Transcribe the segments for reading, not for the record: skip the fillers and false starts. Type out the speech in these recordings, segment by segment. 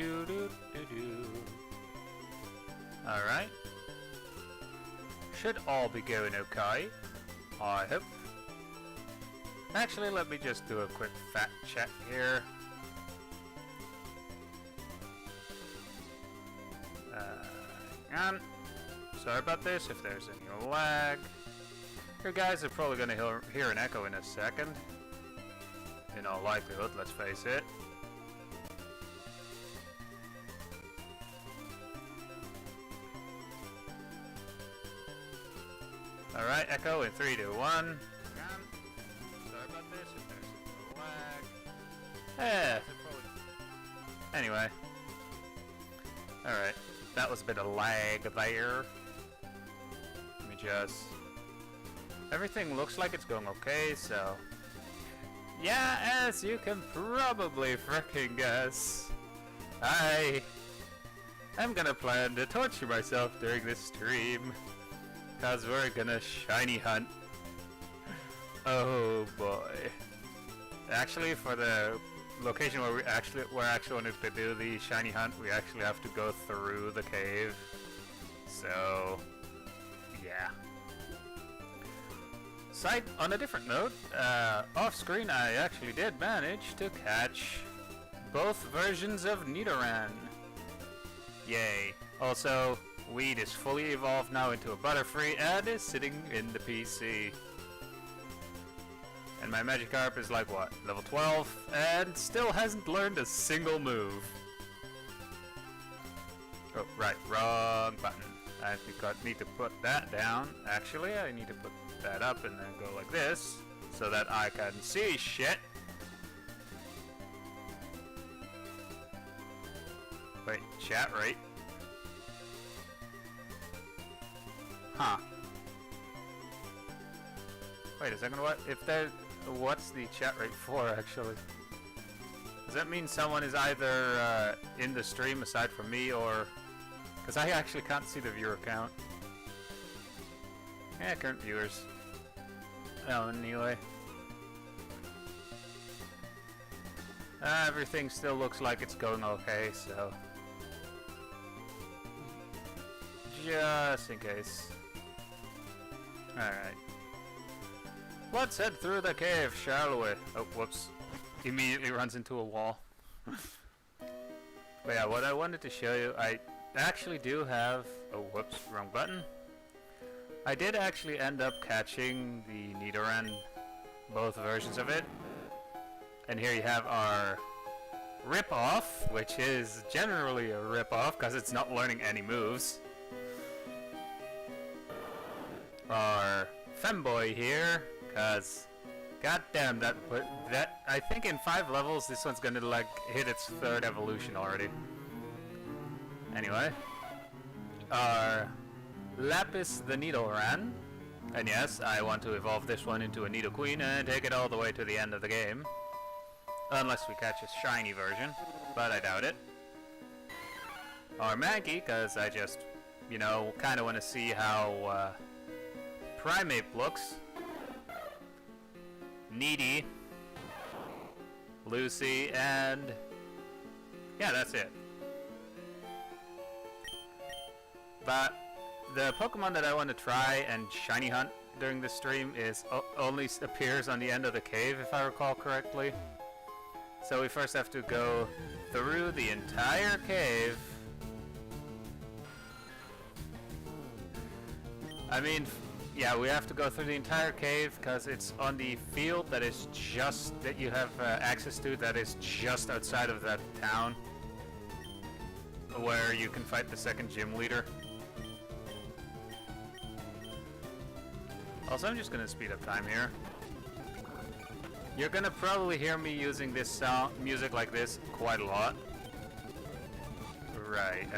do do do do. Alright. Should all be going okay, I hope. Actually, let me just do a quick fact check here. Sorry about this if there's any lag. You guys are probably going to hear an echo in a second. In all likelihood, let's face it. Alright, echo in 3, 2, 1. Sorry about this if there's a lag. Anyway. Alright, that was a bit of lag there. Let me just... Everything looks like it's going okay, so... Yeah, as you can probably frickin' guess, I am gonna plan to torture myself during this stream. Cause we're gonna shiny hunt. Oh boy. Actually, for the location where we're actually wanting to do the shiny hunt, we actually have to go through the cave. So, yeah. On a different note, off screen I actually did manage to catch both versions of Nidoran. Yay. Also, Weed is fully evolved now into a Butterfree and is sitting in the PC. And my Magikarp is like what, level 12? And still hasn't learned a single move. Oh, right, wrong button. I need to put that down. Actually, I need to put that up and then go like this, so that I can see shit. Wait, chat rate. Huh. Wait a second, what's the chat rate for, actually? Does that mean someone is either in the stream aside from me, or... Because I actually can't see the viewer count. Yeah, current viewers. Oh, anyway. Everything still looks like it's going okay, so... Just in case. Alright. Let's head through the cave, shall we? Oh, whoops. Immediately runs into a wall. But yeah, what I wanted to show you, I actually do have... Oh, whoops, wrong button. I did actually end up catching the Nidoran, both versions of it. And here you have our rip-off, which is generally a rip-off because it's not learning any moves. Our femboy here, because goddamn that I think in 5 levels this one's gonna like hit its 3rd evolution already. Anyway, our Lapis the Nidoran, and yes, I want to evolve this one into a Nidoqueen and take it all the way to the end of the game. Unless we catch a shiny version, but I doubt it. Our Mankey, because I just, you know, kind of want to see how Primeape looks. Needy, Lucy, and yeah, that's it. But the Pokemon that I want to try and shiny hunt during this stream is only appears on the end of the cave, if I recall correctly. So we first have to go through the entire cave. I mean, yeah, we have to go through the entire cave because it's on the field that is just that you have access to, that is just outside of that town where you can fight the 2nd gym leader. Also, I'm just gonna speed up time here. You're gonna probably hear me using this music like this quite a lot. Right,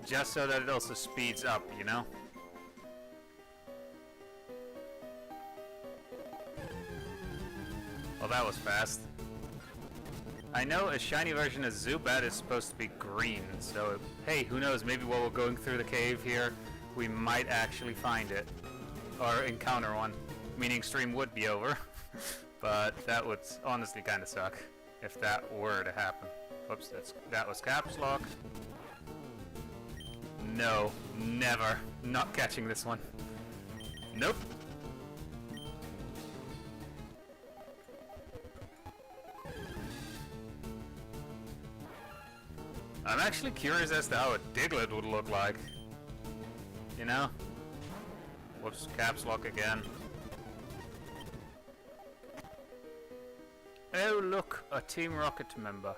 just so that it also speeds up, you know? Well, that was fast. I know a shiny version of Zubat is supposed to be green, so hey, who knows, maybe while we're going through the cave here, we might actually find it. Or encounter one. Meaning stream would be over. But that would honestly kind of suck if that were to happen. Whoops, that was caps lock. No, never. Not catching this one. Nope. I'm actually curious as to how a Diglett would look like. You know? Whoops, caps lock again. Oh look, a Team Rocket member.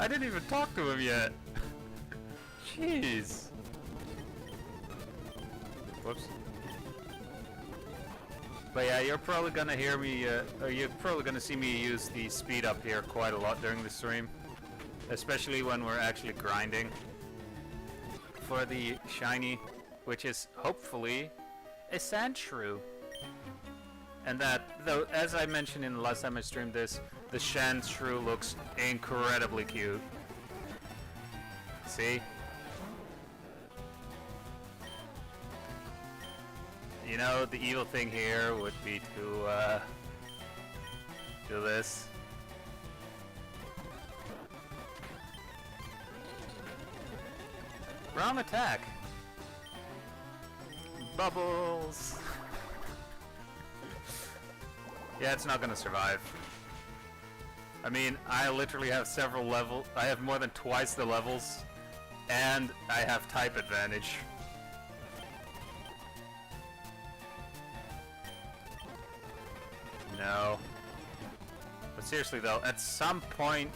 I didn't even talk to him yet. Jeez. Whoops. But yeah, you're probably gonna hear me, or you're probably gonna see me use the speed up here quite a lot during the stream. Especially when we're actually grinding for the shiny, which is hopefully a Sandshrew. And that, though, as I mentioned in the last time I streamed this, the Sandshrew looks incredibly cute. See? You know, the evil thing here would be to, do this. Wrong attack! Bubbles! Yeah, it's not gonna survive. I mean, I literally have several levels. I have more than twice the levels, and I have type advantage. No. But seriously though, at some point,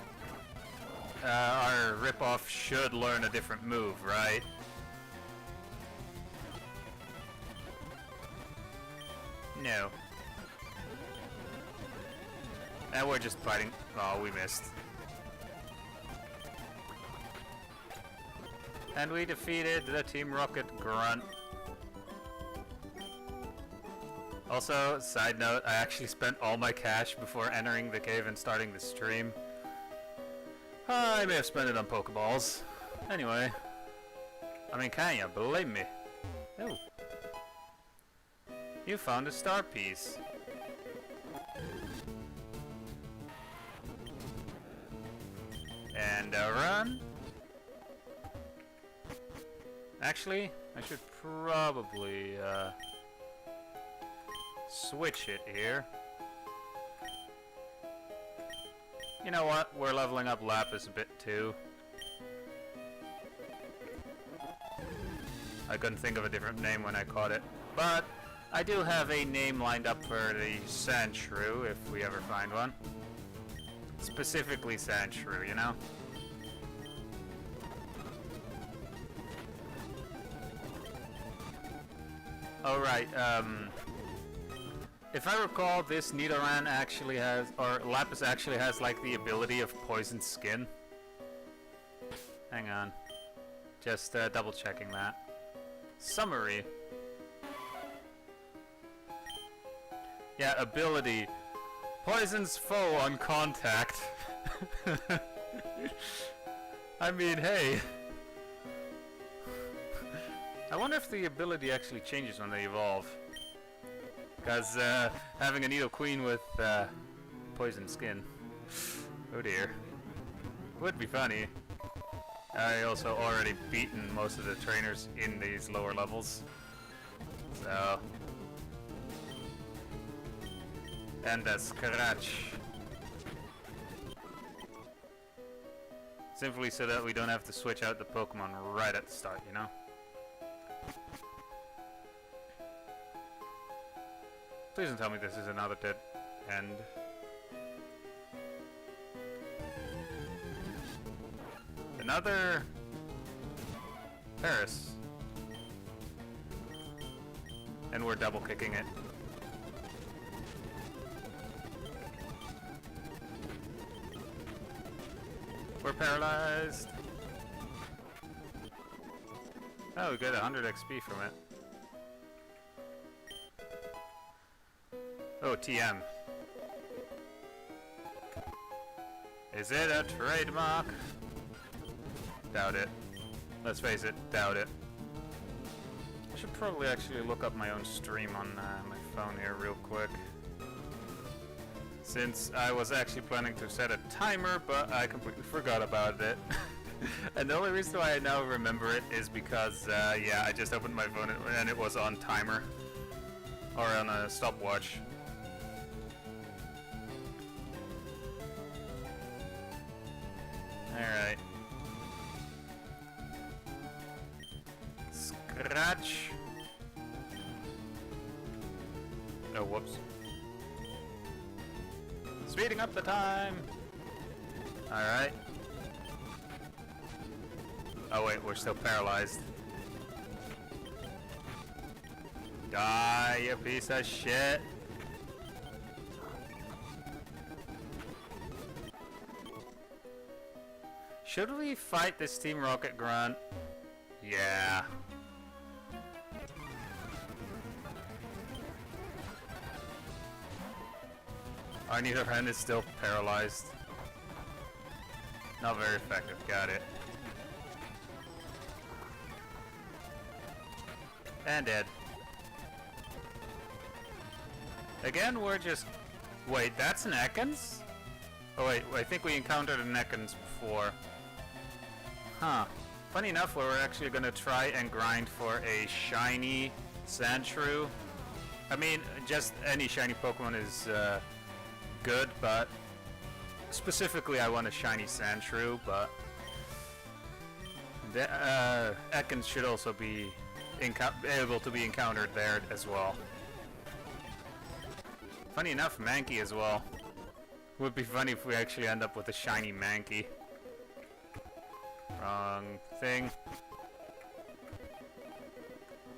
our ripoff should learn a different move, right? No. And we're just fighting. Oh, we missed. And we defeated the Team Rocket Grunt. Also, side note, I actually spent all my cash before entering the cave and starting the stream. I may have spent it on Pokeballs. Anyway. I mean, can you blame me? Oh. You found a star piece. And a run. Actually, I should probably switch it here. You know what? We're leveling up Lapis a bit too. I couldn't think of a different name when I caught it. But I do have a name lined up for the Sandshrew if we ever find one. Specifically Sandshrew, you know? Alright, if I recall, this Nidoran actually has, or Lapis actually has, like, the ability of Poison Skin. Hang on. Just double checking that. Summary. Yeah, ability. Poisons foe on contact. I mean, hey. I wonder if the ability actually changes when they evolve. Because having a Nidoqueen with poison skin. Oh dear. Would be funny. I also already beaten most of the trainers in these lower levels. So. And a Scratch. Simply so that we don't have to switch out the Pokemon right at the start, you know? Please don't tell me this is another dead end. Another Paris. And we're double kicking it. We're paralyzed. Oh, we got 100 XP from it. Oh, TM. Is it a trademark? Doubt it. Let's face it, doubt it. should probably actually look up my own stream on my phone here real quick. Since I was actually planning to set a timer, but I completely forgot about it. And the only reason why I now remember it is because, yeah, I just opened my phone and it was on timer. Or on a stopwatch. Alright. Scratch. Oh, whoops. Speeding up the time! Alright. Oh wait, we're still paralyzed. Die, you piece of shit! Should we fight this Team Rocket grunt? Yeah. On either hand is still paralyzed. Not very effective, got it. And dead. Again, we're just... Wait, that's an Ekans? Oh wait, I think we encountered an Ekans before. Huh. Funny enough, we're actually gonna try and grind for a shiny Sandshrew. I mean, just any shiny Pokemon is good, but specifically I want a shiny Sandshrew, but the Ekans should also be able to be encountered there as well. Funny enough, Mankey as well. Would be funny if we actually end up with a shiny Mankey. Wrong thing.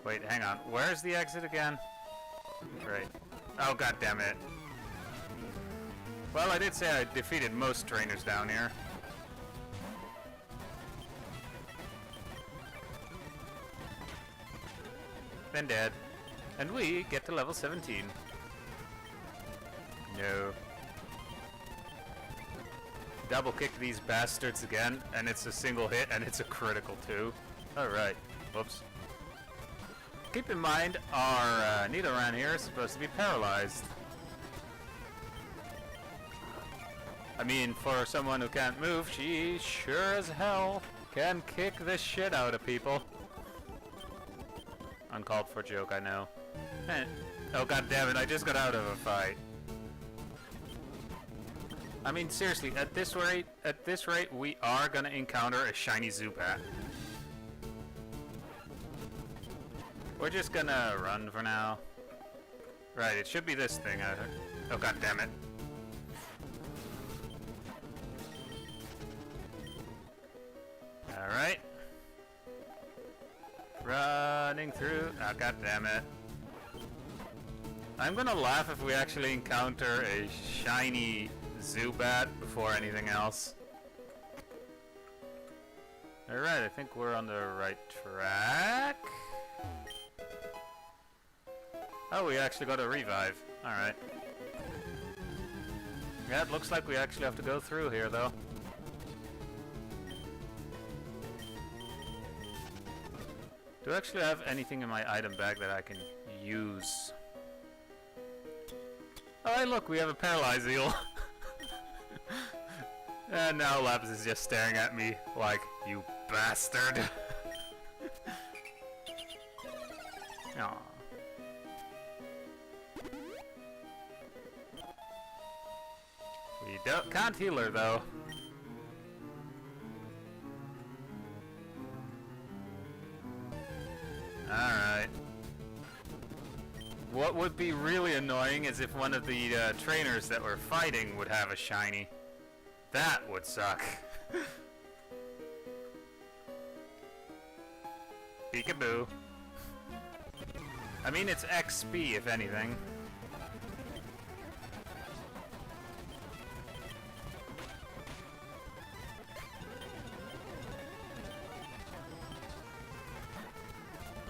Wait, hang on. Where's the exit again? Right. Oh, god damn it. Well, I did say I defeated most trainers down here. Then dead. And we get to level 17. No. Double kick these bastards again, and it's a single hit, and it's a critical too. Alright. Whoops. Keep in mind, our Nidoran here is supposed to be paralyzed. I mean, for someone who can't move, she sure as hell can kick the shit out of people. Uncalled for joke, I know. Oh god damn it, I just got out of a fight. I mean, seriously, at this rate, we are gonna encounter a shiny Zubat. We're just gonna run for now. Right, it should be this thing. Oh god damn it. Alright. Running through. Oh god damn it. I'm gonna laugh if we actually encounter a shiny Zubat before anything else. Alright, I think we're on the right track. Oh, we actually got a revive. Alright. Yeah, it looks like we actually have to go through here, though. Do I actually have anything in my item bag that I can use? Oh, hey, look, we have a Paralyze Eel. And now Labs is just staring at me like, you bastard. Aww. We can't heal her, though. Alright. What would be really annoying is if one of the trainers that we're fighting would have a shiny. That would suck. Peekaboo. I mean, it's XP, if anything.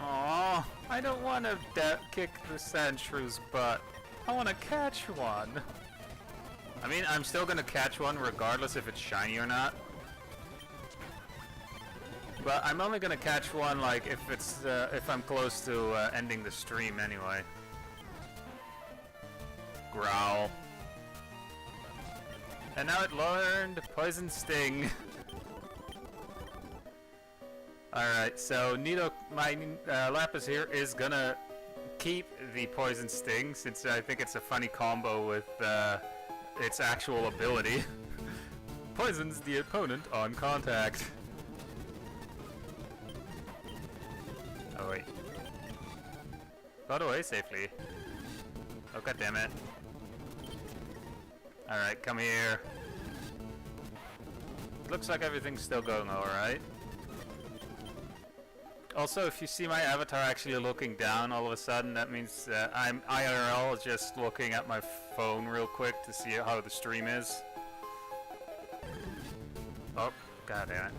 Aww, I don't want to kick the Sandshrew's butt. I want to catch one. I mean, I'm still gonna catch one regardless if it's shiny or not. But I'm only gonna catch one like if I'm close to ending the stream anyway. Growl. And now it learned Poison Sting. Alright, so my Lapis here is gonna keep the Poison Sting since I think it's a funny combo with its actual ability. Poisons the opponent on contact. Oh wait. Got away safely. Oh god damn it. Alright, come here. Looks like everything's still going alright. Also, if you see my avatar actually looking down all of a sudden, that means I'm IRL just looking at my phone real quick to see how the stream is. Oh, god damn it.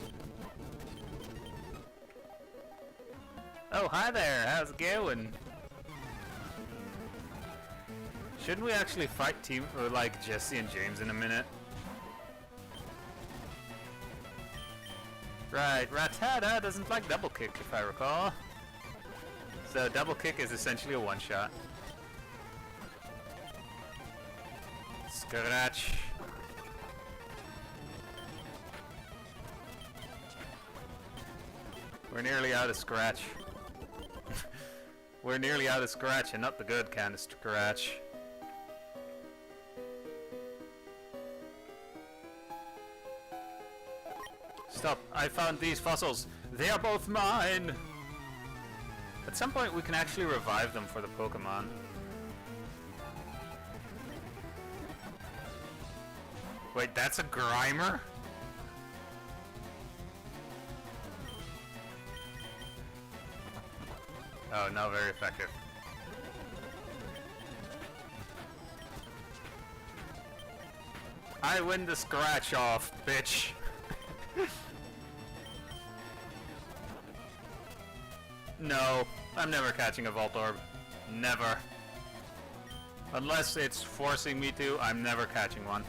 Oh, hi there, how's it going? Shouldn't we actually fight team for like Jesse and James in a minute? Right, Rattata doesn't like double kick if I recall. So double kick is essentially a one-shot. Scratch. We're nearly out of scratch. We're nearly out of scratch and not the good kind of scratch. Stop, I found these fossils. They are both mine! At some point we can actually revive them for the Pokemon. Wait, that's a Grimer? Oh, not very effective. I win the scratch off, bitch! No, I'm never catching a Voltorb. Never. Unless it's forcing me to, I'm never catching one.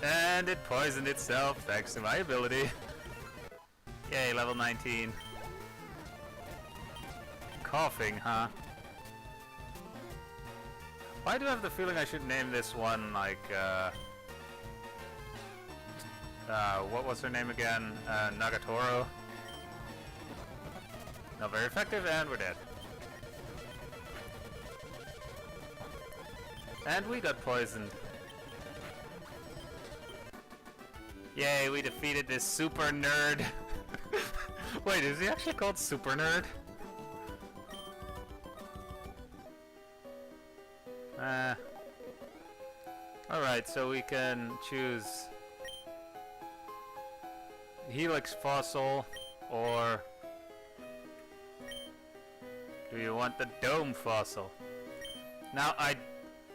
And it poisoned itself thanks to my ability. Yay, level 19. Coughing, huh? Why do I have the feeling I should name this one like, what was her name again? Nagatoro? Not very effective, and we're dead. And we got poisoned. Yay, we defeated this super nerd. Wait, is he actually called Super Nerd? Alright, so we can choose Helix Fossil, or do you want the Dome Fossil? Now,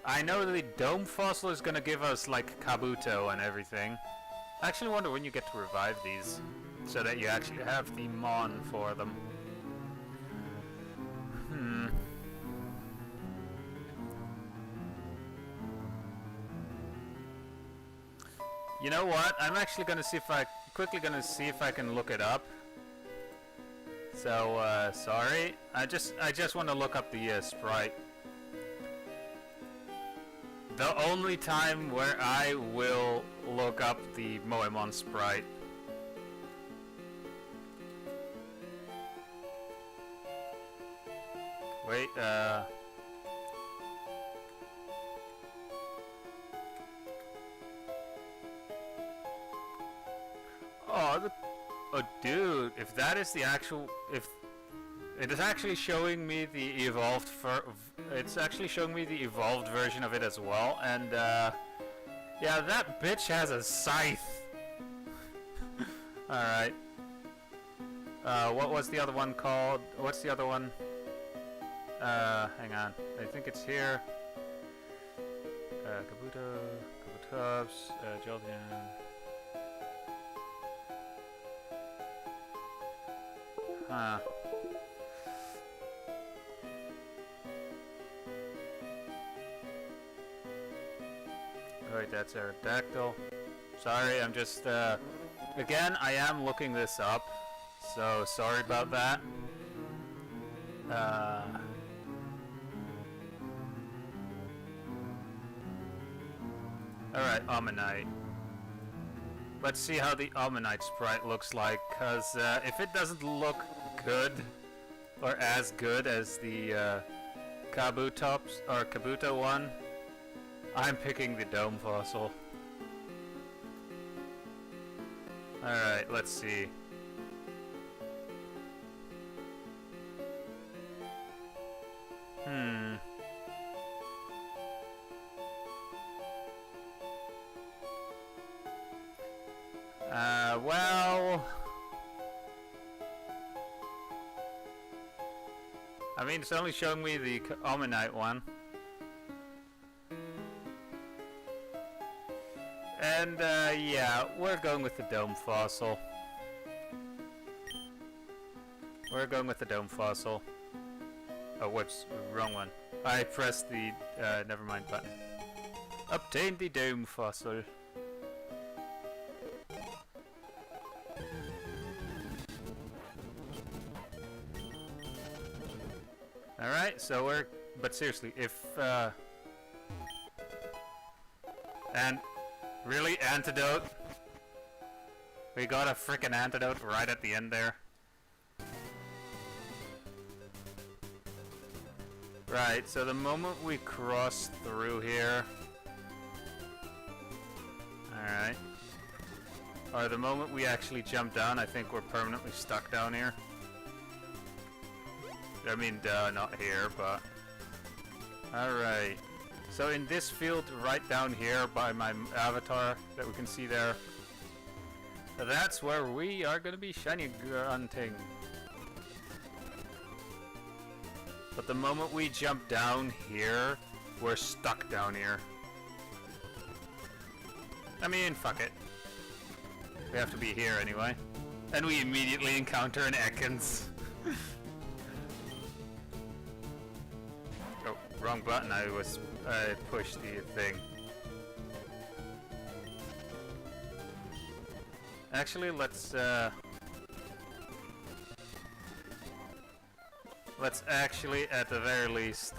I know the Dome Fossil is gonna give us, like, Kabuto and everything. I actually wonder when you get to revive these, so that you actually have the Mon for them. You know what? I'm actually gonna see if I can look it up. So, sorry. I just want to look up the sprite. The only time where I will look up the MOEMON sprite. Wait, oh, dude, if that is the actual, if it is actually showing me the evolved it's actually showing me the evolved version of it as well, and yeah, that bitch has a scythe. Alright. What was the other one called? What's the other one? Hang on. I think it's here. Kabuto, Kabutops, Jolteon. Huh. Right, that's Aerodactyl. Sorry, I'm just, again, I am looking this up, so sorry about that. Alright, Ammonite. Let's see how the Ammonite sprite looks like, cause if it doesn't look good, or as good as the Kabuto one, I'm picking the Dome Fossil. Alright, let's see. Well... I mean, it's only showing me the Ammonite one. And, yeah, we're going with the Dome Fossil. We're going with the Dome Fossil. Oh, whoops, wrong one. I pressed the, nevermind button. Obtain the Dome Fossil. Alright, so we're... But seriously, if, and... Really? Antidote? We got a frickin' antidote right at the end there. Right, so the moment we cross through here... Alright. Or the moment we actually jump down, I think we're permanently stuck down here. I mean, not here, but... Alright. So in this field right down here by my avatar that we can see there, that's where we are going to be shiny grunting. But the moment we jump down here, we're stuck down here. I mean, fuck it. We have to be here anyway. And we immediately encounter an Ekans. Oh, wrong button. I pushed the thing. Actually, let's actually, at the very least,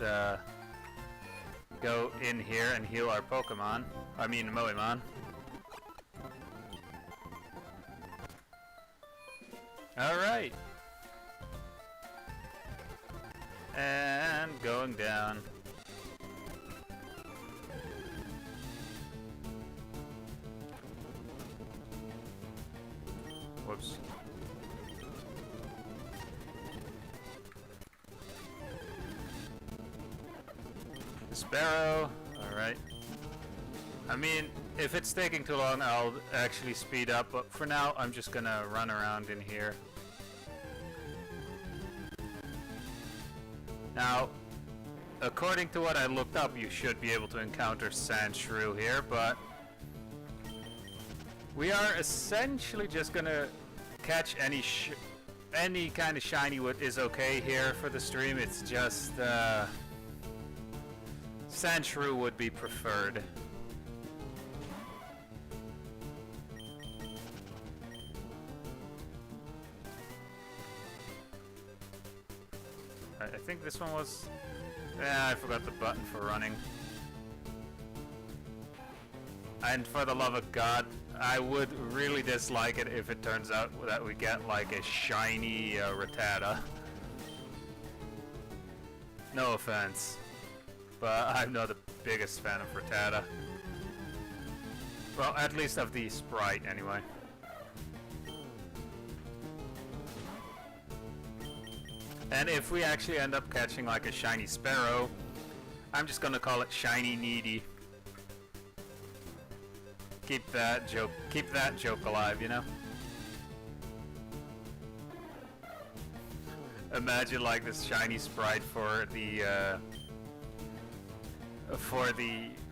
go in here and heal our Pokemon. I mean, MOEMON. Alright. And going down. Whoops. Sparrow. Alright. I mean, if it's taking too long, I'll actually speed up, but for now, I'm just gonna run around in here. Now, according to what I looked up, you should be able to encounter Sandshrew here, but we are essentially just gonna catch any kind of shiny what is okay here for the stream. It's just Sandshrew would be preferred. I think this one was... Yeah, I forgot the button for running. And for the love of God, I would really dislike it if it turns out that we get like a shiny Rattata. No offense, but I'm not the biggest fan of Rattata. Well, at least of the sprite anyway. And if we actually end up catching like a shiny Sparrow, I'm just gonna call it Shiny Needy. Keep that joke alive, you know? Imagine like this shiny sprite for the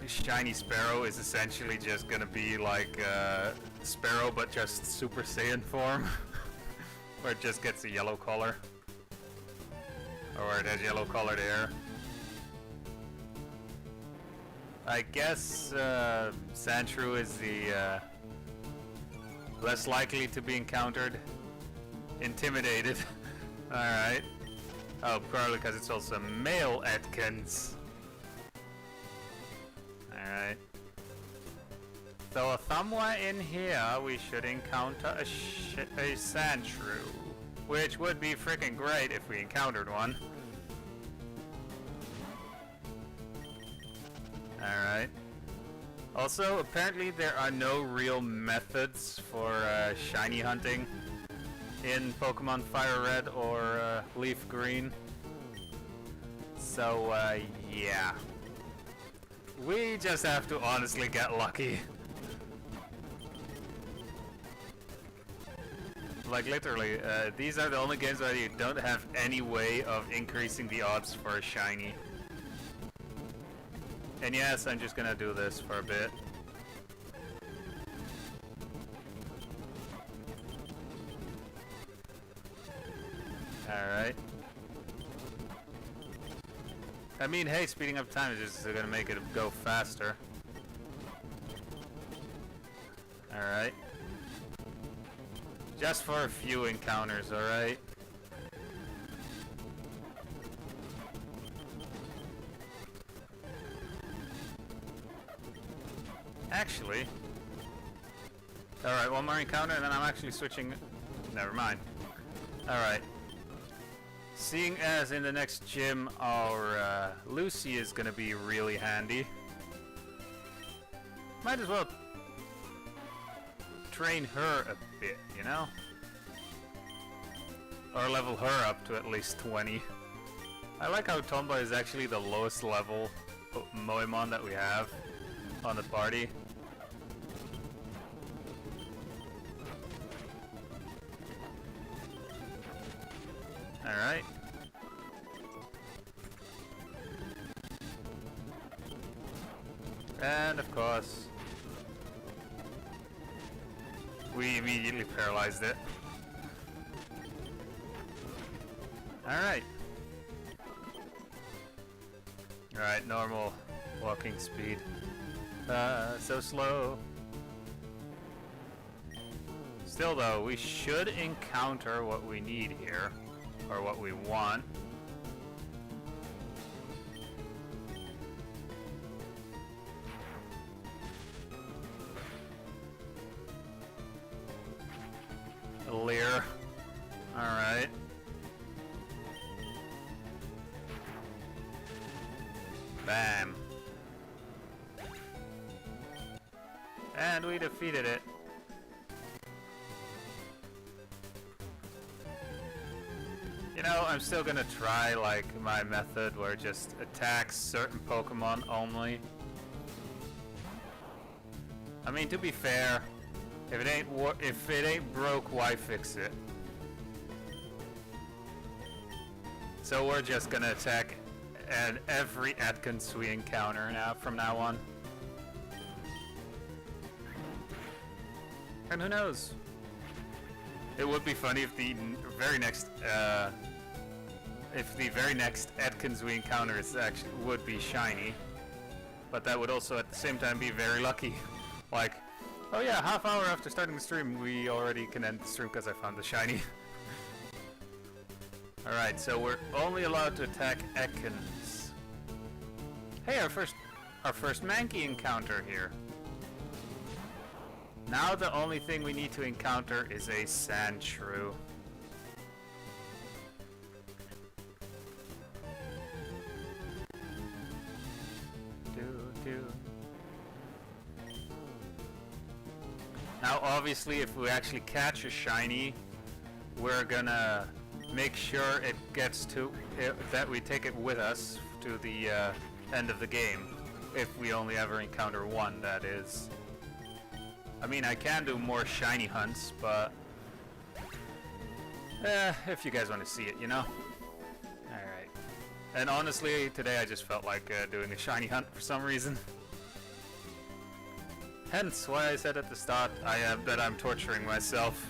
shiny Sparrow is essentially just gonna be like Sparrow but just Super Saiyan form. Where it just gets a yellow color. Or it has yellow colored hair. I guess Sandshrew is the Less likely to be encountered. Intimidated. Alright. Oh, probably because it's also male Atkins. Alright. So somewhere in here we should encounter a sand shrew. Which would be freaking great if we encountered one. Alright. Also, apparently there are no real methods for shiny hunting in Pokemon Fire Red or Leaf Green. So, yeah. We just have to honestly get lucky. Like literally, these are the only games where you don't have any way of increasing the odds for a shiny. And yes, I'm just gonna do this for a bit. Alright. I mean, hey, speeding up time is just gonna make it go faster. Alright. Just for a few encounters, alright? Actually... Alright, one more encounter and then I'm actually switching... Never mind. Alright. Seeing as in the next gym our Lucy is gonna be really handy. Might as well train her a bit, you know? Or level her up to at least 20. I like how Tomboy is actually the lowest level Moemon that we have on the party. Alright. And of course, we immediately paralyzed it. Alright. Alright, normal walking speed. So slow. Still though, we should encounter what we need here. Or what we want. A Leer. Alright. Bam. And we defeated it. You know, I'm still gonna try like my method where it just attacks certain Pokemon only. I mean, to be fair, if it ain't broke, why fix it? So we're just gonna attack and every Atkins we encounter now from now on. And who knows? It would be funny if the very next Atkins we encounter is actually would be shiny, but that would also at the same time be very lucky. Like, oh yeah, half hour after starting the stream, we already can end the stream because I found the shiny. All right, so we're only allowed to attack Ekans. Hey, our first Mankey encounter here. Now the only thing we need to encounter is a sand shrew. Now obviously if we actually catch a shiny, we're gonna make sure it gets to that we take it with us to the end of the game. If we only ever encounter one, that is. I mean, I can do more shiny hunts, but if you guys want to see it, you know? Alright. And honestly, today I just felt like doing a shiny hunt for some reason. Hence why I said at the start that I'm torturing myself.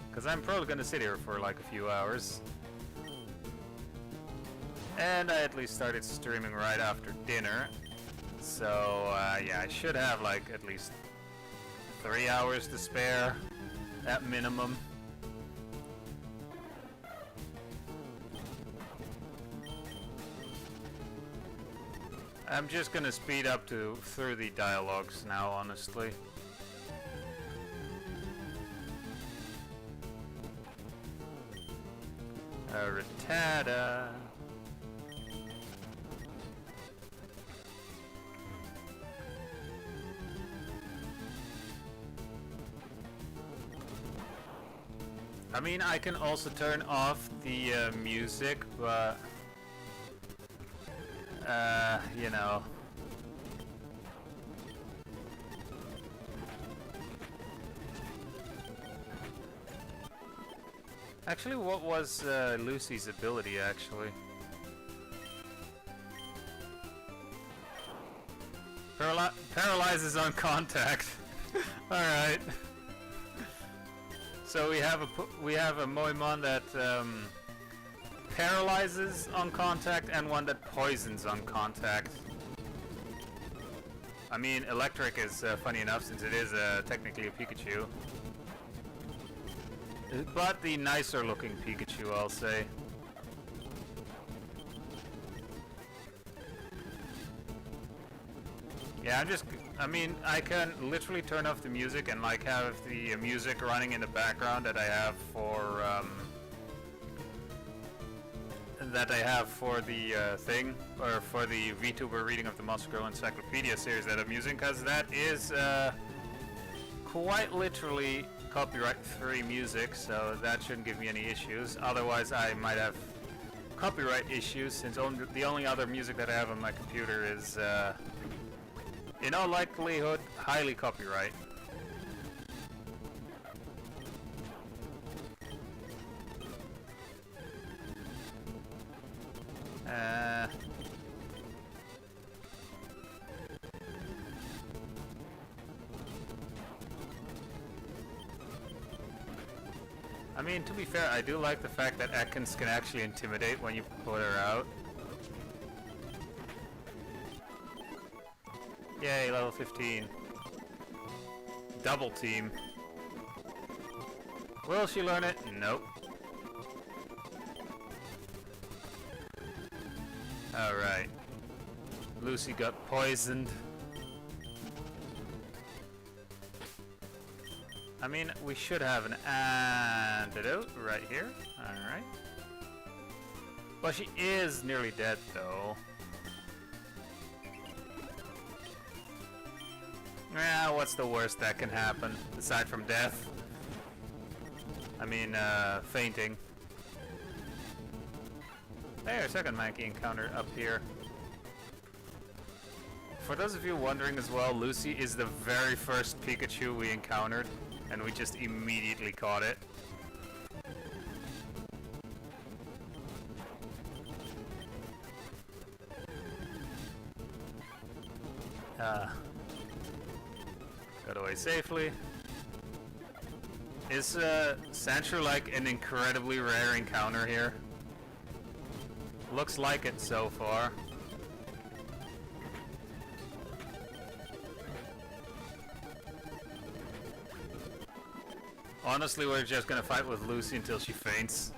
Because I'm probably going to sit here for like a few hours. And I at least started streaming right after dinner. So yeah, I should have like at least 3 hours to spare. at minimum. I'm just gonna speed up through the dialogues now, honestly. Rattata. I mean, I can also turn off the music, but you know. Actually, what was Lucy's ability, actually? Paralyzes on contact. Alright. So we have a MOEMON that paralyzes on contact and one that poisons on contact. I mean, electric is funny enough since it is technically a Pikachu. But the nicer looking Pikachu, I'll say. Yeah, I mean, I can literally turn off the music and like have the music running in the background that I have for the thing, or for the VTuber reading of the Monster Girl Encyclopedia series that I'm using, because that is quite literally copyright-free music, so that shouldn't give me any issues. Otherwise, I might have copyright issues, since the only other music that I have on my computer is, in all likelihood, highly copyright. I mean, to be fair, I do like the fact that Ekans can actually intimidate when you put her out. Yay, level 15. Double team. Will she learn it? Nope. Alright. Lucy got poisoned. I mean, we should have an antidote right here. Alright. Well, she is nearly dead, though. Yeah, what's the worst that can happen, aside from death? I mean, fainting. Hey, our second Mankey encounter up here. For those of you wondering as well, Lucy is the very first Pikachu we encountered, and we just immediately caught it. Got away safely. Is Sandshrew like an incredibly rare encounter here? Looks like it so far. Honestly, we're just gonna fight with Lucy until she faints.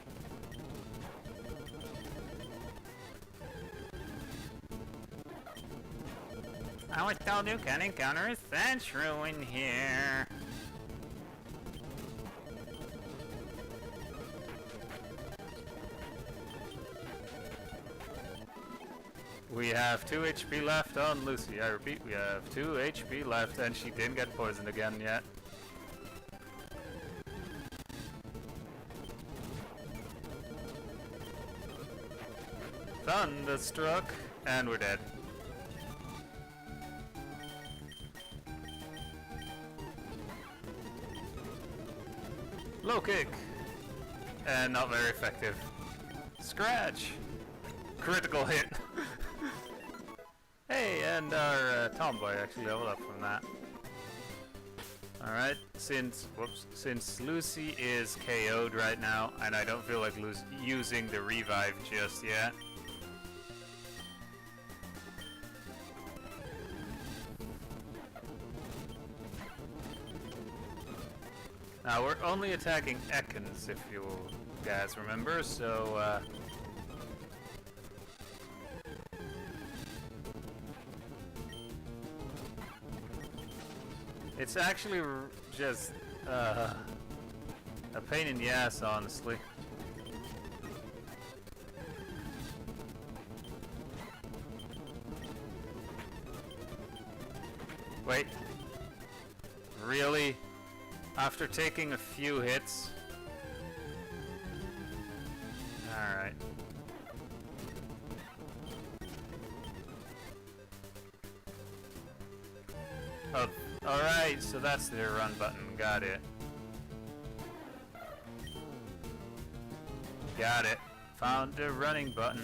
I was told you can encounter a Sandshrew in here. We have 2 HP left on Lucy. I repeat, we have 2 HP left, and she didn't get poisoned again yet. Thunderstruck, and we're dead. Low kick, and not very effective. Scratch, critical hit. Hey, and our tomboy actually leveled up from that. Alright, since Lucy is KO'd right now, and I don't feel like using the revive just yet. Now we're only attacking Ekans, if you guys remember, so it's actually just a pain in the ass, honestly. Wait. Really? After taking a few hits? Alright. Oh, alright, so that's the run button. Got it. Got it. Found the running button.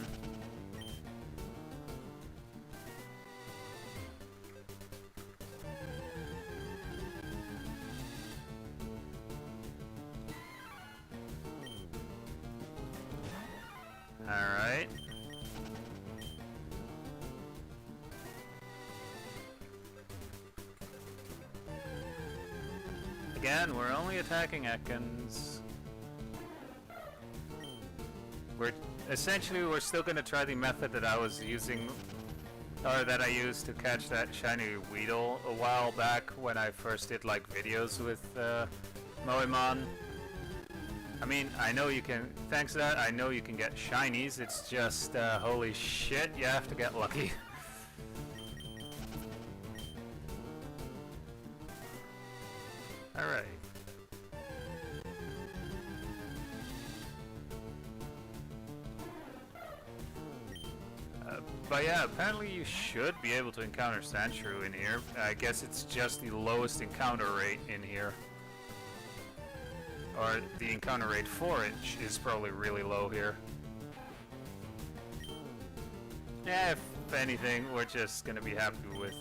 Alright. Again, we're only attacking Ekans. We're still gonna try the method that I was using, or that I used to catch that shiny Weedle a while back when I first did like videos with MOEMON. I mean, I know you can, thanks to that, I know you can get shinies, it's just, holy shit, you have to get lucky. Alright. But yeah, apparently you should be able to encounter Sandshrew in here. I guess it's just the lowest encounter rate in here. Or the encounter rate for it is probably really low here. Yeah, if anything, we're just gonna be happy with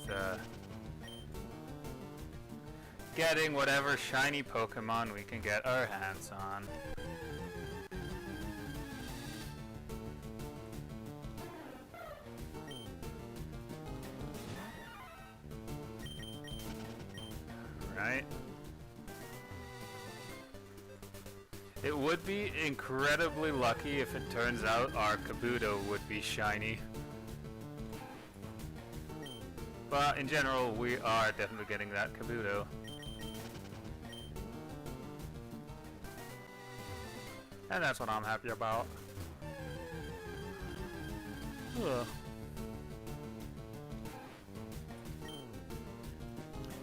getting whatever shiny Pokemon we can get our hands on. Right? It would be incredibly lucky if it turns out our Kabuto would be shiny. But in general, we are definitely getting that Kabuto. And that's what I'm happy about. Ugh.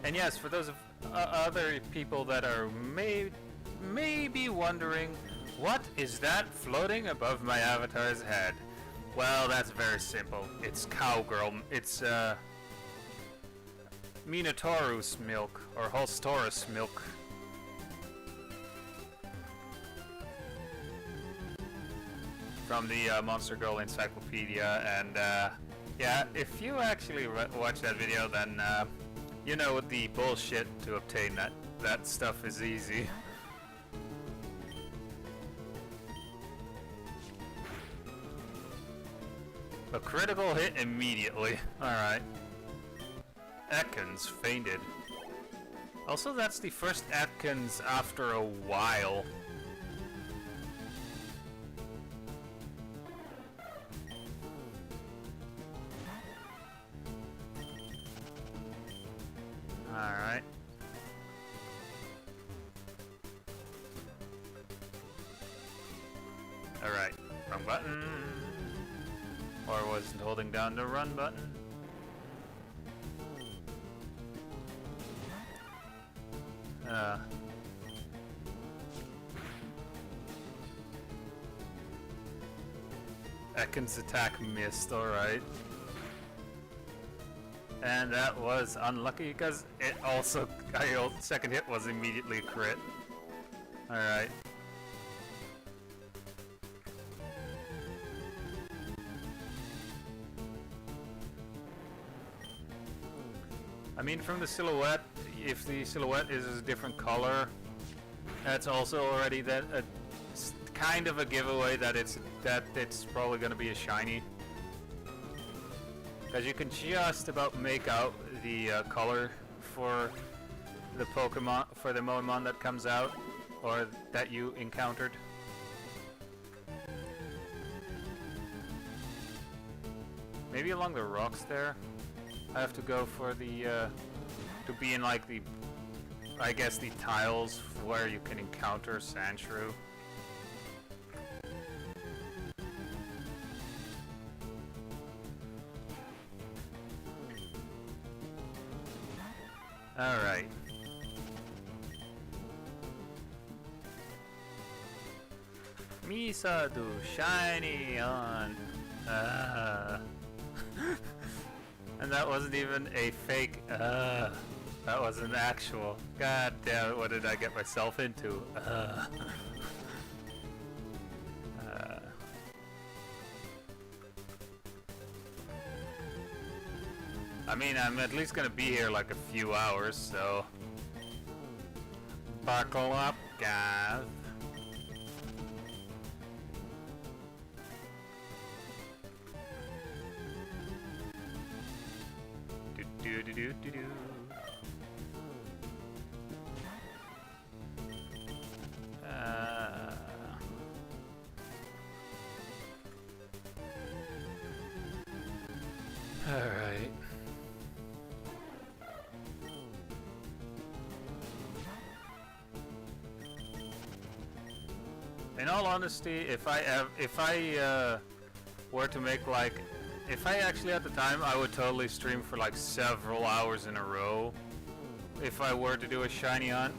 And yes, for those of other people that are maybe wondering, what is that floating above my avatar's head? Well, that's very simple. It's cowgirl. It's Minotaurus milk, or Holstaurus milk. From the Monster Girl Encyclopedia, and yeah, if you actually watch that video, then you know the bullshit to obtain that stuff is easy. A critical hit immediately. Alright. Ekans fainted. Also, that's the first Ekans after a while. Alright. Alright. Wrong button. Or wasn't holding down the run button. Ekans' attack missed, alright. And that was unlucky because it also, second hit was immediately a crit. Alright. I mean, from the silhouette, if the silhouette is a different color, that's also already kind of a giveaway that it's probably going to be a shiny. Because you can just about make out the color for the Pokemon, for the MOEMON that comes out. or that you encountered? Maybe along the rocks there. I have to go for the to be in like the, I guess, the tiles where you can encounter Sandshrew. Alright. Misadu, shiny on. And that wasn't even a fake. That was an actual. God damn it, what did I get myself into? I mean, I'm at least gonna be here like a few hours, so buckle up, guys. Do do do do do. All right. In all honesty, if I were to make like, if I actually had the time, I would totally stream for like several hours in a row. If I were to do a shiny hunt,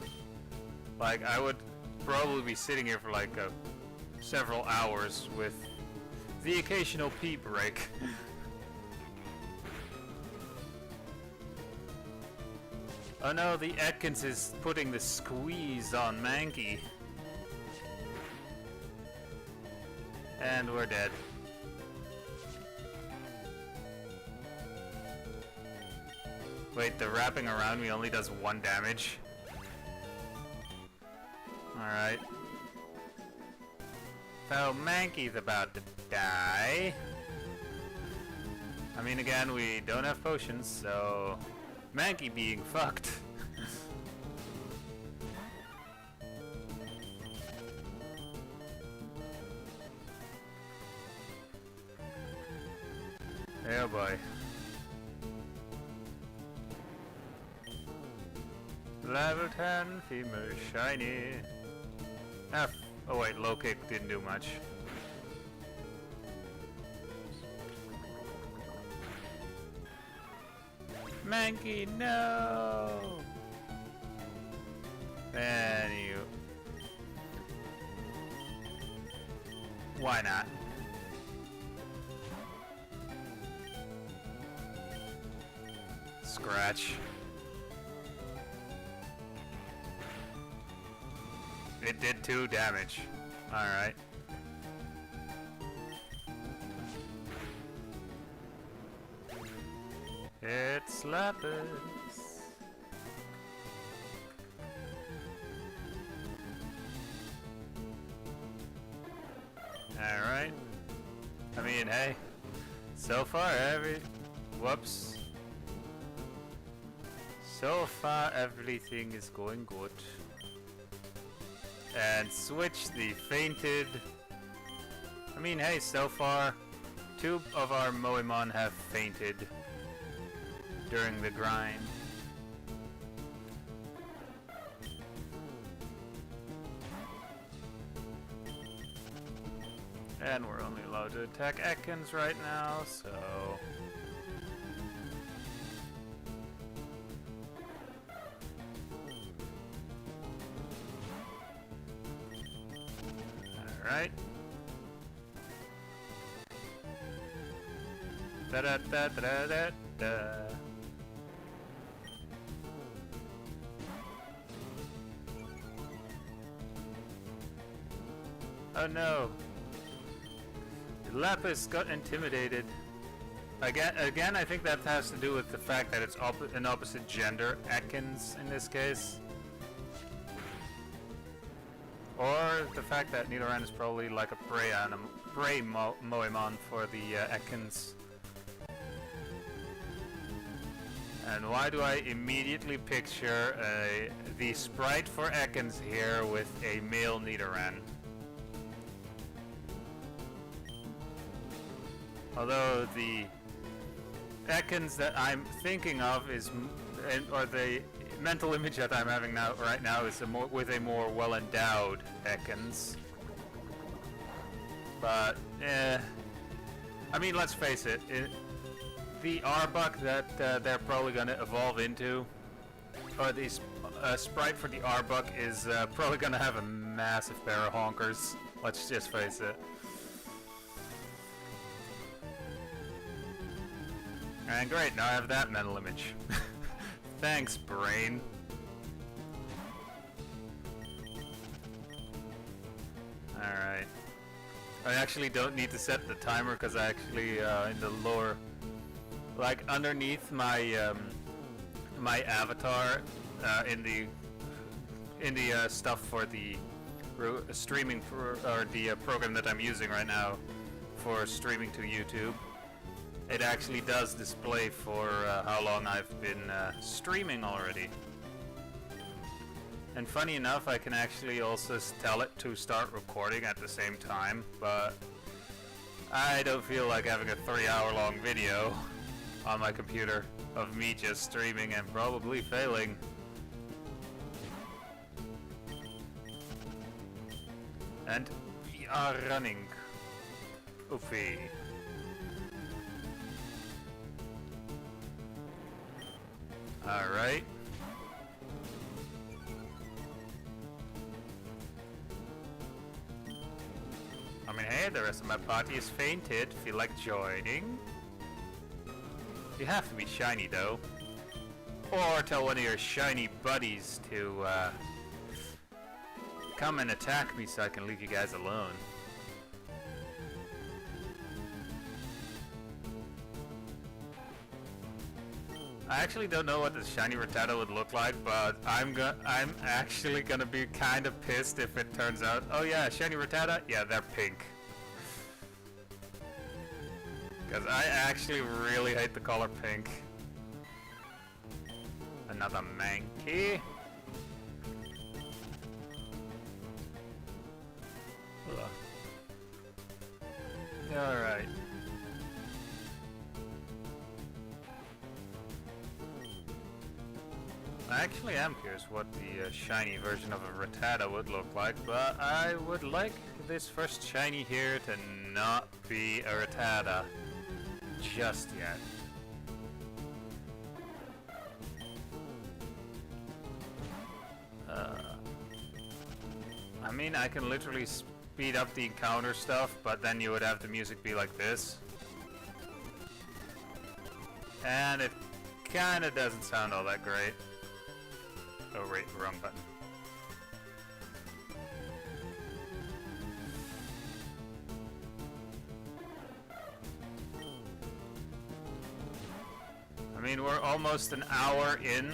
like I would probably be sitting here for like several hours with the occasional pee break. Oh no, the Atkins is putting the squeeze on Mankey. And we're dead. Wait, the wrapping around me only does 1 damage. Alright. So Mankey's about to die. I mean, again, we don't have potions, so Mankey being fucked. Oh boy. Level 10 female shiny. Oh wait, low kick didn't do much. Mankey, no! Man, you. Why not? Scratch. It did 2 damage. Alright. It's Lapis. Alright. I mean, hey. So far, whoops. So far, everything is going good. And switch the fainted. I mean, hey, so far, 2 of our MOEMON have fainted during the grind. And we're only allowed to attack Ekans right now, so... Alright. Da da da da da da. Oh no. Lapis got intimidated. Again, I think that has to do with the fact that it's an opposite gender, Atkins in this case. Or the fact that Nidoran is probably like a prey Moemon for the Ekans. And why do I immediately picture the sprite for Ekans here with a male Nidoran? Although the Ekans that I'm thinking of is, or the mental image that I'm having right now is with a more well-endowed Ekans. But, I mean, let's face it, the Arbok that they're probably going to evolve into, or the sprite for the Arbok is probably going to have a massive pair of honkers. Let's just face it. And great, now I have that mental image. Thanks, brain. Alright. I actually don't need to set the timer because I actually, in the lower, like underneath my, my avatar, in the stuff for the streaming, or the program that I'm using right now for streaming to YouTube, it actually does display for how long I've been streaming already. And funny enough, I can actually also tell it to start recording at the same time, but I don't feel like having a 3-hour long video on my computer of me just streaming and probably failing. And we are running. Oofy. Alright. I mean, hey, the rest of my party is fainted. Feel like joining? You have to be shiny, though. Or tell one of your shiny buddies to, come and attack me so I can leave you guys alone. I actually don't know what the shiny Rattata would look like, but I'm actually gonna be kind of pissed if it turns out, oh yeah, shiny Rattata, yeah, they're pink. Because I actually really hate the color pink. Another Mankey. Alright. I actually am curious what the shiny version of a Rattata would look like, but I would like this first shiny here to not be a Rattata just yet. I mean, I can literally speed up the encounter stuff, but then you would have the music be like this. And it kinda doesn't sound all that great. Oh wait, wrong button. I mean, we're almost an hour in,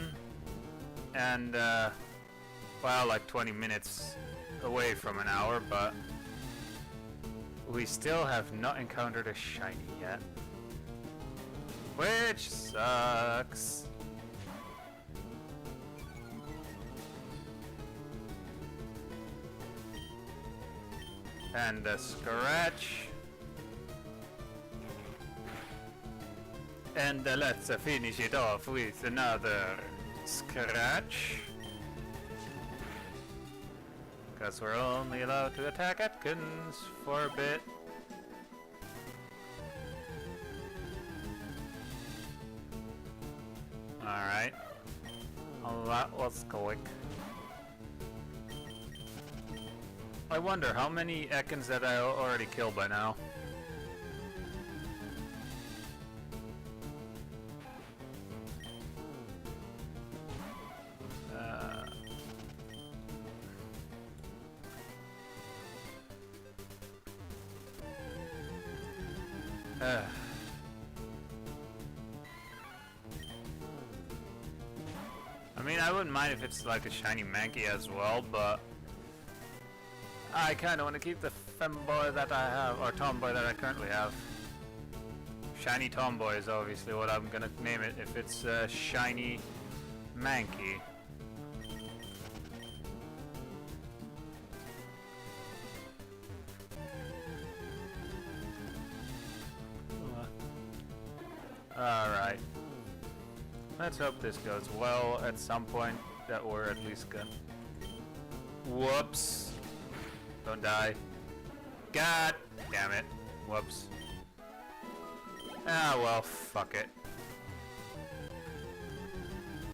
and well, like 20 minutes away from an hour, but we still have not encountered a shiny yet, which sucks. And a scratch. And let's finish it off with another scratch. Because we're only allowed to attack Atkins for a bit. Alright. Well, that was quick. I wonder how many Ekans that I already killed by now. I mean, I wouldn't mind if it's like a shiny Mankey as well, but I kind of want to keep the femboy that I have, or tomboy that I currently have. Shiny Tomboy is obviously what I'm gonna name it if it's Shiny Mankey. Alright. Let's hope this goes well at some point, that we're at least gonna... Whoops! Don't die. God damn it. Whoops. Ah, well, fuck it.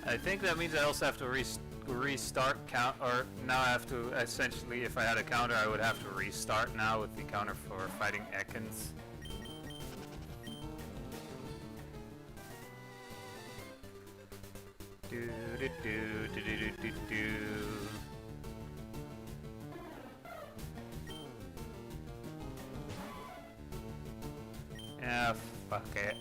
I think that means I also have to restart count, or now I have to, essentially, if I had a counter, I would have to restart now with the counter for fighting Ekans. Do do do do do do do. Yeah, fuck it.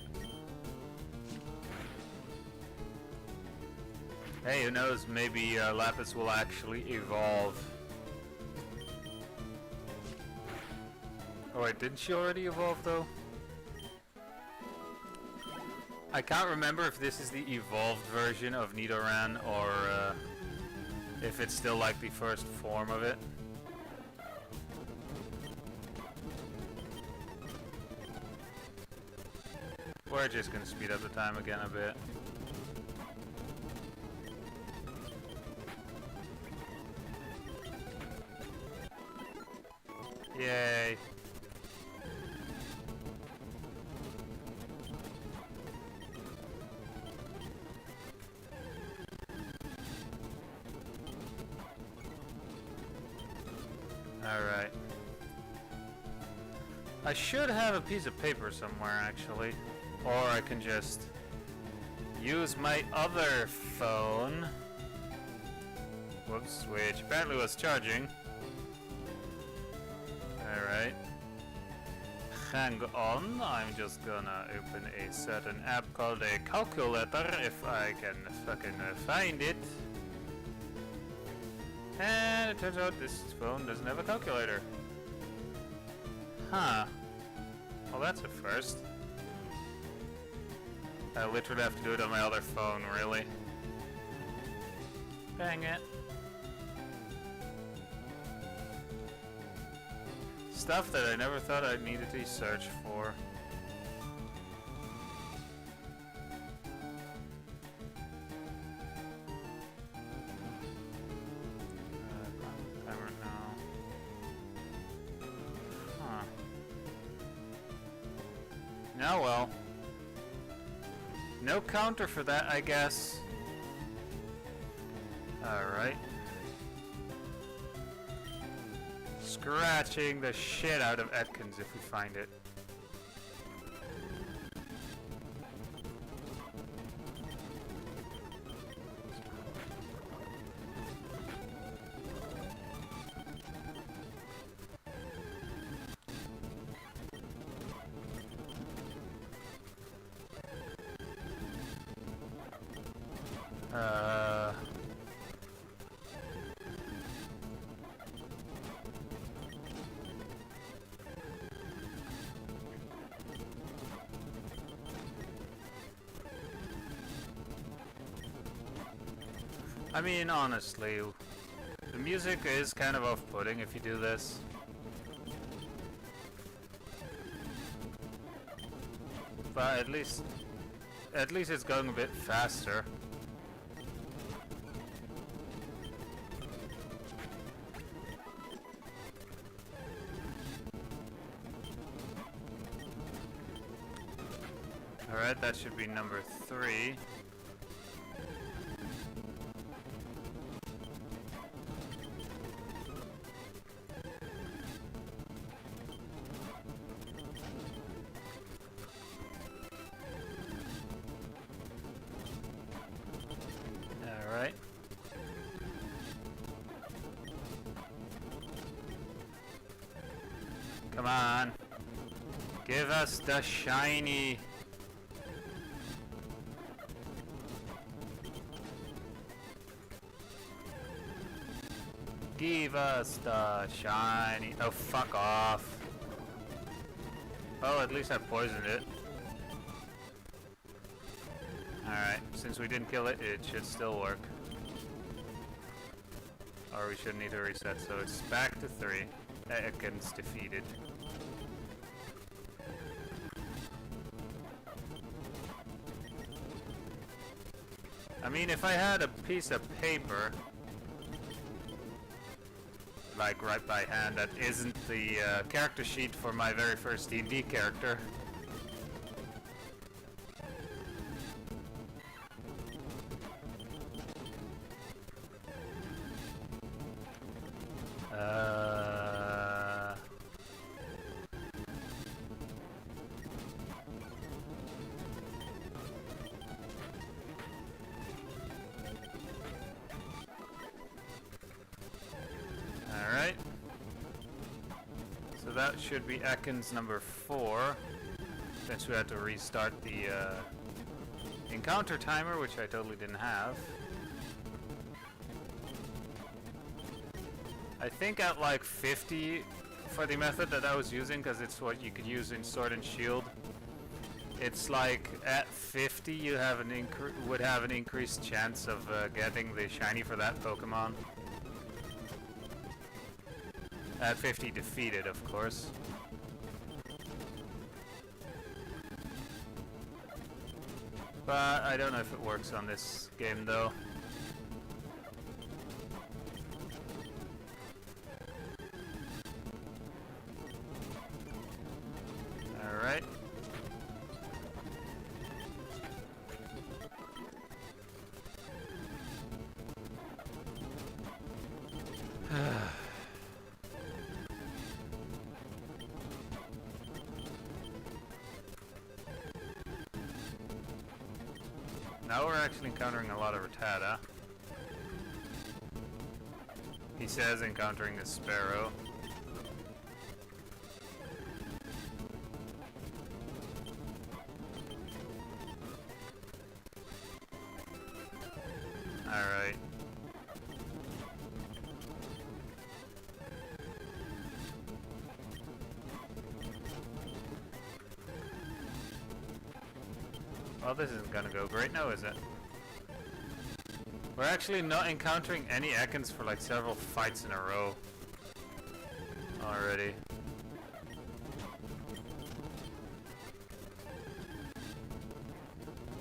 Hey, who knows? Maybe Lapis will actually evolve. Oh wait, didn't she already evolve though? I can't remember if this is the evolved version of Nidoran or if it's still like the first form of it. We're just gonna speed up the time again a bit. Yay. Alright. I should have a piece of paper somewhere actually. Or I can just use my other phone. Whoops, which apparently was charging. Alright. Hang on, I'm just gonna open a certain app called a calculator if I can fucking find it. And it turns out this phone doesn't have a calculator. Huh. Well, that's a first. I literally have to do it on my other phone, really. Dang it. Stuff that I never thought I needed to search for. Timer now. Huh. Now well. No counter for that, I guess. Alright. Scratching the shit out of Ekans if we find it. I mean, honestly, the music is kind of off-putting if you do this. But at least it's going a bit faster. Alright, that should be number 3. Alright. Come on. Give us the shiny. Give us the shiny. Oh, fuck off. Oh, at least I poisoned it. Alright, since we didn't kill it, it should still work. Or we should need to reset, so it's back to 3. Ekans defeated. I mean, if I had a piece of paper, like right by hand, that isn't the character sheet for my very first D&D character. Alright. So that should be Ekans number 4, since we had to restart the encounter timer, which I totally didn't have. I think at like 50 for the method that I was using, because it's what you could use in Sword and Shield. It's like at 50 you have would have an increased chance of getting the shiny for that Pokemon. At 50 defeated, of course. But I don't know if it works on this game though. Alright. Now we're actually encountering a lot of Rattata. He says encountering a Sparrow. Alright. Well, this isn't gonna go great now, is it? We're actually not encountering any Ekans for like several fights in a row already.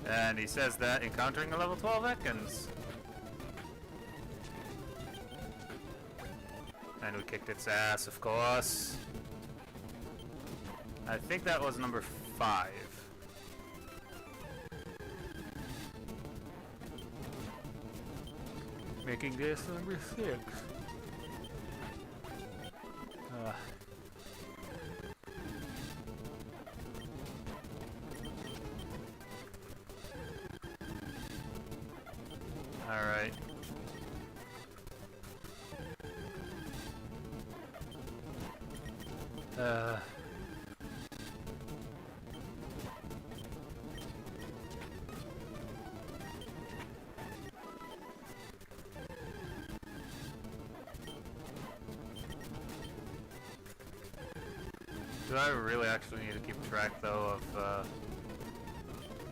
And he says that encountering a level 12 Ekans. And we kicked its ass, of course. I think that was number 5. Making this number 6. Alright. Do I really actually need to keep track though of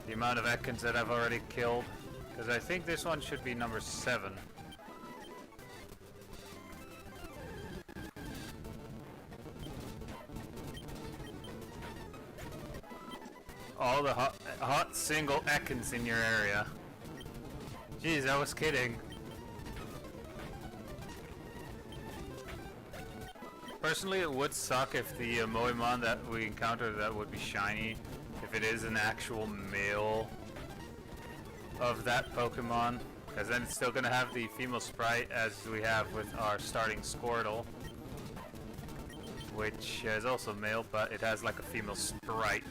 the amount of Ekans that I've already killed? Because I think this one should be number 7. All the hot single Ekans in your area. Jeez, I was kidding. Personally, it would suck if the MOEMON that we encounter that would be shiny, if it is an actual male of that Pokemon, because then it's still going to have the female sprite as we have with our starting Squirtle, which is also male, but it has like a female sprite.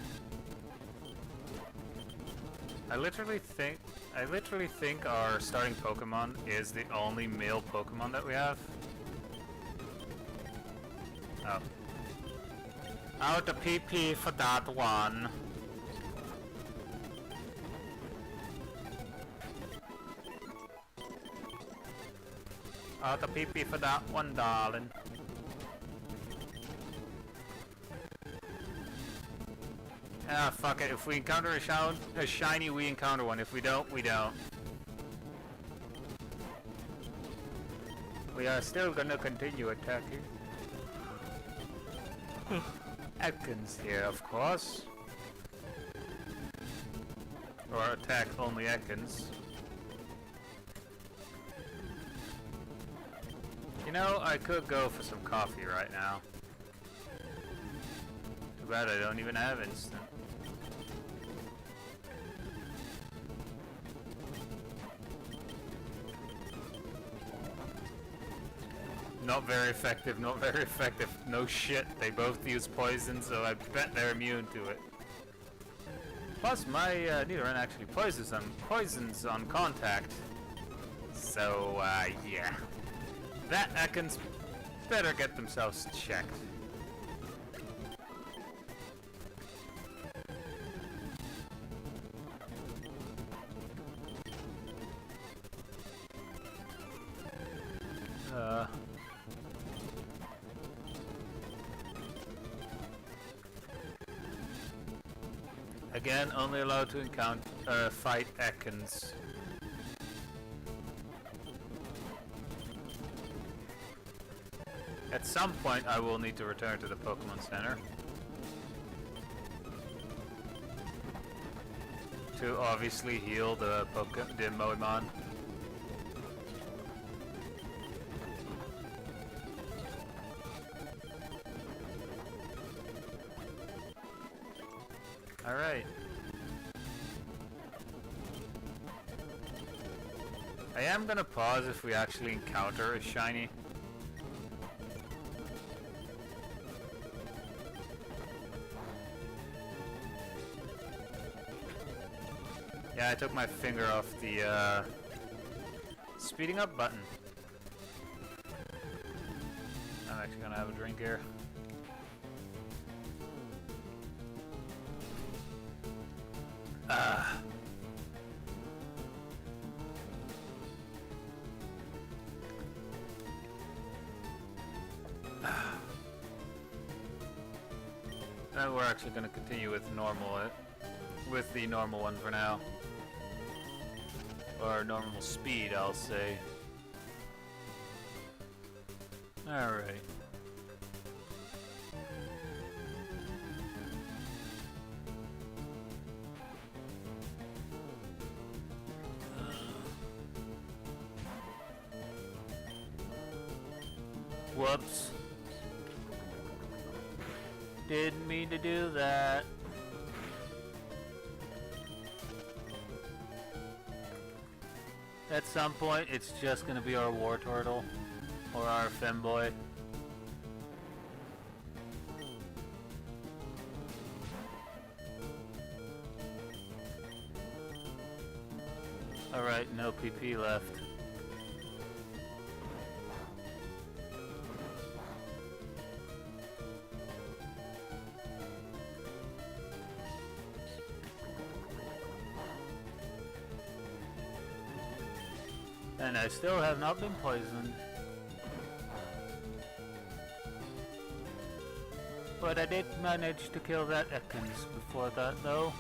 I literally think our starting Pokemon is the only male Pokemon that we have. Oh. Out the PP for that one. Out the PP for that one, darling. Ah, fuck it. If we encounter a shiny, we encounter one. If we don't, we don't. We are still gonna continue attacking. Atkins here, of course. Or attack only Atkins. You know, I could go for some coffee right now. Too bad I don't even have instant. Not very effective, not very effective. No shit, they both use poison, so I bet they're immune to it. Plus, my Nidoran actually poisons on contact. So, yeah. That Ekans better get themselves checked. Again, only allowed to encounter fight Ekans. At some point, I will need to return to the Pokemon Center to obviously heal the MOEMON. Alright. I am gonna pause if we actually encounter a shiny. Yeah, I took my finger off the speeding up button. I'm actually gonna have a drink here. And we're actually going to continue with with the normal one for now, or normal speed, I'll say. All right. Whoops. Didn't mean to do that. At some point, it's just gonna be our War Turtle or our Femboy. Alright, no PP left. And I still have not been poisoned. But I did manage to kill that Ekans before that, though.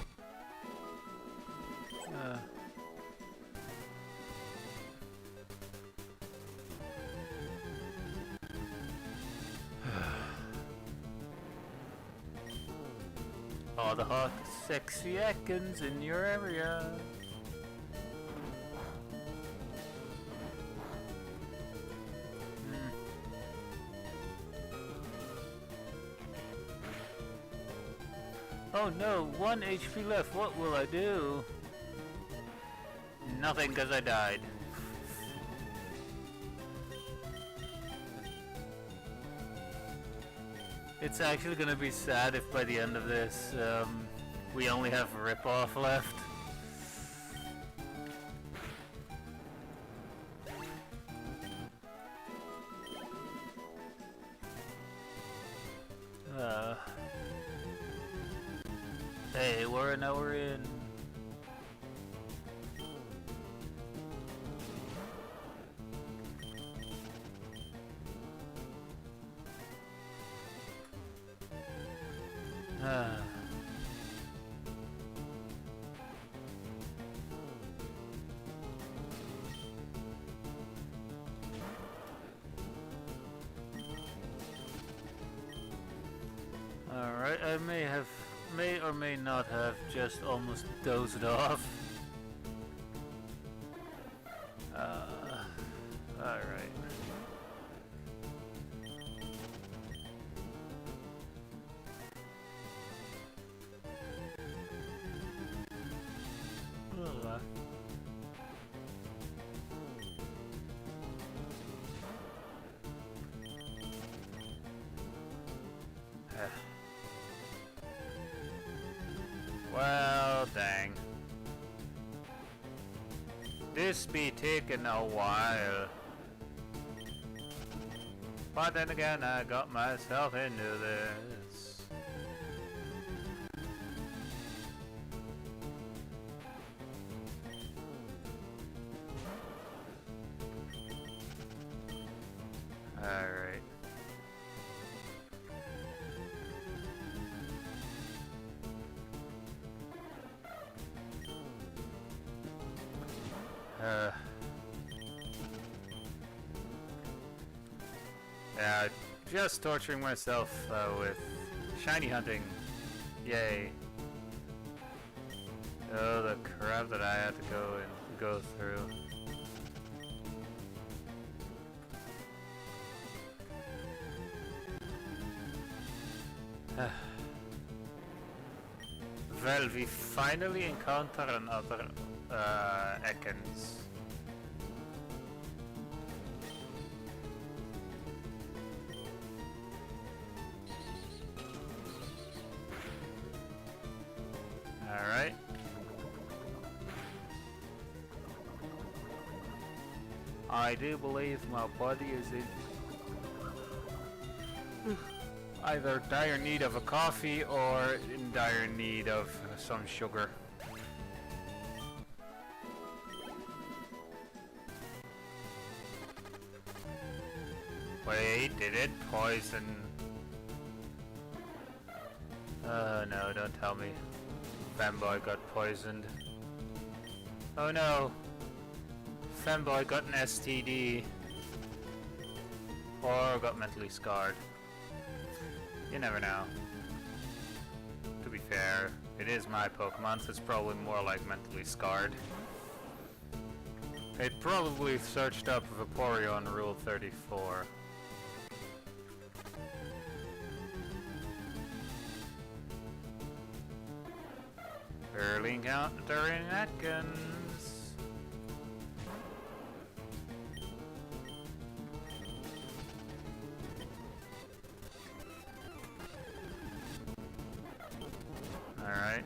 All the hot, sexy Ekans in your area. Oh no, 1 HP left. What will I do? Nothing, because I died. It's actually gonna be sad if by the end of this, we only have Rip-Off left. Hey, we're an hour in. I may or may not have just almost dozed off. Alright. Well, dang. This be taking a while. But then again, I got myself into this. Alright. Yeah, just torturing myself with shiny hunting. Yay. Oh, the crap that I had to go through. Well, we finally encounter another Ekans. Alright. I do believe my body is in either dire need of a coffee or in dire need of some sugar. Wait, did it poison? No, don't tell me. Femboy got poisoned. Oh no! Femboy got an STD. Or got mentally scarred. You never know. To be fair, it is my Pokemon, so it's probably more like mentally scarred. It probably searched up Vaporeon Rule 34. Early encountering Atkins. Alright.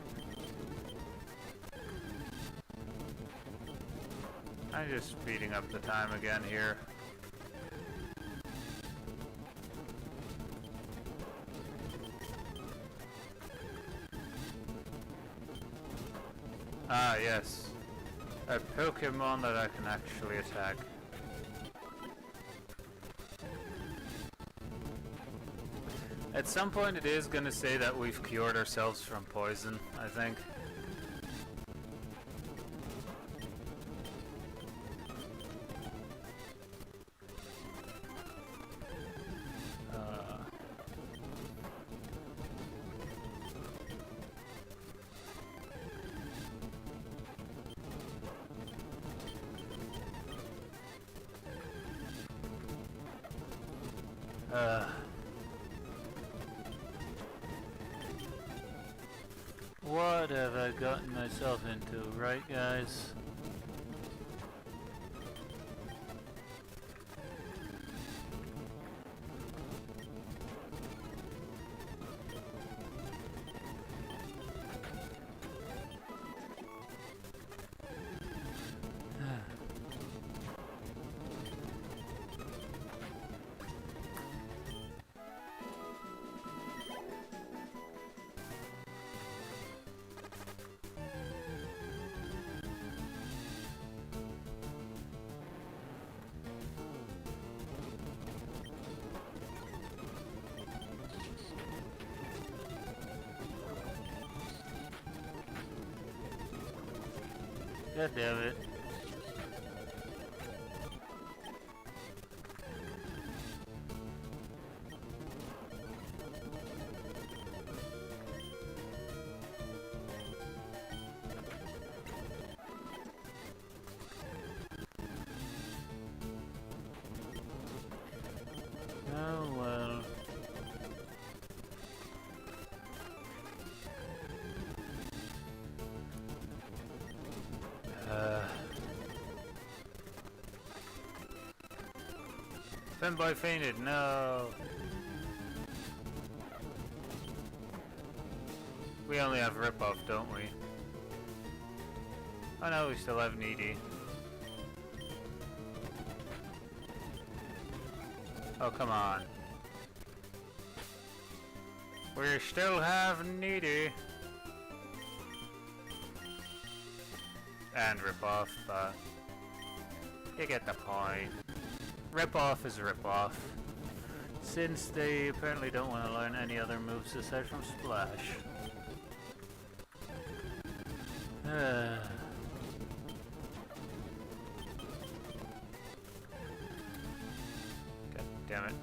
I'm just speeding up the time again here. Ah, yes. A Pokemon that I can actually attack. At some point it is gonna say that we've cured ourselves from poison, I think. What have I gotten myself into, right guys? God damn it. Femboy fainted, no! We only have rip-off, don't we? Oh no, we still have needy. Oh, come on. We still have needy. And rip-off, but you get the point. Rip-off is rip-off. Since they apparently don't want to learn any other moves aside from Splash. God damn it.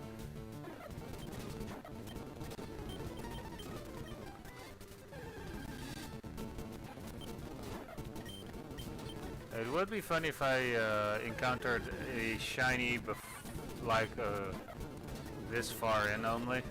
It would be funny if I encountered a shiny like this far in only.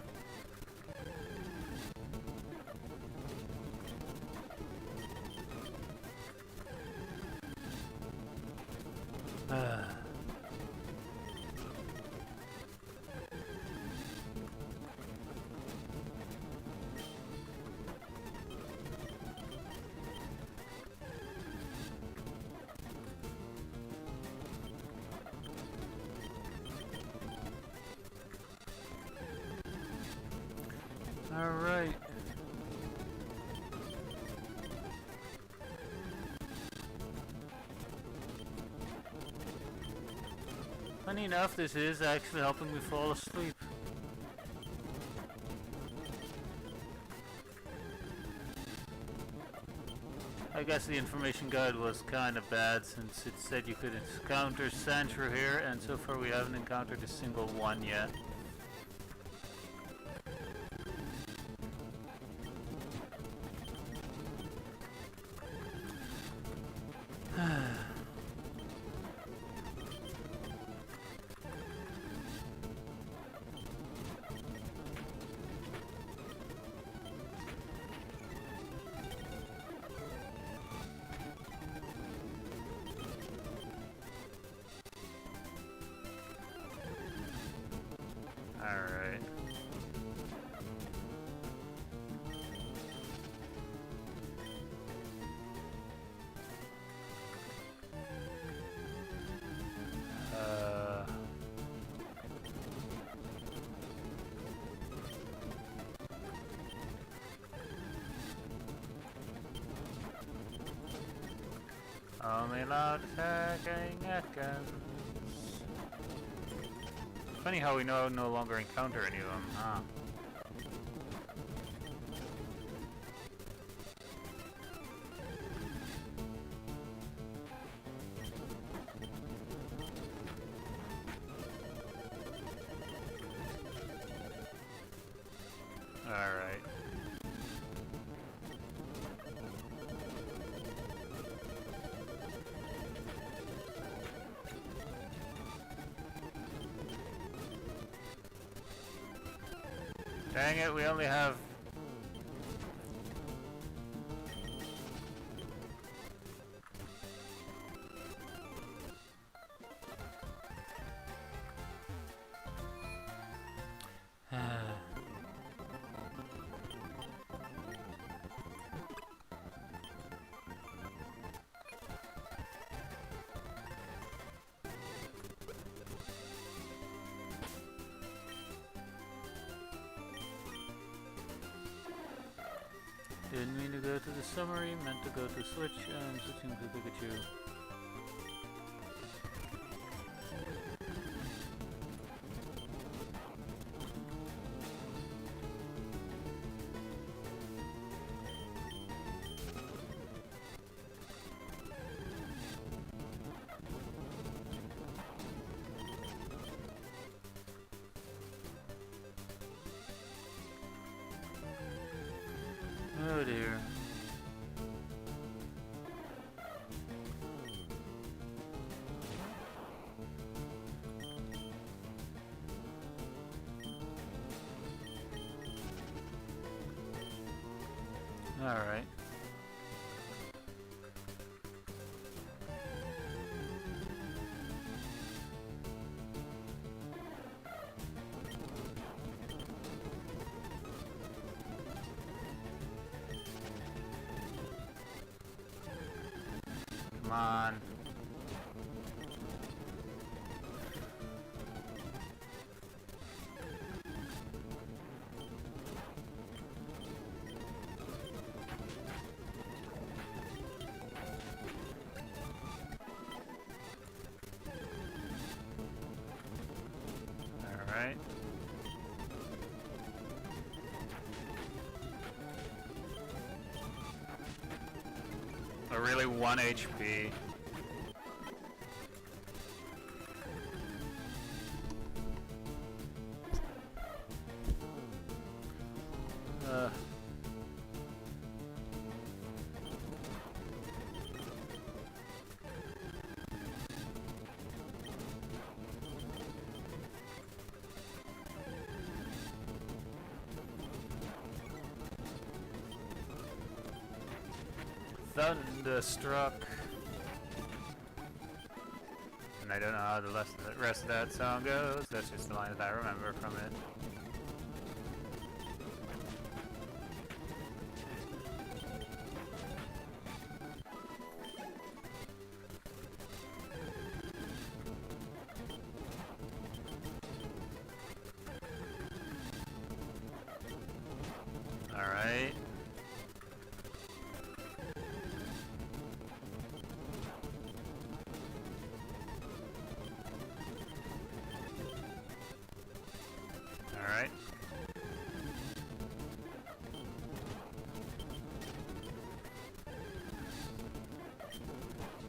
Alright. Funny enough, this is actually helping me fall asleep. I guess the information guide was kind of bad since it said you could encounter Sandshrew here, and so far we haven't encountered a single one yet. Alright. Only allowed attacking Ekans. Funny how we no longer encounter any of them, huh? Alright. Dang it, we only have... Didn't mean to go to the summary, meant to go to switch, and switching to Pikachu. Oh dear. All right. Come on. Alright. A really 1 HP. Thunderstruck. And I don't know how the rest of that song goes. That's just the line that I remember from it. Alright. Alright.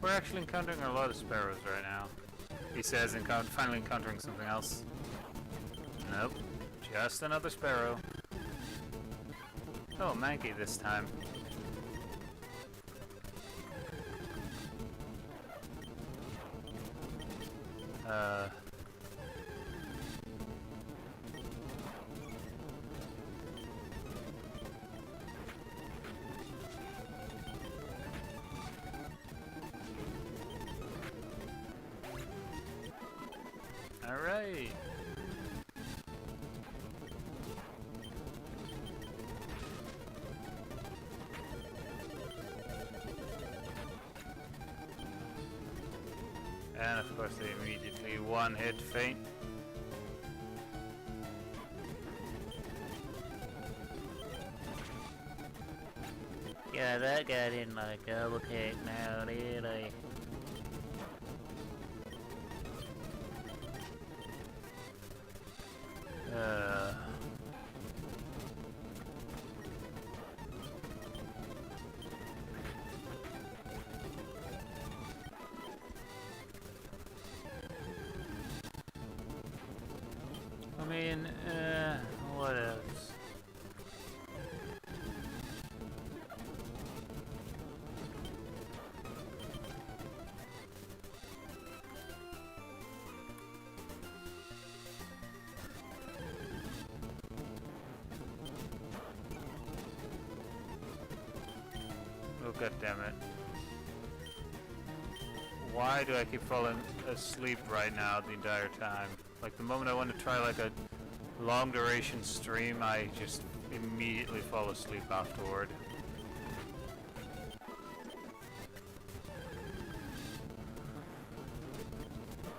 We're actually encountering a lot of sparrows right now. He says finally encountering something else. Nope. Just another sparrow. Oh, Mankey this time. Alright. And of course they immediately one-hit faint. Yeah, that guy didn't like double kick now, did he? I mean, what else? Oh, god damn it. Why do I keep falling asleep right now the entire time? Like the moment I want to try like a long duration stream, I just immediately fall asleep afterward.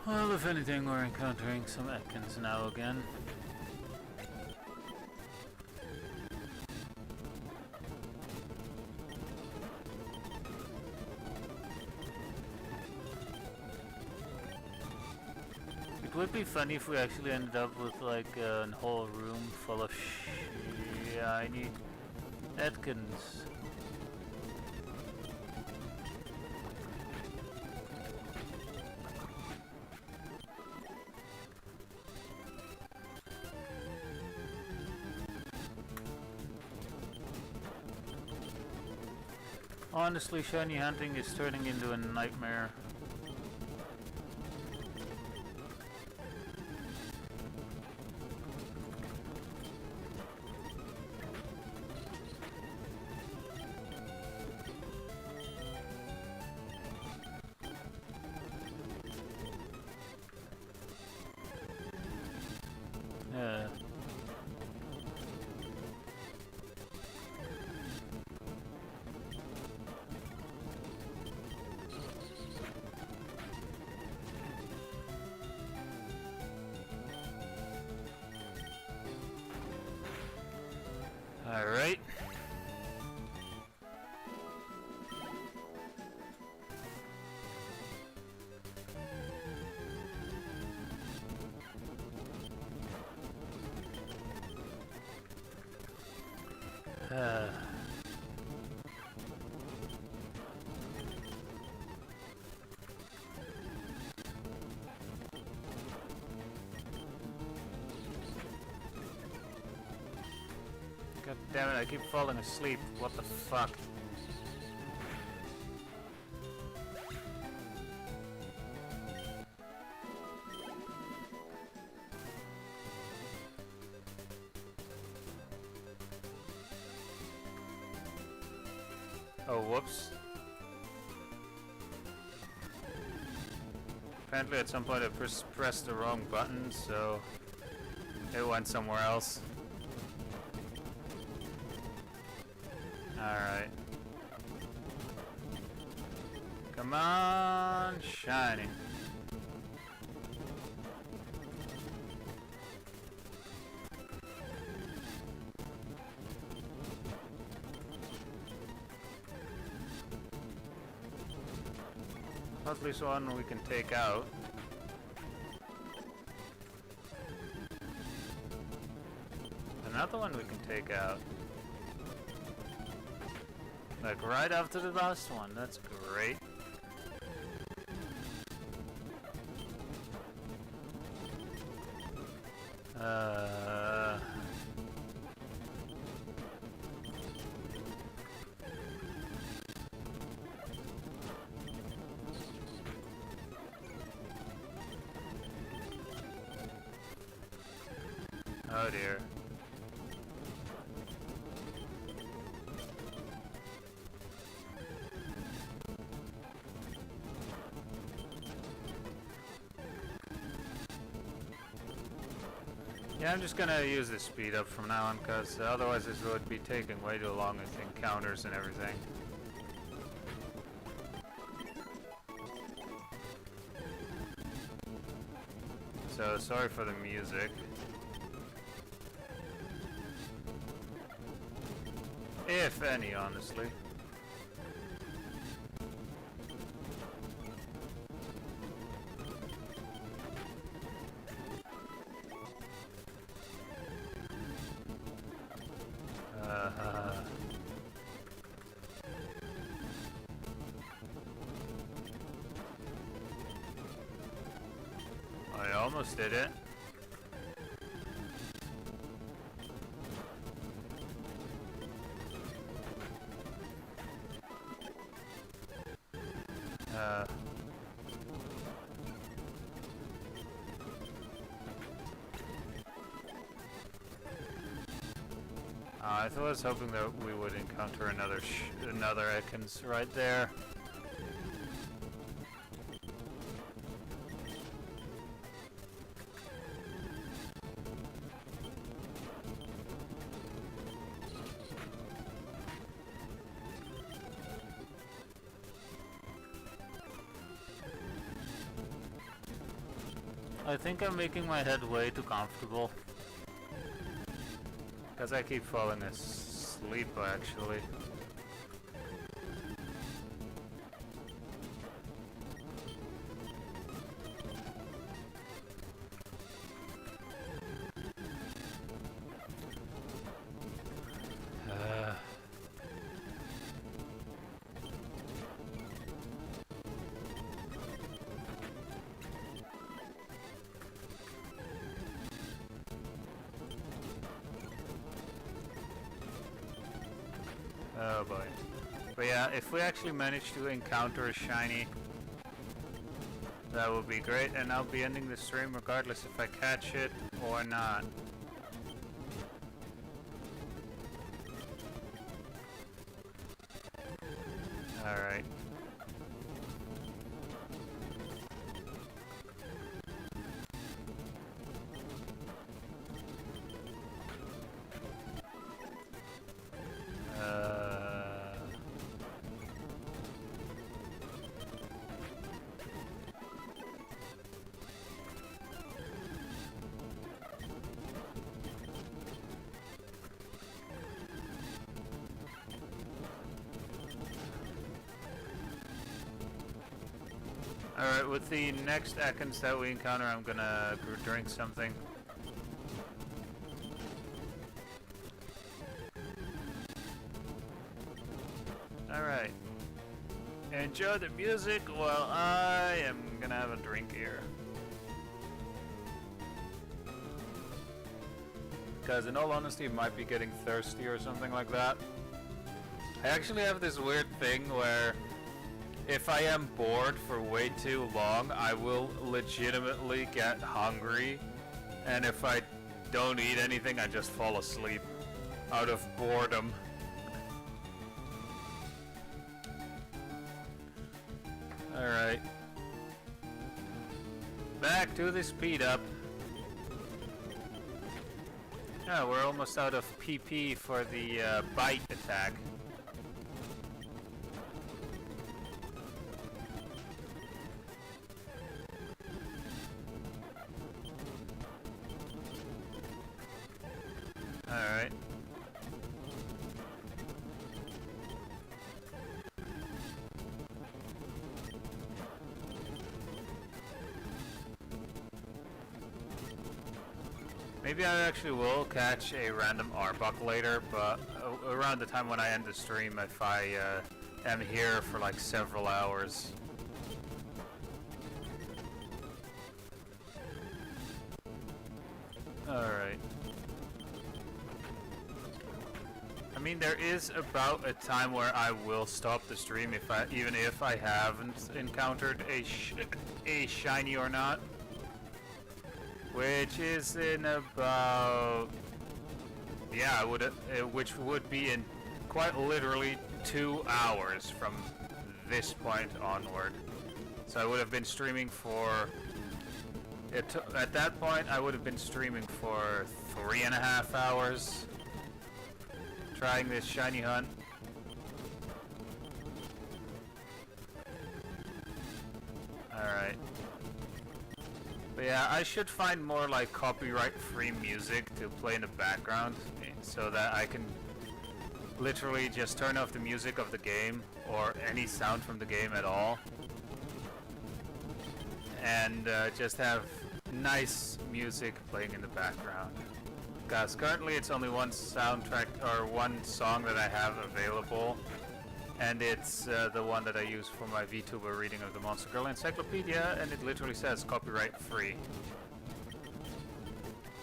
Well, if anything, we're encountering some Ekans now again. It would be funny if we actually ended up with like a whole room full of shiny Atkins. Honestly, shiny hunting is turning into a nightmare. Alright. God damn it, I keep falling asleep. What the fuck? Oh, whoops. Apparently at some point I pressed the wrong button, so it went somewhere else. Alright. Come on, shiny. At least one we can take out. Another one we can take out. Like right after the last one. That's great. Oh dear. Yeah, I'm just gonna use the speed up from now on, because otherwise this would be taking way too long with encounters and everything. So, sorry for the music. If any, honestly. I almost did it. I was hoping that we would encounter another Ekans right there. I think I'm making my head way too comfortable. Because I keep falling asleep, actually. Oh boy. But yeah, if we actually manage to encounter a shiny, that would be great, and I'll be ending the stream regardless if I catch it or not. Alright. Alright, with the next Ekans that we encounter, I'm gonna drink something. Alright. Enjoy the music while I am gonna have a drink here. Because in all honesty, I might be getting thirsty or something like that. I actually have this weird thing where if I am bored for way too long, I will legitimately get hungry. And if I don't eat anything, I just fall asleep out of boredom. Alright. Back to the speed up. Yeah, we're almost out of PP for the bite attack. Alright. Maybe I actually will catch a random Arbok later, but around the time when I end the stream, if I am here for like several hours. Alright. I mean, there is about a time where I will stop the stream even if I haven't encountered a shiny or not. Which is in about, yeah, which would be in quite literally 2 hours from this point onward. So I would have been streaming for, at that point I would have been streaming for 3.5 hours, trying this shiny hunt. Alright. But yeah, I should find more like copyright-free music to play in the background so that I can literally just turn off the music of the game or any sound from the game at all and just have nice music playing in the background. Because currently it's only one soundtrack or one song that I have available, and it's the one that I use for my VTuber reading of the Monster Girl Encyclopedia, and it literally says copyright free.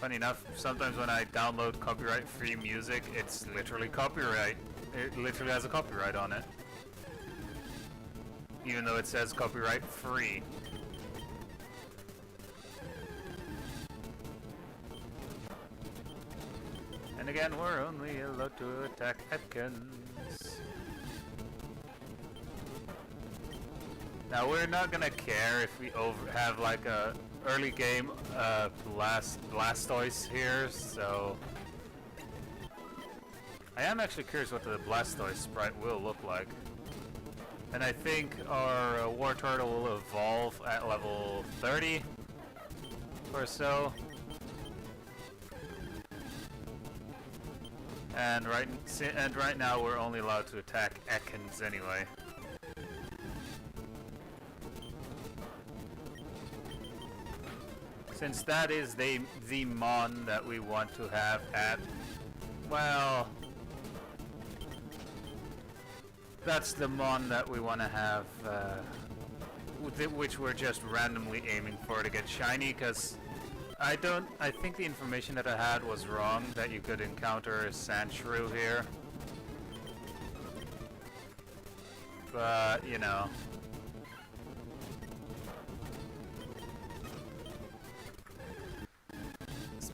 Funny enough, sometimes when I download copyright free music, it's literally copyright. It literally has a copyright on it. Even though it says copyright free. And again, we're only allowed to attack Ekans. Now we're not gonna care if we have like a early game Blastoise here, so I am actually curious what the Blastoise sprite will look like. And I think our War Turtle will evolve at level 30 or so. And right now we're only allowed to attack Ekans anyway. Since that is the Mon that we want to have at, well, that's the Mon that we want to have, which we're just randomly aiming for to get shiny, because I think the information that I had was wrong, that you could encounter a Sandshrew here. But, you know.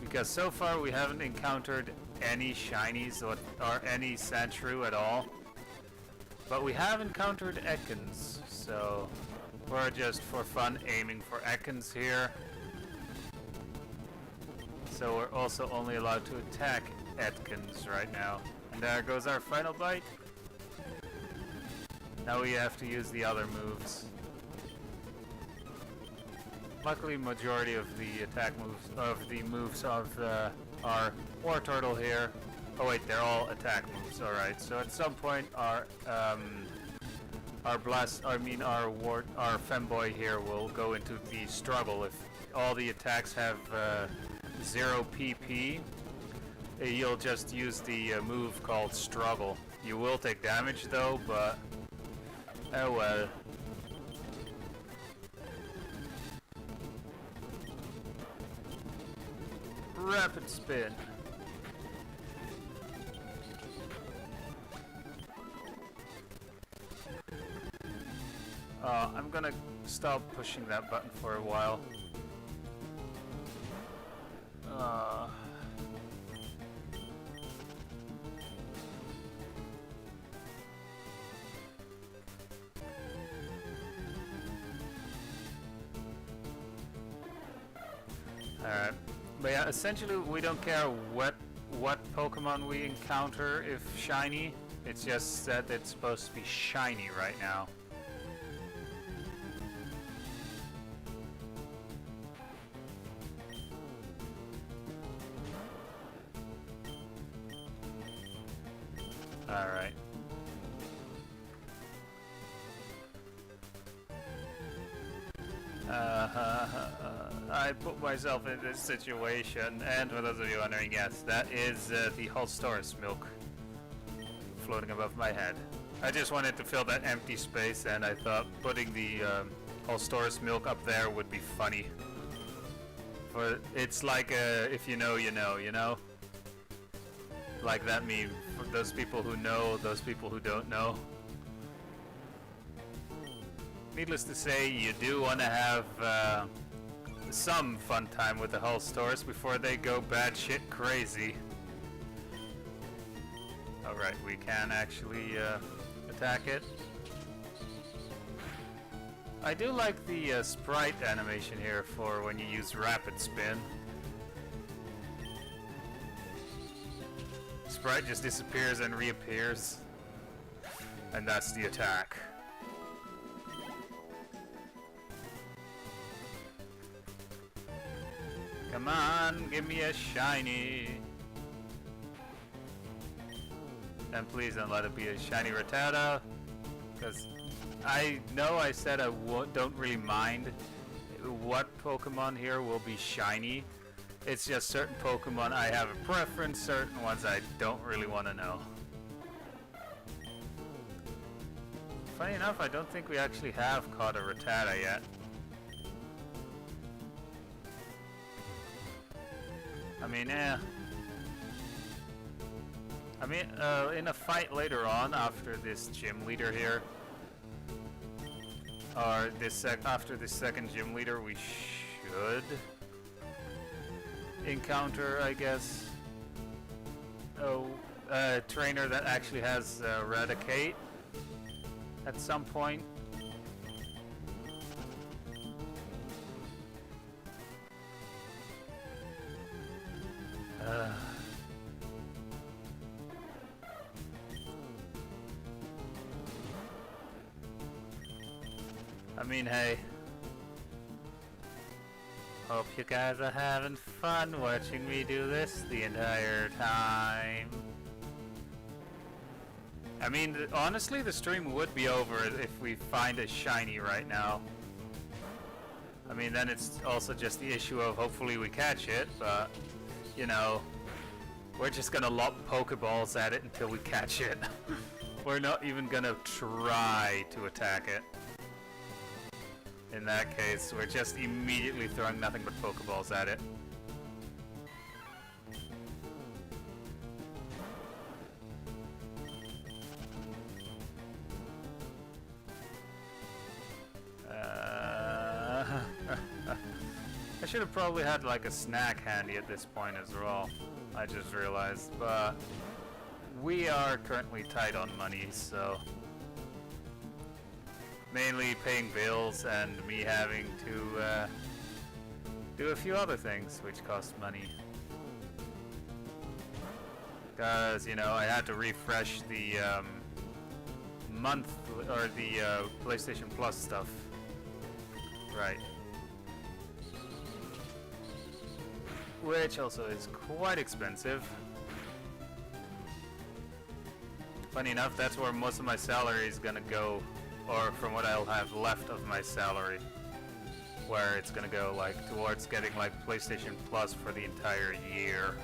Because so far we haven't encountered any shinies or any Sandshrew at all. But we have encountered Ekans, so we're just for fun aiming for Ekans here. So we're also only allowed to attack Ekans right now. And there goes our final bite. Now we have to use the other moves. Luckily, majority of the attack moves of our War Turtle here. Oh wait, they're all attack moves. All right. So at some point, our our femboy here will go into the struggle. If all the attacks have 0 PP, you'll just use the move called struggle. You will take damage though, but oh well. Rapid spin. I'm gonna stop pushing that button for a while. Alright. But yeah, essentially we don't care what Pokemon we encounter if shiny. It's just that it's supposed to be shiny right now. Alright. I put myself in this situation, and for those of you wondering, yes, that is the Holstoris milk floating above my head. I just wanted to fill that empty space, and I thought putting the Holstoris milk up there would be funny. For it's like if you know, you know, you know? Like that meme. For those people who know, those people who don't know. Needless to say, you do want to have some fun time with the Holstoris before they go batshit crazy. Alright, we can actually attack it. I do like the sprite animation here for when you use rapid spin. Sprite just disappears and reappears. And that's the attack. Come on, give me a shiny. And please don't let it be a shiny Rattata, because I know I said I don't really mind what Pokemon here will be shiny. It's just certain Pokemon I have a preference, certain ones I don't really want to know. Funny enough, I don't think we actually have caught a Rattata yet. I mean, in a fight later on, after this gym leader here, or after this second gym leader, we should encounter, I guess, a trainer that actually has Eradicate at some point. I mean, hey. Hope you guys are having fun watching me do this the entire time. I mean, honestly, the stream would be over if we find a shiny right now. I mean, then it's also just the issue of hopefully we catch it, but, you know, we're just gonna lob Pokeballs at it until we catch it. We're not even gonna try to attack it. In that case, we're just immediately throwing nothing but Pokeballs at it. I should have probably had like a snack handy at this point as well. I just realized, but we are currently tight on money, so mainly paying bills and me having to do a few other things which cost money. Because, you know, I had to refresh the month or the PlayStation Plus stuff. Right. Which also is quite expensive. Funny enough, that's where most of my salary is gonna go or from what I'll have left of my salary, where it's gonna go like towards getting like PlayStation Plus for the entire year.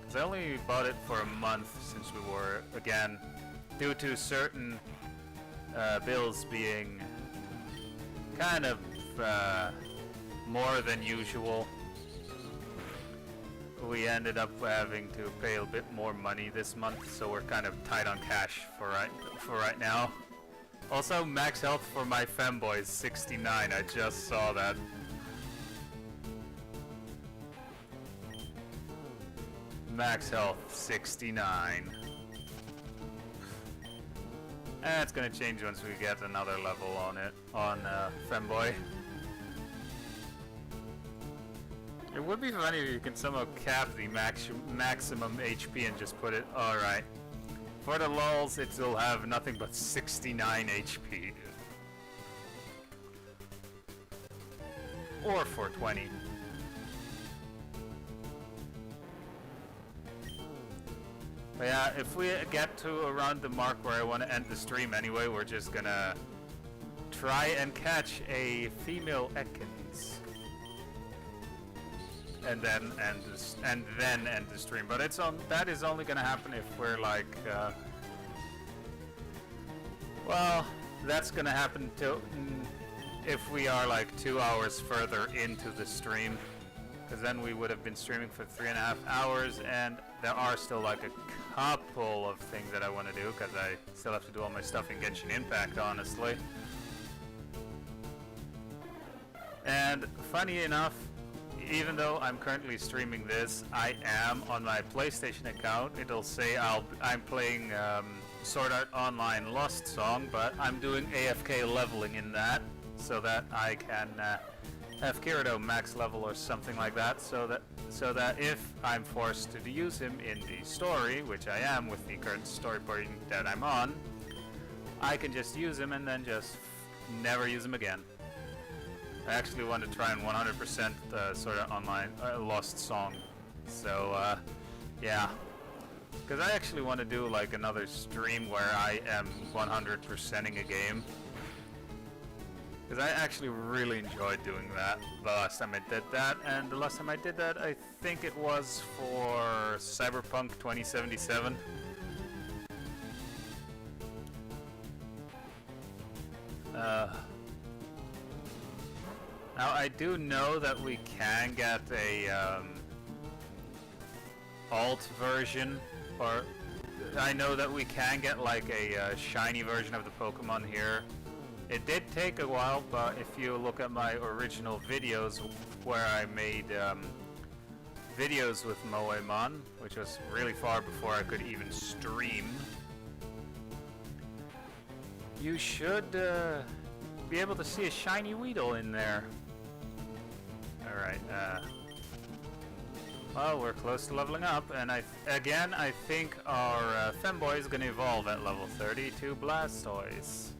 Cause I only bought it for a month since we were, again, due to certain bills being kind of more than usual. We ended up having to pay a bit more money this month, so we're kind of tight on cash for right now. Also, max health for my femboy is 69. I just saw that. Max health 69. And it's gonna change once we get another level on it on femboy. It would be funny if you can somehow cap the maximum HP and just put it, alright. For the lulz, it will have nothing but 69 HP. Or 420. But yeah, if we get to around the mark where I want to end the stream anyway, we're just gonna try and catch a female Ekans. And then end the stream. But that is only gonna happen if we're like, well, that's gonna happen if we are like 2 hours further into the stream, because then we would have been streaming for 3.5 hours, and there are still like a couple of things that I want to do, because I still have to do all my stuff in Genshin Impact, honestly. And funny enough, even though I'm currently streaming this, I am on my PlayStation account. It'll say I'm playing Sword Art Online Lost Song, but I'm doing AFK leveling in that, so that I can have Kirito max level or something like that, so that if I'm forced to use him in the story, which I am with the current story point that I'm on, I can just use him and then just never use him again. I actually want to try and 100% Sword Art Online Lost Song. So, yeah. Because I actually want to do like another stream where I am 100%ing a game. Because I actually really enjoyed doing that the last time I did that. And the last time I did that, I think it was for Cyberpunk 2077. Now I do know that we can get a alt version, or I know that we can get like a shiny version of the Pokemon here. It did take a while, but if you look at my original videos where I made videos with MOEMON, which was really far before I could even stream, you should be able to see a shiny Weedle in there. Alright, well, we're close to leveling up, and I think our femboy is going to evolve at level 30 to Blastoise.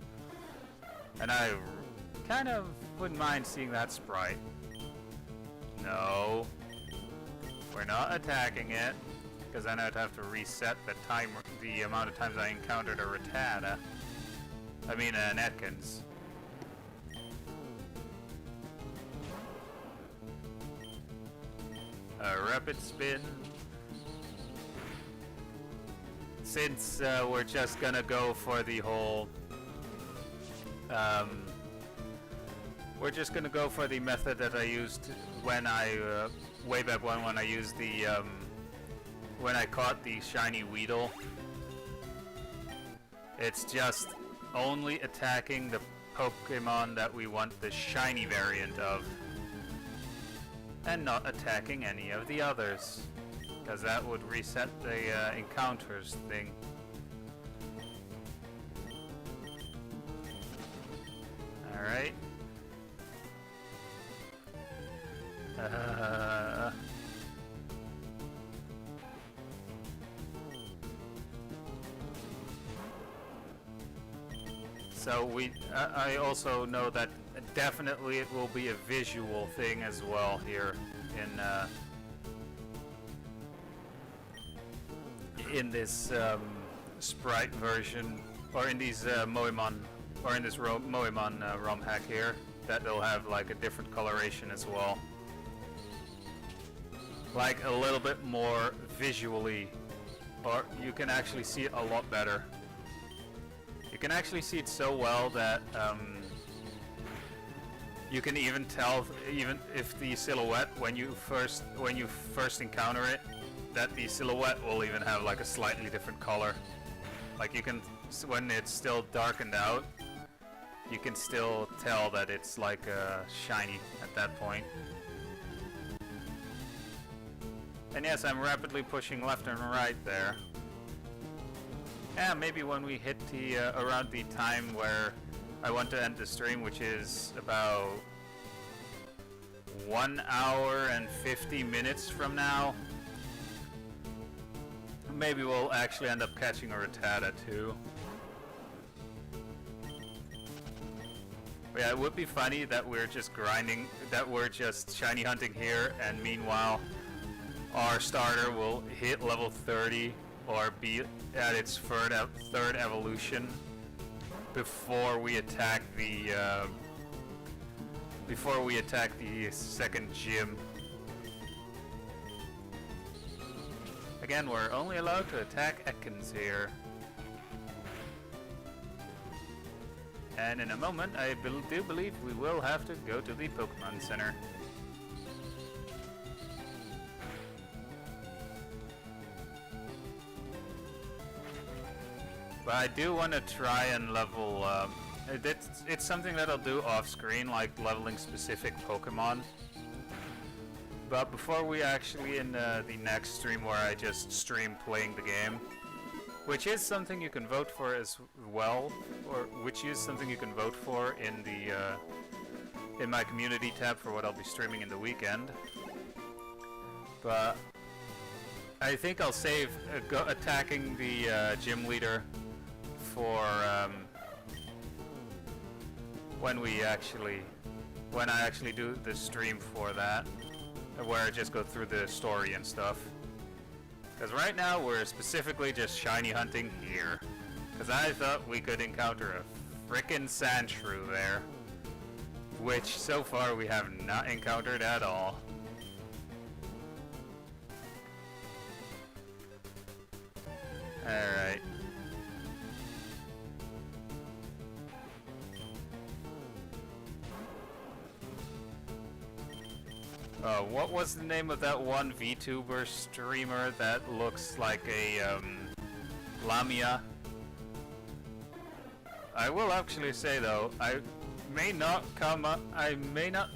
And I kind of wouldn't mind seeing that sprite. No. We're not attacking it, because then I'd have to reset the amount of times I encountered a Rattata. I mean, an Ekans. A rapid spin. Since we're just gonna go for the whole we're just gonna go for the method that I used when I way back when I used the when I caught the shiny Weedle. It's just only attacking the Pokemon that we want the shiny variant of, and not attacking any of the others, because that would reset the encounters thing. Alright. So I also know that definitely it will be a visual thing as well here in this sprite version, or in these MOEMON or in this MOEMON ROM hack here, that they'll have like a different coloration as well. Like a little bit more visually, or you can actually see it a lot better. You can actually see it so well that you can even tell, even if the silhouette when you first encounter it, that the silhouette will even have like a slightly different color. Like you can, when it's still darkened out, you can still tell that it's like shiny at that point. And yes, I'm rapidly pushing left and right there. Yeah, maybe when we hit the around the time where I want to end the stream, which is about 1 hour and 50 minutes from now, maybe we'll actually end up catching a Rattata too. But yeah, it would be funny that we're just grinding, that we're just shiny hunting here, and meanwhile our starter will hit level 30 or be at its third evolution before we attack the second gym. Again, we're only allowed to attack Ekans here. And in a moment, I do believe we will have to go to the Pokemon Center. But I do want to try and level, it's something that I'll do off screen, like leveling specific Pokemon. But before we actually, in the next stream where I just stream playing the game, which is something you can vote for as well, or which is something you can vote for in the in my community tab for what I'll be streaming in the weekend. But I think I'll save attacking the gym leader for when I actually do the stream for that, where I just go through the story and stuff. Because right now we're specifically just shiny hunting here. Because I thought we could encounter a frickin' Sandshrew there, which so far we have not encountered at all. Alright. What was the name of that one VTuber streamer that looks like a Lamia? I will actually say though, I may not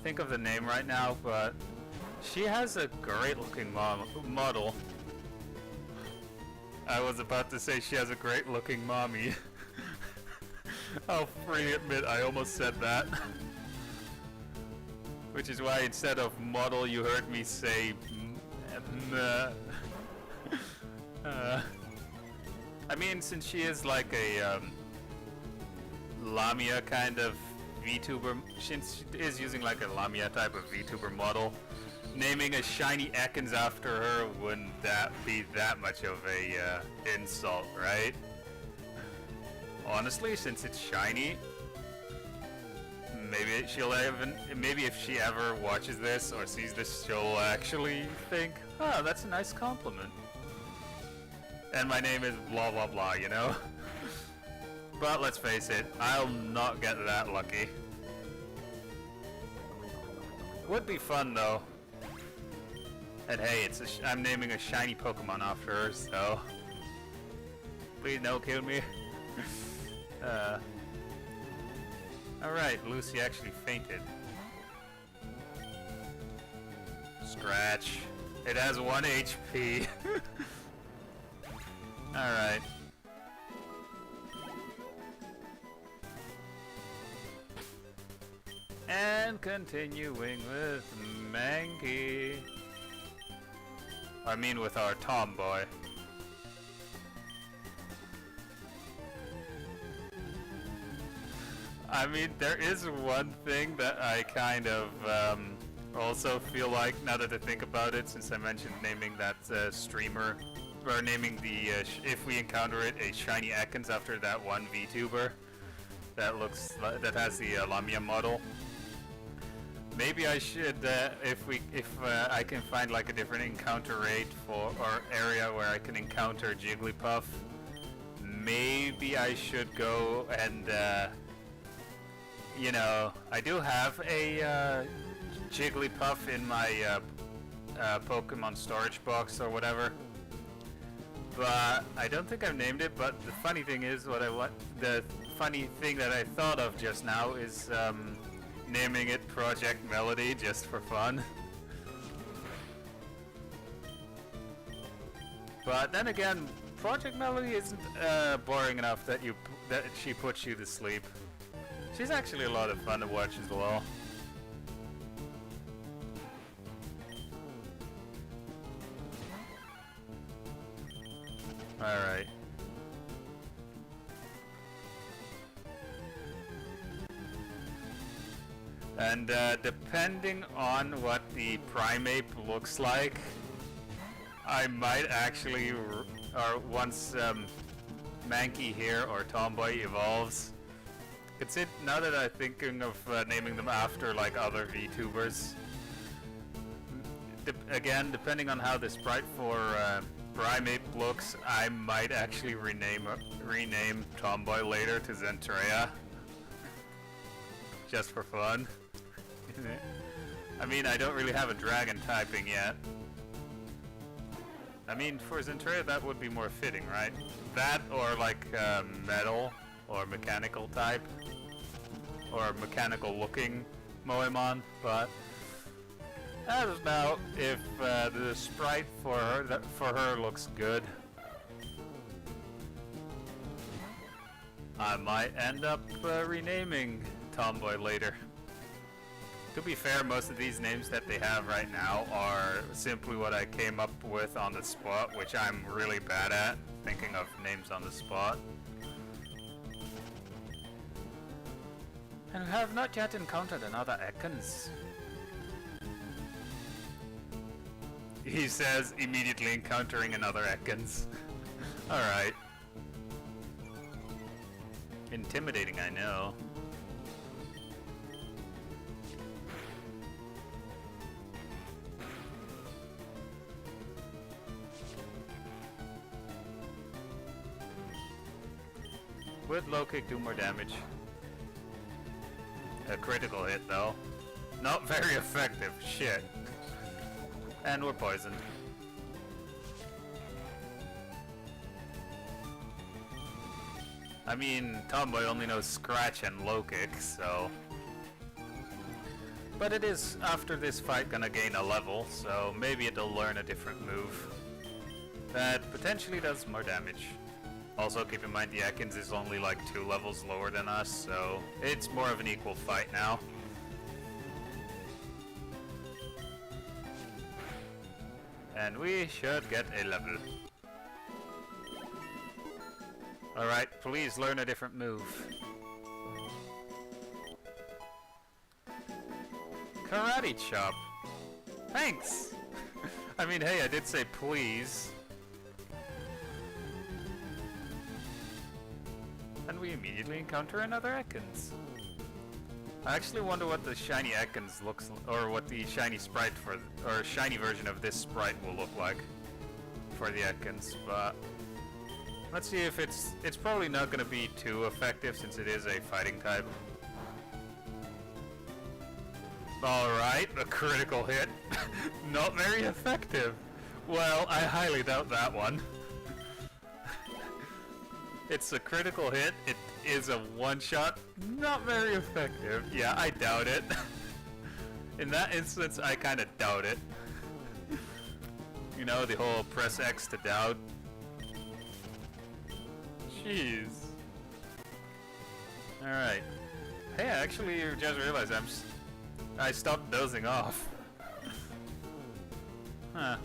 think of the name right now, but she has a great looking model. I was about to say she has a great looking mommy. I'll freely admit I almost said that. Which is why instead of model you heard me say I mean, since she is like a Lamia kind of VTuber, since she is using like a Lamia type of VTuber model, naming a shiny Ekans after her wouldn't that be that much of a insult, right? Honestly, since it's shiny, maybe if she ever watches this or sees this, she'll actually think, oh, that's a nice compliment. And my name is blah blah blah, you know? But let's face it, I'll not get that lucky. Would be fun though. And hey, I'm naming a shiny Pokemon after her, so please don't kill me. Alright, Lucy actually fainted. Scratch. It has 1 HP. Alright. And continuing with Mankey. I mean with our tomboy. I mean, there is one thing that I kind of also feel like, now that I think about it, since I mentioned naming that streamer, or naming the, if we encounter it, a shiny Ekans after that one VTuber, that has the Lamia model. Maybe I should, if I can find like a different encounter rate or area where I can encounter Jigglypuff, maybe I should go and, you know, I do have a Jigglypuff in my Pokemon storage box or whatever, but I don't think I've named it. But the funny thing is, the funny thing that I thought of just now is naming it Project Melody just for fun. But then again, Project Melody isn't boring enough that she puts you to sleep. She's actually a lot of fun to watch as well. Alright. And depending on what the Primeape looks like, I might actually, or once Mankey here or Tomboy evolves, now that I'm thinking of naming them after like other VTubers, again, depending on how the sprite for Primeape looks, I might actually rename Tomboy later to Zentrea, just for fun. I mean, I don't really have a dragon typing yet. I mean, for Zentrea that would be more fitting, right? That or like metal or mechanical type, or mechanical looking Moemon, but as of now, if the sprite for her looks good, I might end up renaming Tomboy later. To be fair, most of these names that they have right now are simply what I came up with on the spot, which I'm really bad at, thinking of names on the spot. And have not yet encountered another Ekans. He says, immediately encountering another Ekans. Alright. Intimidating, I know. Would low kick do more damage? A critical hit though. Not very effective, shit. And we're poisoned. I mean, Tomboy only knows Scratch and low kick, so... But it is, after this fight, gonna gain a level, so maybe it'll learn a different move that potentially does more damage. Also, keep in mind the Ekans is only like 2 levels lower than us, so it's more of an equal fight now. And we should get a level. Alright, please learn a different move. Karate chop. Thanks! I mean, hey, I did say please. And we immediately encounter another Ekans. I actually wonder what the shiny Ekans looks like, or what the shiny sprite for, or shiny version of this sprite will look like for the Ekans, but let's see if it's probably not going to be too effective since it is a fighting type. Alright, a critical hit. Not very effective. Well, I highly doubt that one. It's a critical hit, it is a one-shot, not very effective. Yeah, I doubt it. In that instance, I kinda doubt it. You know, the whole press X to doubt. Jeez. Alright. Hey, I actually just realized I stopped dozing off. Huh.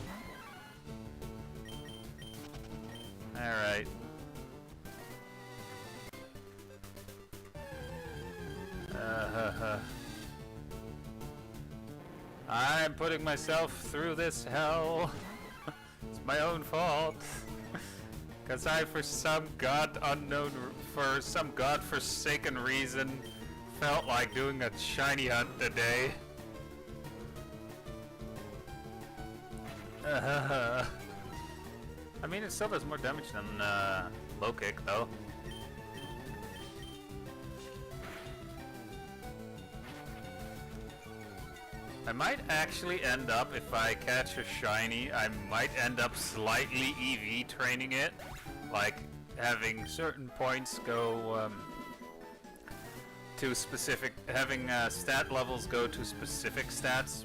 Alright. I'm putting myself through this hell. It's my own fault. Cause I, for some godforsaken reason, felt like doing a shiny hunt today. I mean, it still does more damage than low kick, though. I might actually end up, if I catch a shiny, I might end up slightly EV training it. Like, having certain points go to specific, having stat levels go to specific stats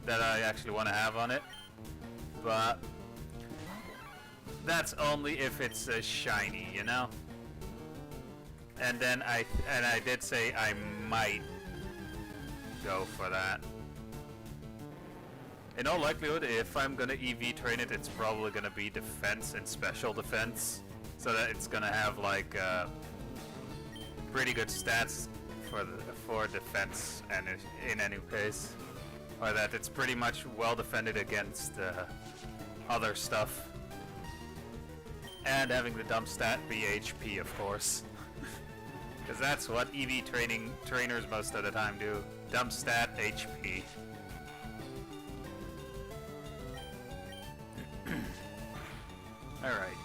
that I actually want to have on it. But that's only if it's a shiny, you know? And then I did say I might go for that. In all likelihood, if I'm gonna EV train it, it's probably gonna be defense and special defense, so that it's gonna have like pretty good stats for defense, and in any case, or that it's pretty much well defended against other stuff, and having the dump stat be HP, of course, because that's what EV trainers most of the time do. Dump stat HP. Alright.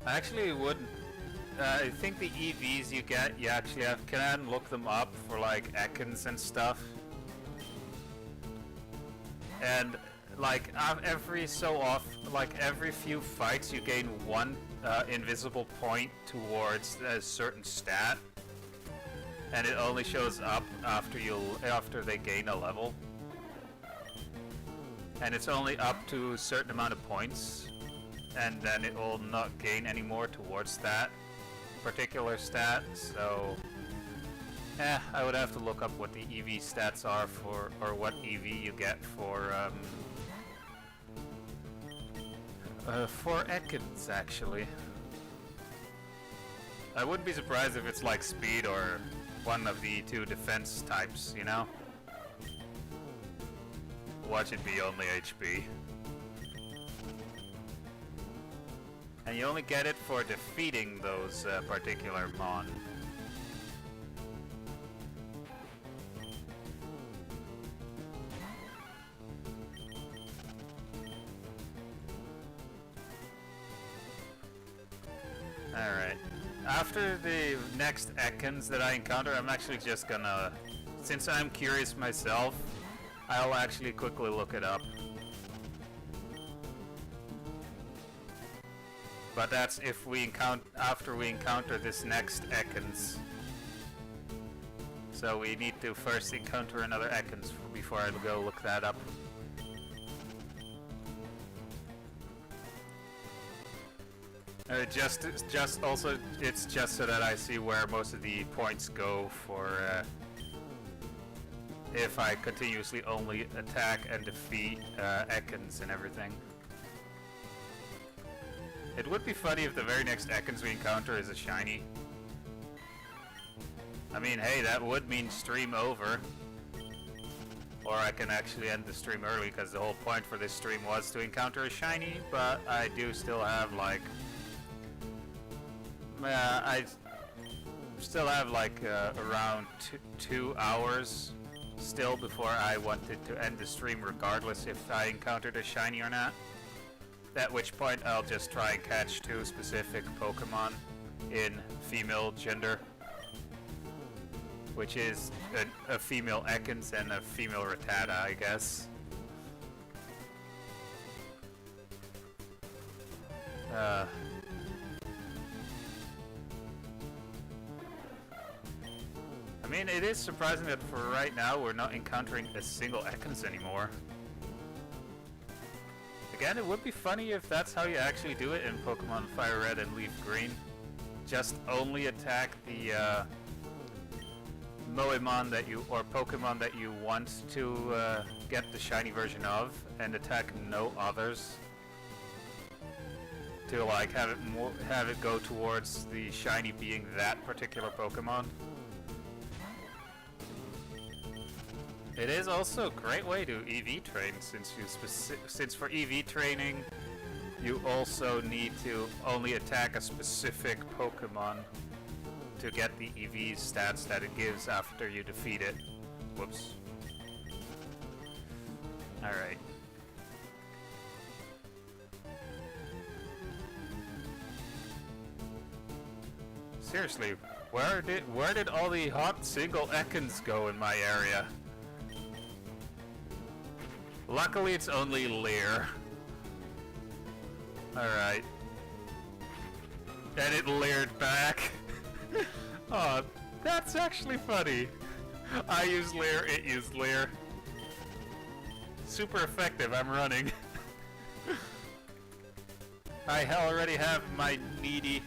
I actually wouldn't. I think the EVs you get, you actually can look them up for like Ekans and stuff. And like every so often, like every few fights, you gain one invisible point towards a certain stat. And it only shows up after they gain a level. And it's only up to a certain amount of points, and then it will not gain any more towards that particular stat. So I would have to look up what the EV stats are for, or what EV you get for Ekans, actually. I wouldn't be surprised if it's like speed or one of the two defense types, you know? Watch it be only HP. And you only get it for defeating those particular Mon. Alright. After the next Ekans that I encounter, I'm actually just gonna, since I'm curious myself, I'll actually quickly look it up. But that's if we after we encounter this next Ekans. So we need to first encounter another Ekans before I go look that up. Just also, it's just so that I see where most of the points go for if I continuously only attack and defeat Ekans and everything. It would be funny if the very next Ekans we encounter is a shiny. I mean, hey, that would mean stream over. Or I can actually end the stream early, because the whole point for this stream was to encounter a shiny, but I do still have like... I still have like around 2 hours still before I wanted to end the stream, regardless if I encountered a shiny or not. At which point I'll just try and catch 2 specific Pokemon in female gender, which is a female Ekans and a female Rattata, I guess. I mean, it is surprising that for right now we're not encountering a single Ekans anymore. Again, it would be funny if that's how you actually do it in Pokemon Fire Red and Leaf Green. Just only attack the MOEMON that you, or Pokemon that you want to get the shiny version of, and attack no others. To like have it go towards the shiny being that particular Pokemon. It is also a great way to EV train, since for EV training you also need to only attack a specific Pokemon to get the EV stats that it gives after you defeat it. Whoops. Alright. Seriously, where did all the hot single Ekans go in my area? Luckily it's only Leer. Alright. And it leered back. Oh, that's actually funny. I use Leer, it used Leer. Super effective, I'm running. I already have my needy,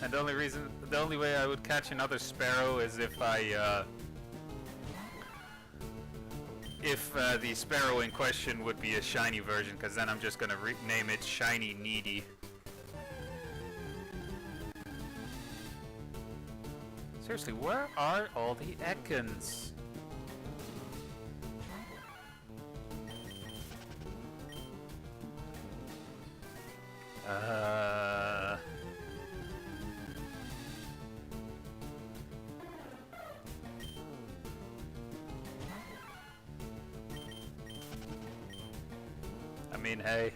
and the only way I would catch another Sparrow is if the Sparrow in question would be a shiny version, because then I'm just gonna name it Shiny Needy. Seriously, where are all the Ekans? I mean, hey.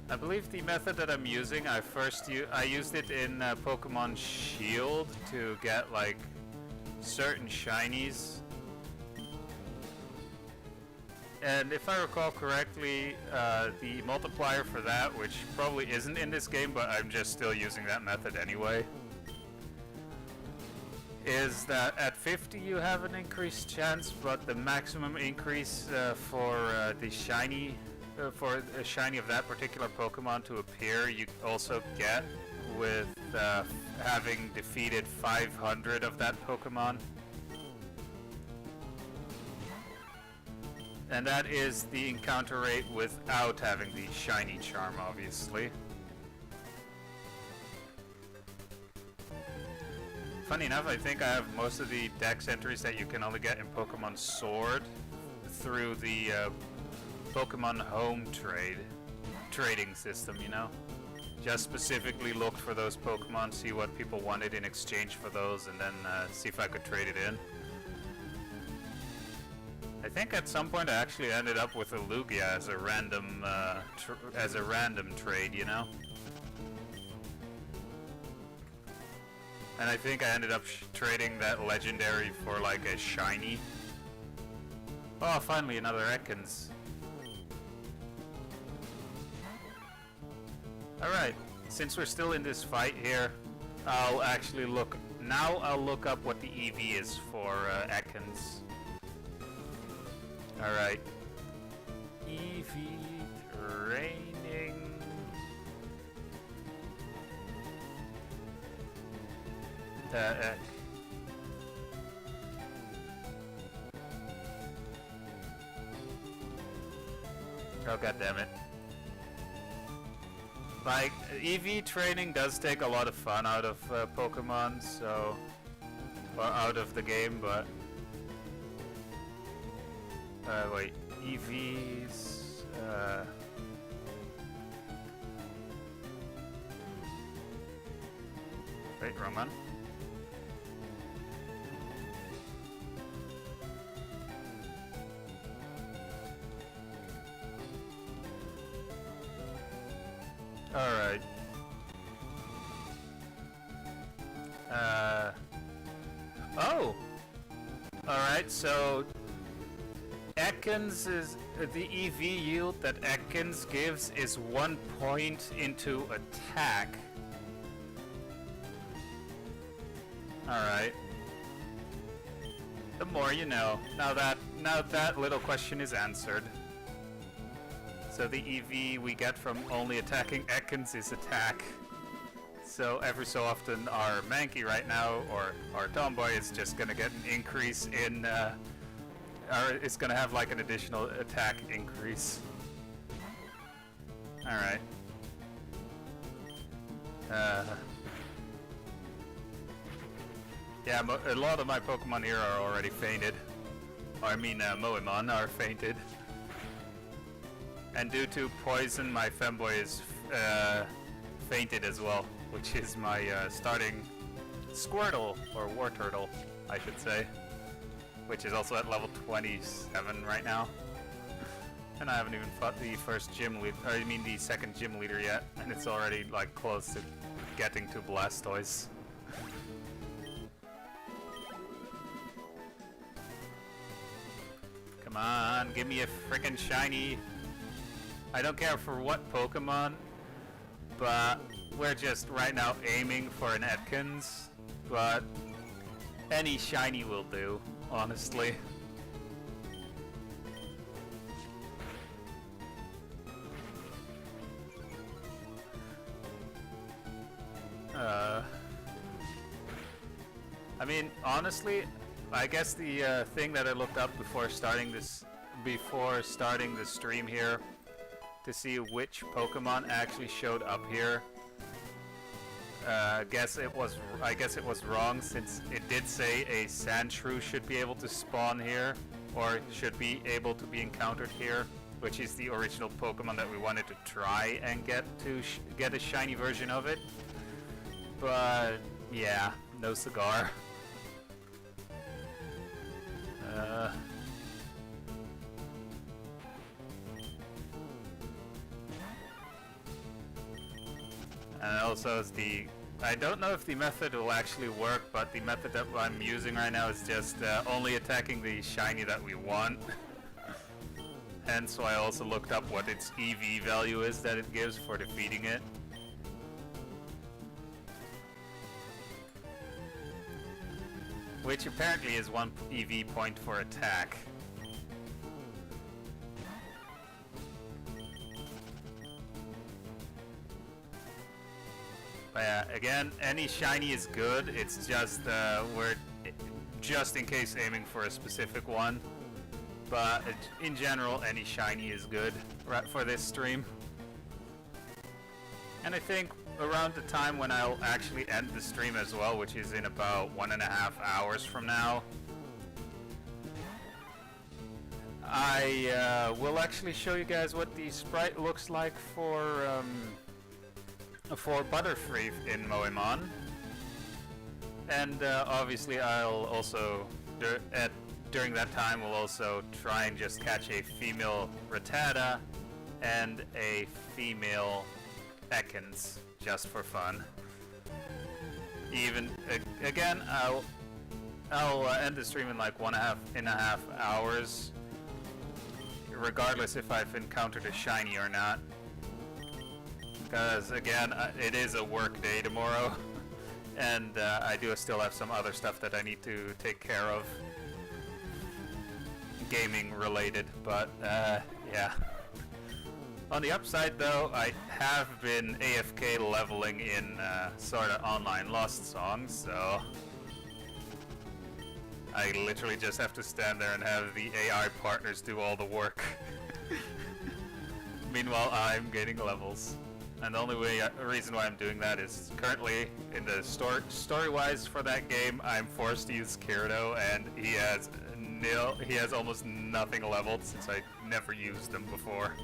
I believe the method that I'm using, I used it in Pokemon Shield to get like certain shinies. And if I recall correctly, the multiplier for that, which probably isn't in this game, but I'm just still using that method anyway, is that at 50 you have an increased chance, but the maximum increase for the shiny, for a shiny of that particular Pokemon to appear, you also get with having defeated 500 of that Pokemon. And that is the encounter rate without having the shiny charm, obviously. Funny enough, I think I have most of the dex entries that you can only get in Pokemon Sword through the Pokemon Home trading system, you know? Just specifically looked for those Pokemon, see what people wanted in exchange for those, and then see if I could trade it in. I think at some point I actually ended up with a Lugia as a random trade, you know? And I think I ended up trading that legendary for like a shiny. Oh, finally another Ekans. Alright, since we're still in this fight here, I'll actually look up what the EV is for Ekans. Alright. EV training. Oh, god damn it. Like, EV training does take a lot of fun out of Pokemon, so... or out of the game, but... wait, EVs... wait, wrong one. Alright. Oh! Alright, so... Ekans is... the EV yield that Ekans gives is 1 point into attack. Alright. The more you know. Now that little question is answered. So the EV we get from only attacking Ekans is attack. So every so often our Mankey right now, or our Tomboy, is just gonna get an increase in, or it's gonna have like an additional attack increase. Alright. Yeah, a lot of my Pokemon here are already fainted. Or I mean, MOEMON are fainted. And due to poison, my Femboy is fainted as well, which is my starting Squirtle, or Wartortle, I should say. Which is also at level 27 right now. And I haven't even fought the first gym lead, or I mean the second gym leader yet, and it's already like close to getting to Blastoise. Come on, give me a frickin' shiny. I don't care for what Pokemon, but we're just right now aiming for an Ekans, but any shiny will do, honestly. I mean, honestly, I guess the thing that I looked up before starting the stream here to see which Pokemon actually showed up here. I guess it was wrong, since it did say a Sandshrew should be able to spawn here, or should be able to be encountered here, which is the original Pokemon that we wanted to try and get a shiny version of it. But yeah, no cigar. And also I don't know if the method will actually work, but the method that I'm using right now is just only attacking the shiny that we want. Hence why I also looked up what its EV value is that it gives for defeating it. Which apparently is 1 EV point for attack. But yeah, again, any shiny is good. It's just we're just in case aiming for a specific one. But in general, any shiny is good right for this stream. And I think around the time when I'll actually end the stream as well, which is in about 1.5 hours from now, I will actually show you guys what the sprite looks like for Butterfree in MOEMON. And obviously I'll also, during that time, we'll also try and just catch a female Rattata and a female Ekans, just for fun. Even again, I'll end the stream in like 1.5 hours, regardless if I've encountered a shiny or not. Because again, it is a work day tomorrow, and I do still have some other stuff that I need to take care of, gaming related. But yeah. On the upside though, I have been AFK leveling in sorta online Lost Songs, so I literally just have to stand there and have the AI partners do all the work. Meanwhile, I'm gaining levels. And the only reason why I'm doing that is currently in the story-wise for that game, I'm forced to use Kirito, and he has almost nothing leveled since I never used them before.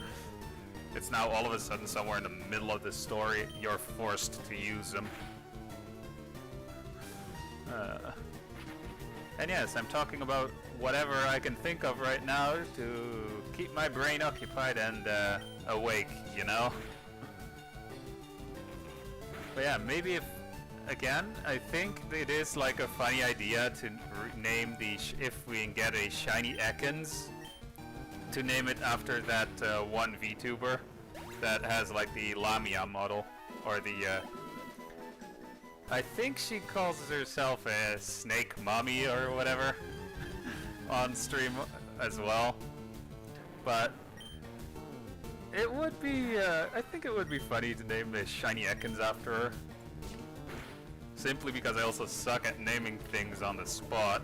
It's now all of a sudden somewhere in the middle of the story, you're forced to use them. And yes, I'm talking about whatever I can think of right now to keep my brain occupied and awake, you know? But yeah, maybe again, I think it is like a funny idea to name if we can get a shiny Ekans, to name it after that one VTuber that has like the Lamia model, or the I think she calls herself a snake mommy or whatever on stream as well. But it would be I think it would be funny to name the shiny Ekans after her, simply because I also suck at naming things on the spot,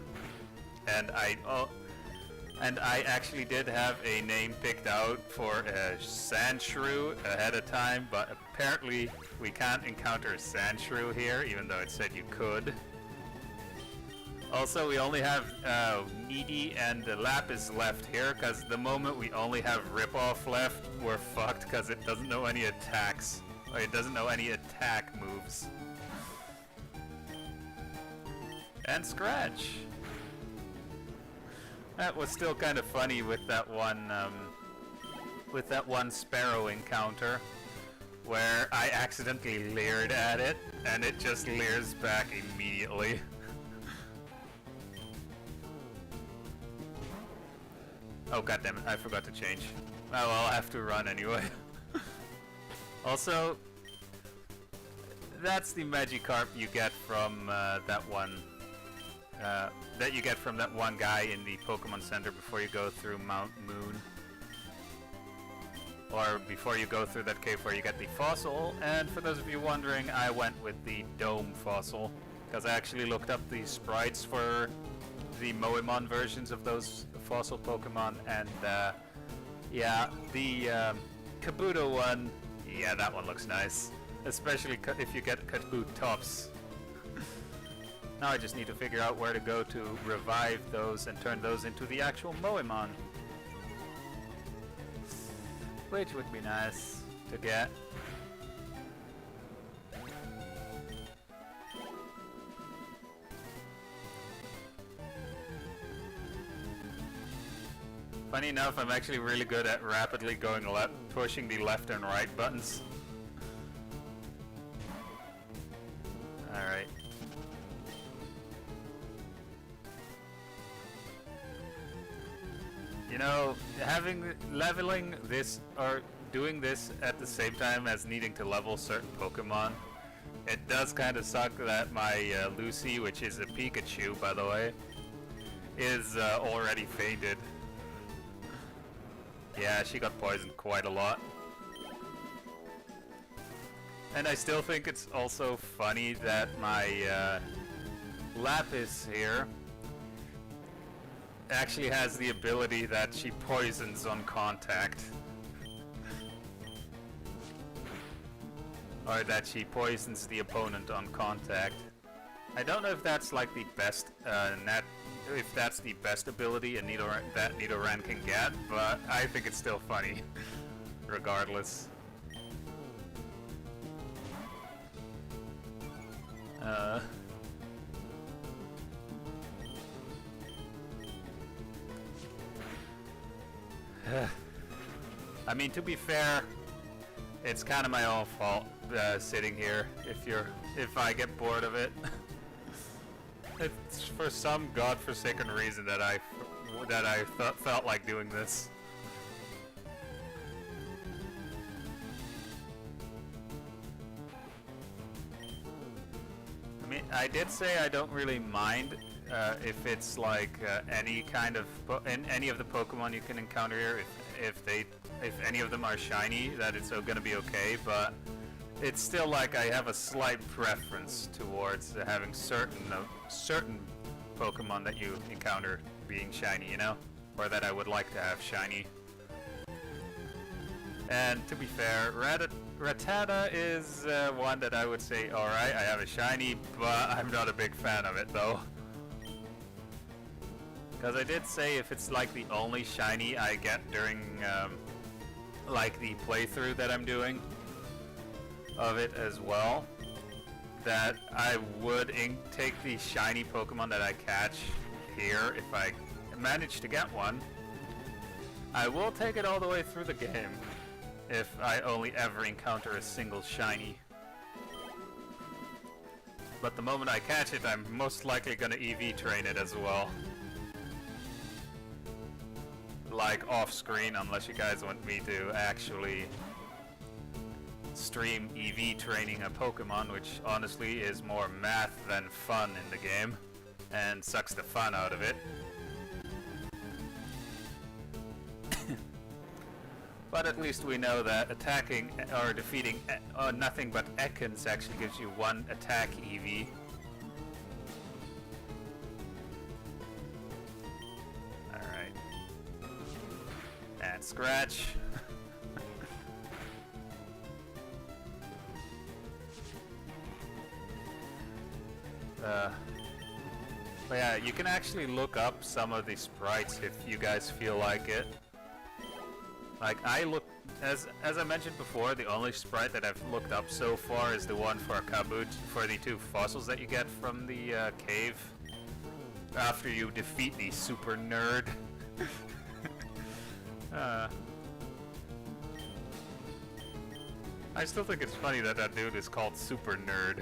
and I actually did have a name picked out for a Sandshrew ahead of time, but apparently we can't encounter a Sandshrew here, even though it said you could. Also, we only have Needy and Lapis left here, because the moment we only have Ripoff left, we're fucked, because it doesn't know any attacks. Or it doesn't know any attack moves. And Scratch! That was still kind of funny with that one Sparrow encounter, where I accidentally leered at it, and it just leers back immediately. Oh goddammit, I forgot to change. Oh well, I'll have to run anyway. Also, that's the Magikarp you get from that one guy in the Pokemon Center before you go through Mount Moon. Or before you go through that cave where you get the fossil. And for those of you wondering, I went with the Dome fossil, because I actually looked up the sprites for the Moemon versions of those fossil Pokemon, and yeah, the Kabuto one, yeah, that one looks nice. Especially if you get Kabutops. Now I just need to figure out where to go to revive those and turn those into the actual Moemon. Which would be nice to get. Funny enough, I'm actually really good at rapidly going left, pushing the left and right buttons. Alright. You know, leveling this or doing this at the same time as needing to level certain Pokemon, it does kind of suck that my Lucy, which is a Pikachu by the way, is already fainted. Yeah, she got poisoned quite a lot. And I still think it's also funny that my Lapis here actually has the ability that she poisons on contact. Or that she poisons the opponent on contact. I don't know if that's like the best if that's the best ability that Nidoran can get, but I think it's still funny regardless. I mean, to be fair, it's kind of my own fault sitting here if I get bored of it. It's for some godforsaken reason that I felt like doing this. I mean, I did say I don't really mind if it's like any kind of any of the Pokemon you can encounter here, if any of them are shiny, that it's gonna be okay, but it's still like I have a slight preference towards having certain Pokemon that you encounter being shiny, you know? Or that I would like to have shiny. And to be fair, Rattata is one that I would say, alright, I have a shiny, but I'm not a big fan of it though. Because I did say if it's like the only shiny I get during like the playthrough that I'm doing of it as well, that I would take the shiny Pokemon that I catch here, if I manage to get one. I will take it all the way through the game if I only ever encounter a single shiny. But the moment I catch it, I'm most likely gonna EV train it as well. Like off screen, unless you guys want me to actually stream EV training a Pokemon, which honestly is more math than fun in the game, and sucks the fun out of it. But at least we know that attacking or defeating nothing but Ekans actually gives you one attack EV. Alright. And Scratch. But yeah, you can actually look up some of the sprites if you guys feel like it. Like, as I mentioned before, the only sprite that I've looked up so far is the one for Kabut, for the 2 fossils that you get from the cave after you defeat the super nerd. I still think it's funny that that dude is called Super Nerd.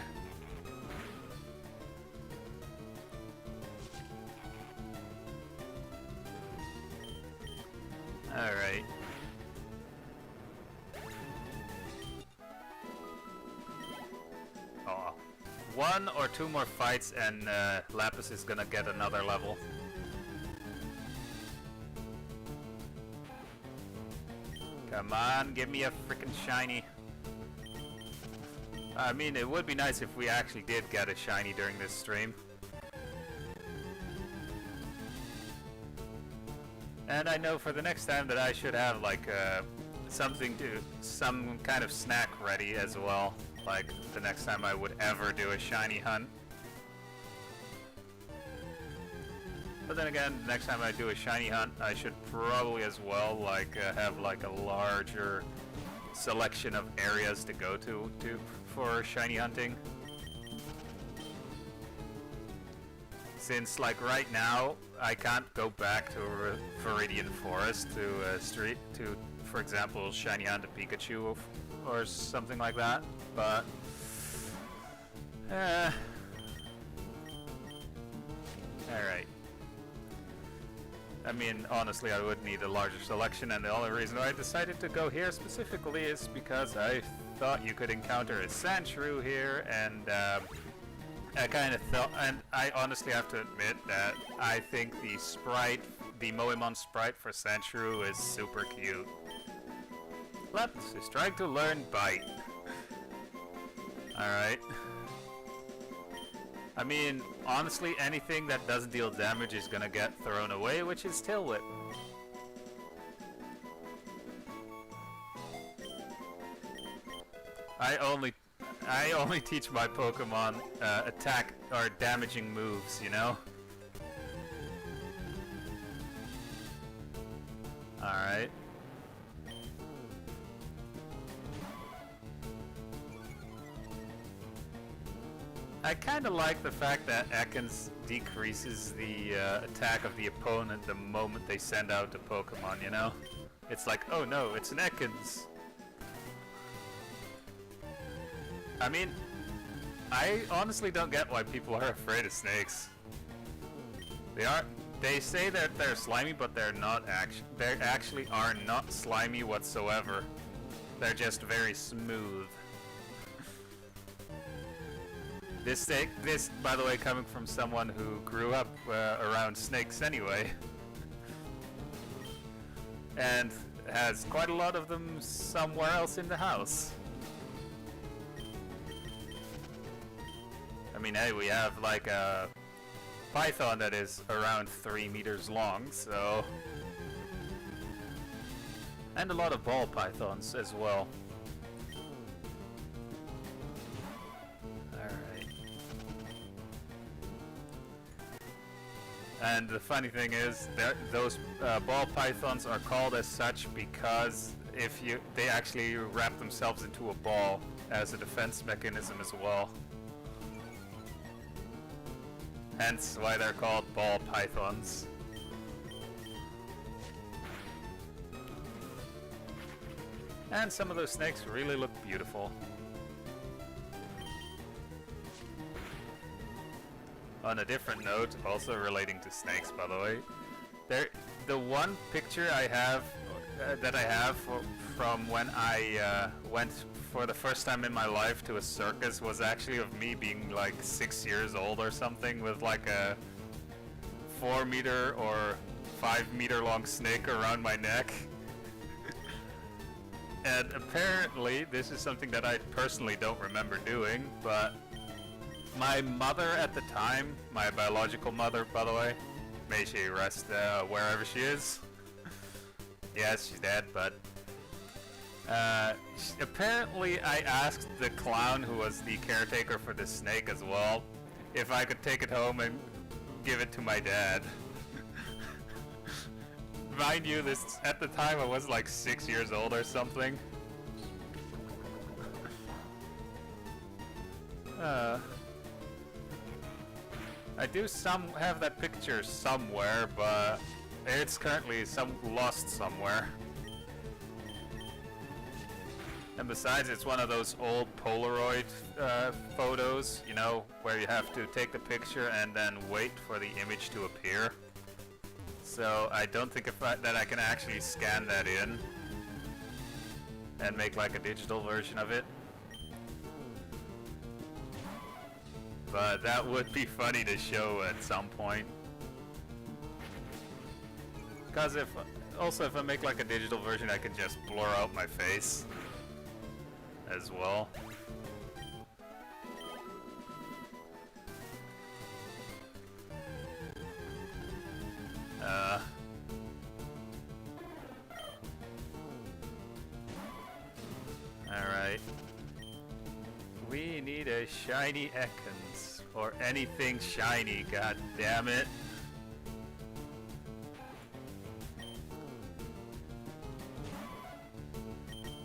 Alright. Oh. 1 or 2 more fights and Lapis is gonna get another level. Come on, give me a freaking shiny. I mean, it would be nice if we actually did get a shiny during this stream. And I know for the next time that I should have like some kind of snack ready as well. Like the next time I would ever do a shiny hunt. But then again, next time I do a shiny hunt, I should probably as well like have like a larger selection of areas to go to for shiny hunting. Since like right now, I can't go back to Viridian Forest to for example, shiny hunt a Pikachu or something like that. But alright. I mean, honestly, I would need a larger selection, and the only reason I decided to go here specifically is because I thought you could encounter a Sandshrew here, and I kind of thought, and I honestly have to admit that I think the sprite, the MOEMON sprite for Sandshrew is super cute. Lapis is trying to learn Bite. Alright. I mean, honestly, anything that doesn't deal damage is gonna get thrown away, which is Tail Whip. I only teach my Pokemon attack or damaging moves, you know? Alright. I kinda like the fact that Ekans decreases the attack of the opponent the moment they send out the Pokemon, you know? It's like, oh no, it's an Ekans! I mean, I honestly don't get why people are afraid of snakes. They say that they're slimy, but they're not they actually are not slimy whatsoever. They're just very smooth. This, by the way, coming from someone who grew up around snakes anyway. And has quite a lot of them somewhere else in the house. I mean, hey, we have like a python that is around 3 meters long, so... And a lot of ball pythons as well. And the funny thing is that those ball pythons are called as such because they actually wrap themselves into a ball as a defense mechanism as well. Hence why they're called ball pythons. And some of those snakes really look beautiful. On a different note, also relating to snakes, by the way, the one picture I have from when I went for the first time in my life to a circus was actually of me being like 6 years old or something, with like a 4 meter or 5 meter long snake around my neck. And apparently, this is something that I personally don't remember doing, but my mother at the time, my biological mother, by the way, may she rest wherever she is. Yes, she's dead, but... apparently I asked the clown who was the caretaker for the snake as well if I could take it home and give it to my dad. Mind you, this at the time I was like 6 years old or something. I do have that picture somewhere, but it's currently lost somewhere. And besides, it's one of those old Polaroid photos, you know, where you have to take the picture and then wait for the image to appear. So I don't think that I can actually scan that in and make like a digital version of it. But that would be funny to show at some point. Because if I make like a digital version, I can just blur out my face as well. Alright. We need a shiny Ekans, or anything shiny, god damn it.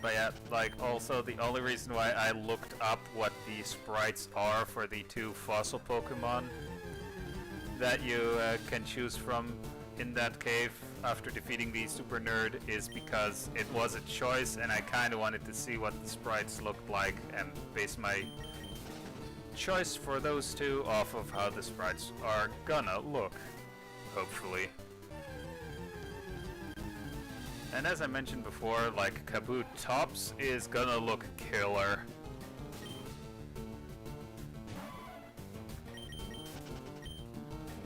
But yeah, like, also the only reason why I looked up what the sprites are for the 2 fossil Pokemon that you can choose from in that cave after defeating the Super Nerd is because it was a choice and I kinda wanted to see what the sprites looked like and base my choice for those 2 off of how the sprites are gonna look, hopefully. And as I mentioned before, like, Kabutops is gonna look killer.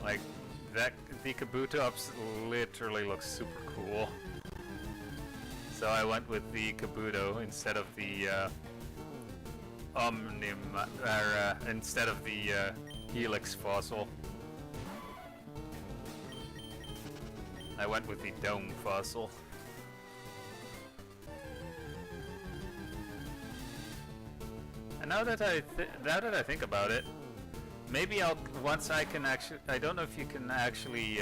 Like, the Kabutops literally looks super cool. So I went with the Kabuto instead of the instead of the Helix fossil. I went with the Dome fossil. And now that I think about it, maybe once I can actually, I don't know if you can actually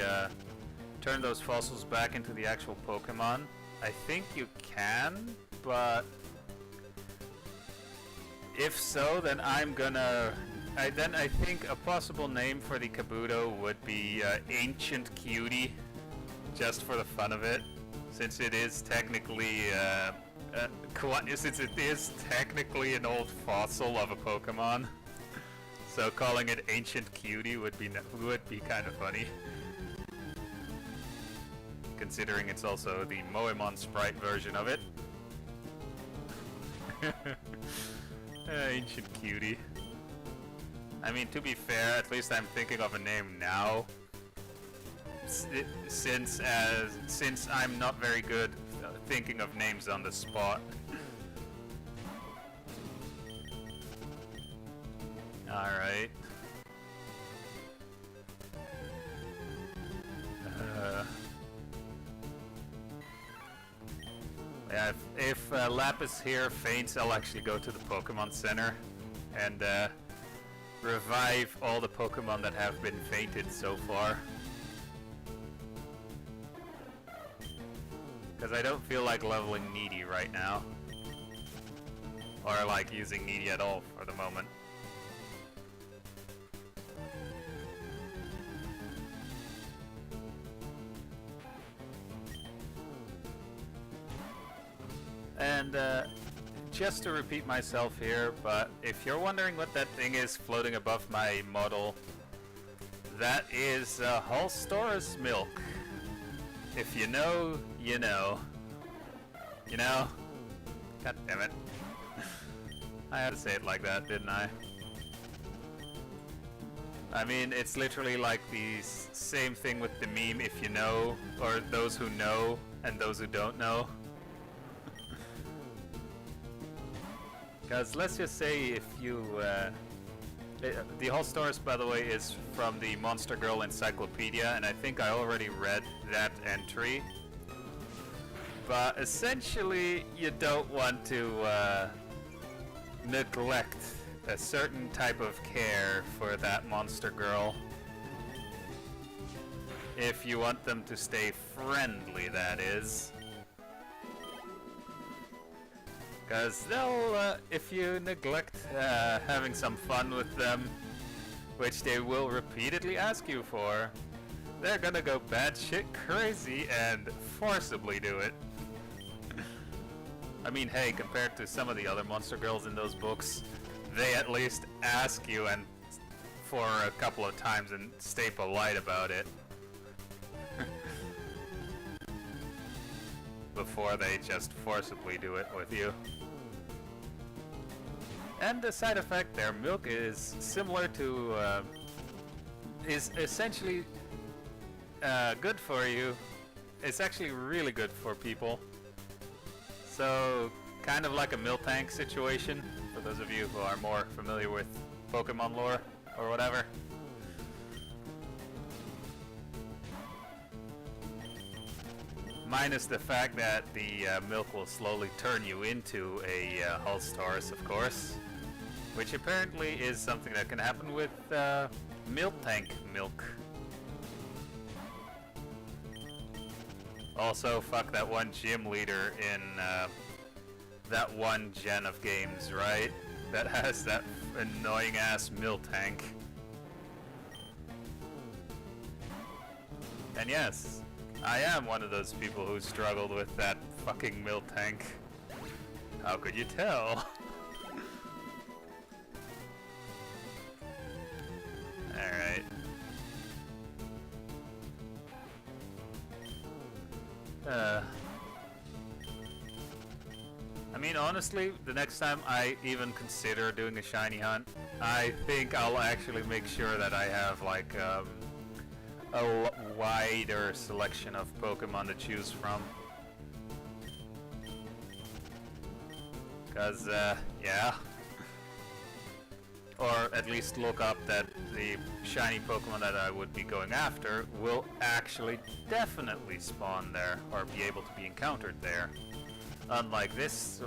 turn those fossils back into the actual Pokemon. I think you can, but if so, then I think a possible name for the Kabuto would be Ancient Cutie, just for the fun of it, since it is technically an old fossil of a Pokemon. So calling it Ancient Cutie would be kind of funny, considering it's also the MOEMON sprite version of it. Ancient Cutie. I mean, to be fair, at least I'm thinking of a name now, since I'm not very good thinking of names on the spot. Alright. Yeah, if Lapis here faints, I'll actually go to the Pokemon Center and revive all the Pokemon that have been fainted so far. Because I don't feel like leveling Needy right now. Or like using Needy at all for the moment. And just to repeat myself here, but if you're wondering what that thing is floating above my model, that is Holstora's milk. If you know, you know. You know? God damn it. I had to say it like that, didn't I? I mean, it's literally like the same thing with the meme, if you know, or those who know, and those who don't know. Because let's just say if you... the Holstora's, by the way, is from the Monster Girl Encyclopedia, and I think I already read that entry. But essentially, you don't want to neglect a certain type of care for that Monster Girl. If you want them to stay friendly, that is. Because they'll, if you neglect having some fun with them, which they will repeatedly ask you for, they're gonna go batshit crazy and forcibly do it. I mean, hey, compared to some of the other monster girls in those books, they at least ask you and for a couple of times and stay polite about it. Before they just forcibly do it with you. And the side effect, their milk is similar to, is essentially good for you. It's actually really good for people. So, kind of like a milk tank situation, for those of you who are more familiar with Pokemon lore or whatever. Minus the fact that the milk will slowly turn you into a Hullstars, of course. Which apparently is something that can happen with milk tank milk. Also, fuck that one gym leader in that one gen of games, right? That has that annoying ass milk tank. And yes, I am one of those people who struggled with that fucking milk tank. How could you tell? Alright. I mean, honestly, the next time I even consider doing a shiny hunt, I think I'll actually make sure that I have, like, a wider selection of Pokemon to choose from. Cause, yeah. Or at least look up that the shiny Pokemon that I would be going after will actually definitely spawn there, or be able to be encountered there. Unlike this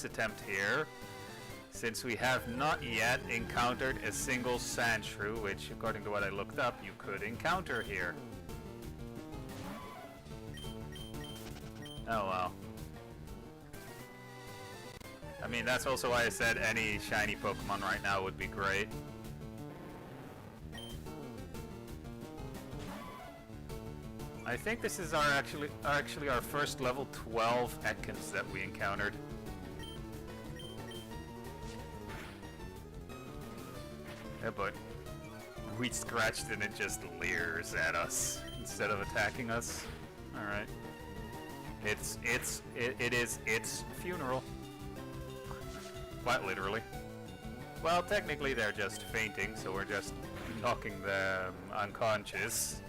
attempt here, since we have not yet encountered a single Sandshrew, which according to what I looked up, you could encounter here. Oh well. I mean, that's also why I said any shiny Pokemon right now would be great. I think this is actually our first level 12 Ekans that we encountered. Yeah, but we scratched and it just leers at us instead of attacking us. All right. It is its funeral. Quite literally. Well, technically they're just fainting, so we're just knocking them unconscious.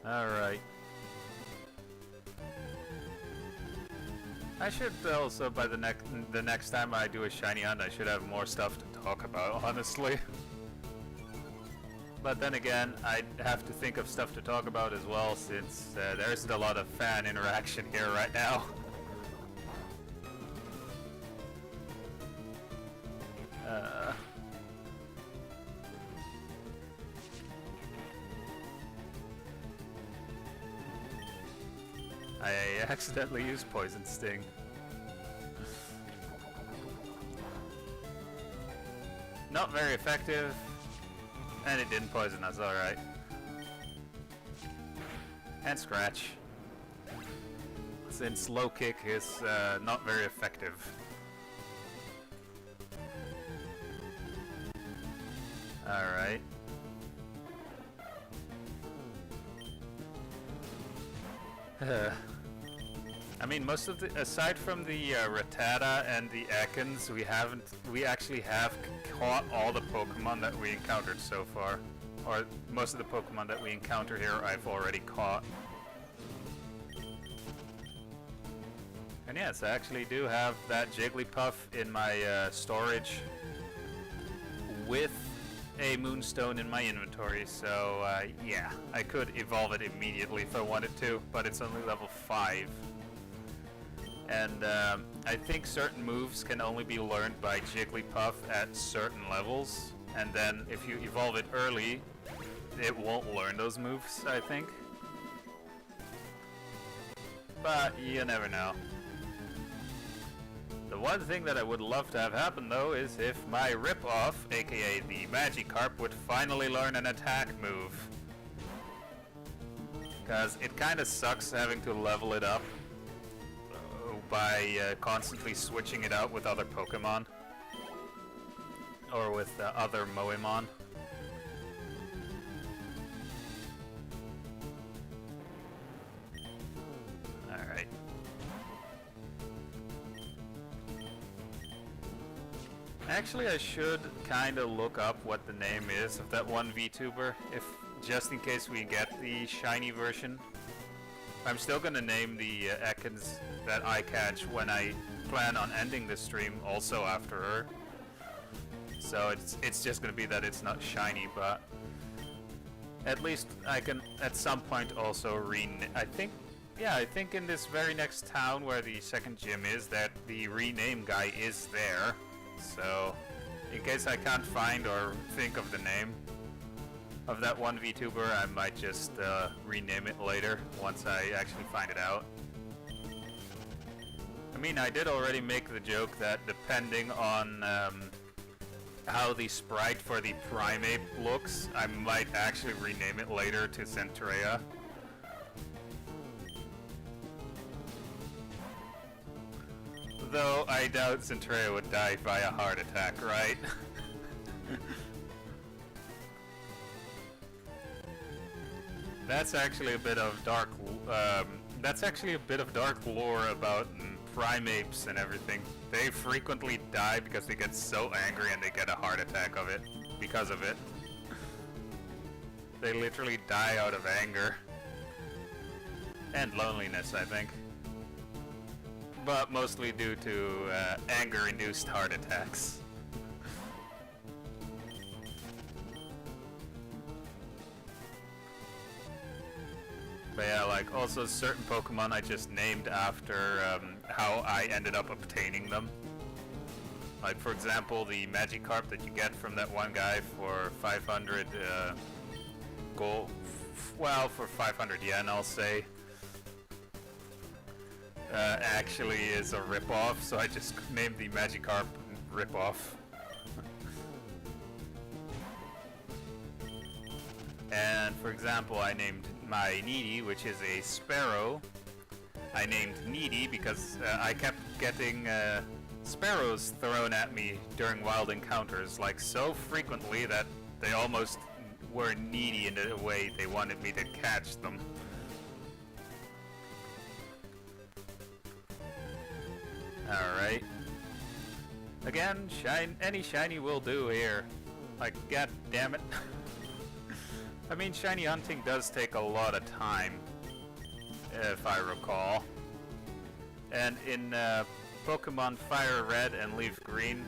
Alright. I should also, by the next time I do a shiny hunt, I should have more stuff to talk about, honestly. But then again, I'd have to think of stuff to talk about as well, since there isn't a lot of fan interaction here right now. I accidentally used Poison Sting. Not very effective, and it didn't poison us, alright. And Scratch. Since low kick is not very effective. Alright. I mean, most of the, aside from the Rattata and the Ekans, we actually have caught all the Pokemon that we encountered so far. Or most of the Pokemon that we encounter here I've already caught. And yes, I actually do have that Jigglypuff in my storage with a Moonstone in my inventory, so yeah, I could evolve it immediately if I wanted to, but it's only level 5. And I think certain moves can only be learned by Jigglypuff at certain levels, And then if you evolve it early, it won't learn those moves, I think. But you never know. The one thing that I would love to have happen though is if my rip-off, aka the Magikarp, would finally learn an attack move. Because it kinda sucks having to level it up by constantly switching it out with other Pokemon. Or with other MOEMON. Alright. Actually, I should kind of look up what the name is of that one VTuber, just in case we get the shiny version. I'm still gonna name the Ekans that I catch when I plan on ending the stream also after her. So it's just gonna be that it's not shiny, but at least I can at some point also I think in this very next town where the second gym is, that the rename guy is there. So in case I can't find or think of the name of that one VTuber, I might just rename it later once I actually find it out. I mean, I did already make the joke that depending on how the sprite for the Primeape looks, I might actually rename it later to Centrea. Though I doubt Centrea would die by a heart attack, right? That's actually a bit of dark lore about Primeapes and everything. They frequently die because they get so angry and they get a heart attack because of it. They literally die out of anger. And loneliness, I think. But mostly due to anger-induced heart attacks. But yeah, like, also certain Pokemon I just named after how I ended up obtaining them. Like, for example, the Magikarp that you get from that one guy for 500 gold, well, for 500 yen, I'll say, actually is a ripoff, so I just named the Magikarp ripoff. And for example, I named my Needy, which is a sparrow. I named Needy because I kept getting sparrows thrown at me during wild encounters, like so frequently that they almost were needy in the way they wanted me to catch them. Alright. Again, any shiny will do here. Like, god damn it. I mean, shiny hunting does take a lot of time, if I recall. And in Pokemon Fire Red and Leaf Green,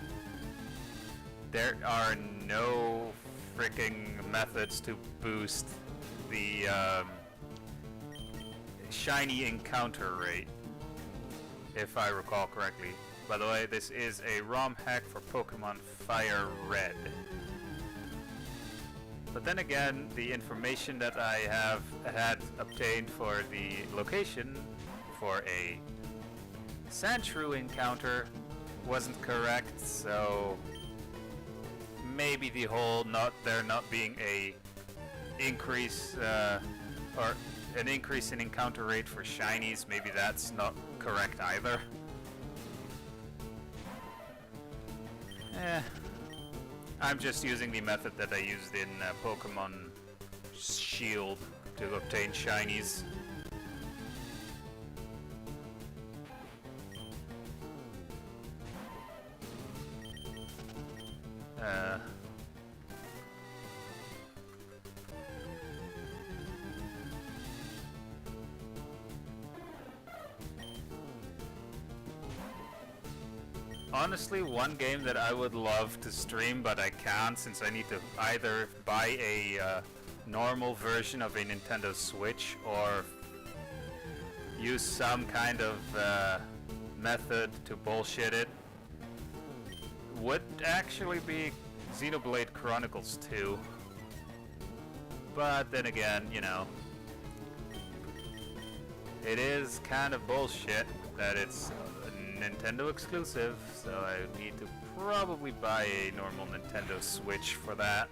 there are no freaking methods to boost the shiny encounter rate, if I recall correctly. By the way, this is a ROM hack for Pokemon Fire Red. But then again, the information that I had obtained for the location for a Sandshrew encounter wasn't correct, so maybe the whole there not being a increase or an increase in encounter rate for shinies, maybe that's not correct either. I'm just using the method that I used in Pokemon Shield to obtain shinies. Honestly, one game that I would love to stream, but I can't since I need to either buy a normal version of a Nintendo Switch or use some kind of method to bullshit it, would actually be Xenoblade Chronicles 2. But then again, you know, it is kind of bullshit that it's a Nintendo exclusive, so I need to probably buy a normal Nintendo Switch for that.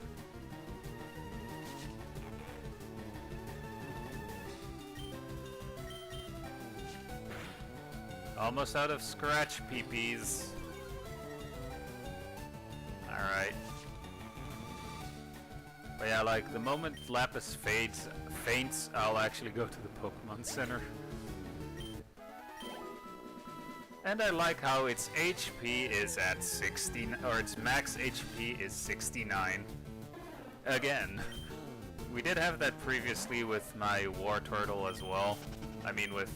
Almost out of scratch PPs. Alright. But yeah, like, the moment Lapis faints, I'll actually go to the Pokemon Center. And I like how its HP is at 16, or its max HP is 69. Again. We did have that previously with my War Turtle as well. I mean with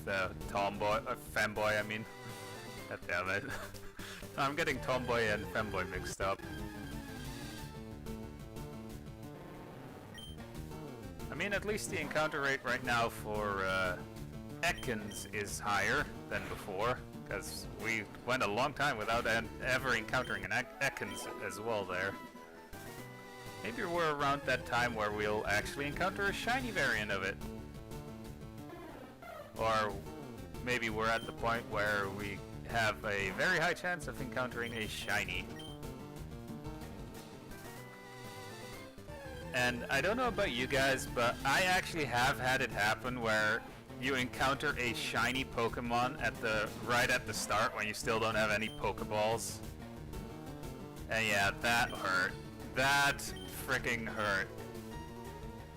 Tomboy, Femboy, I mean. God damn it. I'm getting Tomboy and Femboy mixed up. I mean, at least the encounter rate right now for Ekans is higher than before, because we went a long time without ever encountering an Ekans as well there. Maybe we're around that time where we'll actually encounter a shiny variant of it. Or maybe we're at the point where we have a very high chance of encountering a shiny. And I don't know about you guys, but I actually have had it happen where you encounter a shiny Pokemon right at the start when you still don't have any Pokeballs. And yeah, that hurt. That freaking hurt.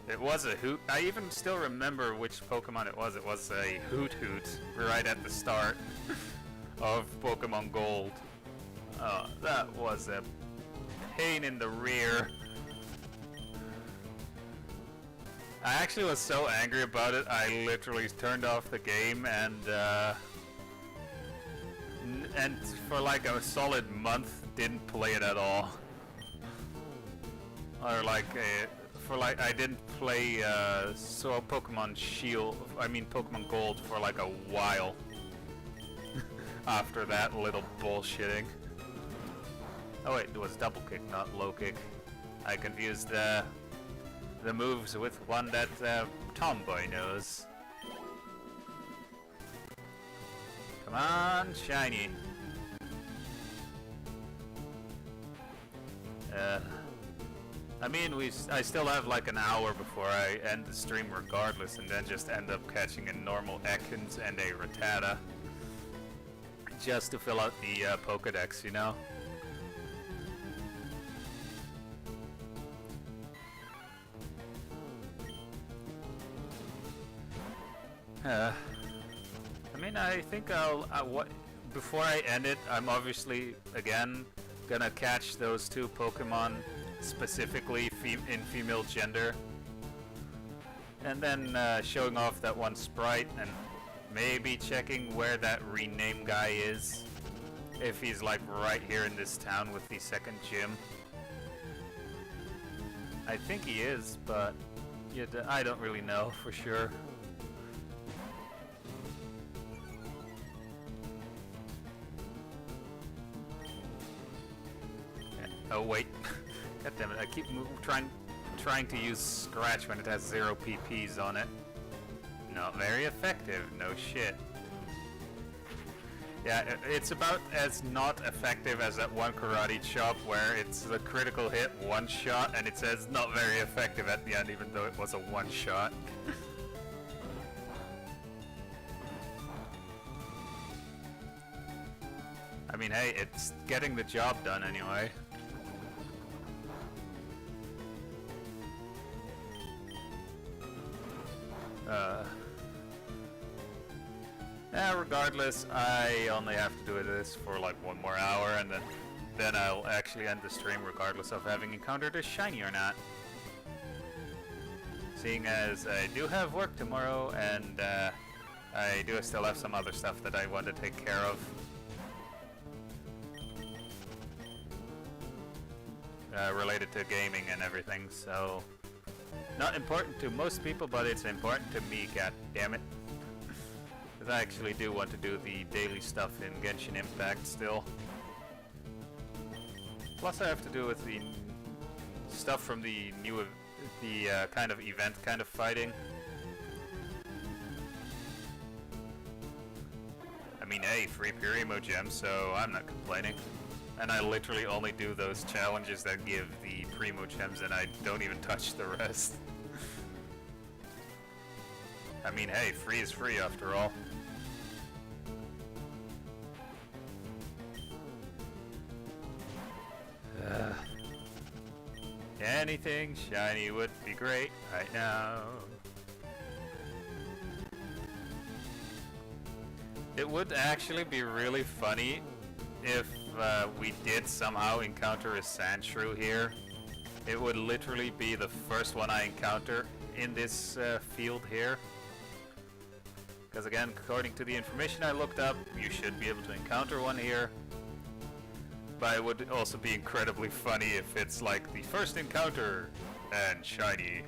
It was a Hoot. I even still remember which Pokemon it was. It was a Hoot right at the start of Pokemon Gold. Oh, that was a pain in the rear. I actually was so angry about it, I literally turned off the game and for like a solid month didn't play it at all. Or like I didn't play Pokemon Gold for like a while after that little bullshitting. Oh wait, it was double kick, not low kick. I confused the moves with one that Tomboy knows. Come on, shiny. I mean, I still have like an hour before I end the stream regardless, and then just end up catching a normal Ekans and a Rattata. Just to fill out the Pokedex, you know? I mean, I think before I end it, I'm obviously, again, gonna catch those two Pokemon specifically in female gender. And then showing off that one sprite and maybe checking where that rename guy is. If he's like right here in this town with the second gym. I think he is, but yeah, I don't really know for sure. Oh wait, god damn it! I keep trying to use Scratch when it has 0 PPs on it. Not very effective, no shit. Yeah, it's about as not effective as that one karate chop where it's a critical hit, one shot, and it says not very effective at the end, even though it was a one shot. I mean, hey, it's getting the job done anyway. Yeah, regardless, I only have to do this for like 1 more hour, and then I'll actually end the stream regardless of having encountered a shiny or not. Seeing as I do have work tomorrow, and I do still have some other stuff that I want to take care of. Related to gaming and everything, so not important to most people, but it's important to me, god damn it. Because I actually do want to do the daily stuff in Genshin Impact still. Plus I have to do with the stuff from the kind of event kind of fighting. I mean, hey, free Primo gems, so I'm not complaining. And I literally only do those challenges that give the Primo gems, and I don't even touch the rest. I mean, hey, free is free after all. Anything shiny would be great right now. It would actually be really funny if we did somehow encounter a sand shrew here. It would literally be the first one I encounter in this field here. Because again, according to the information I looked up, you should be able to encounter one here. But it would also be incredibly funny if it's like the first encounter and shiny.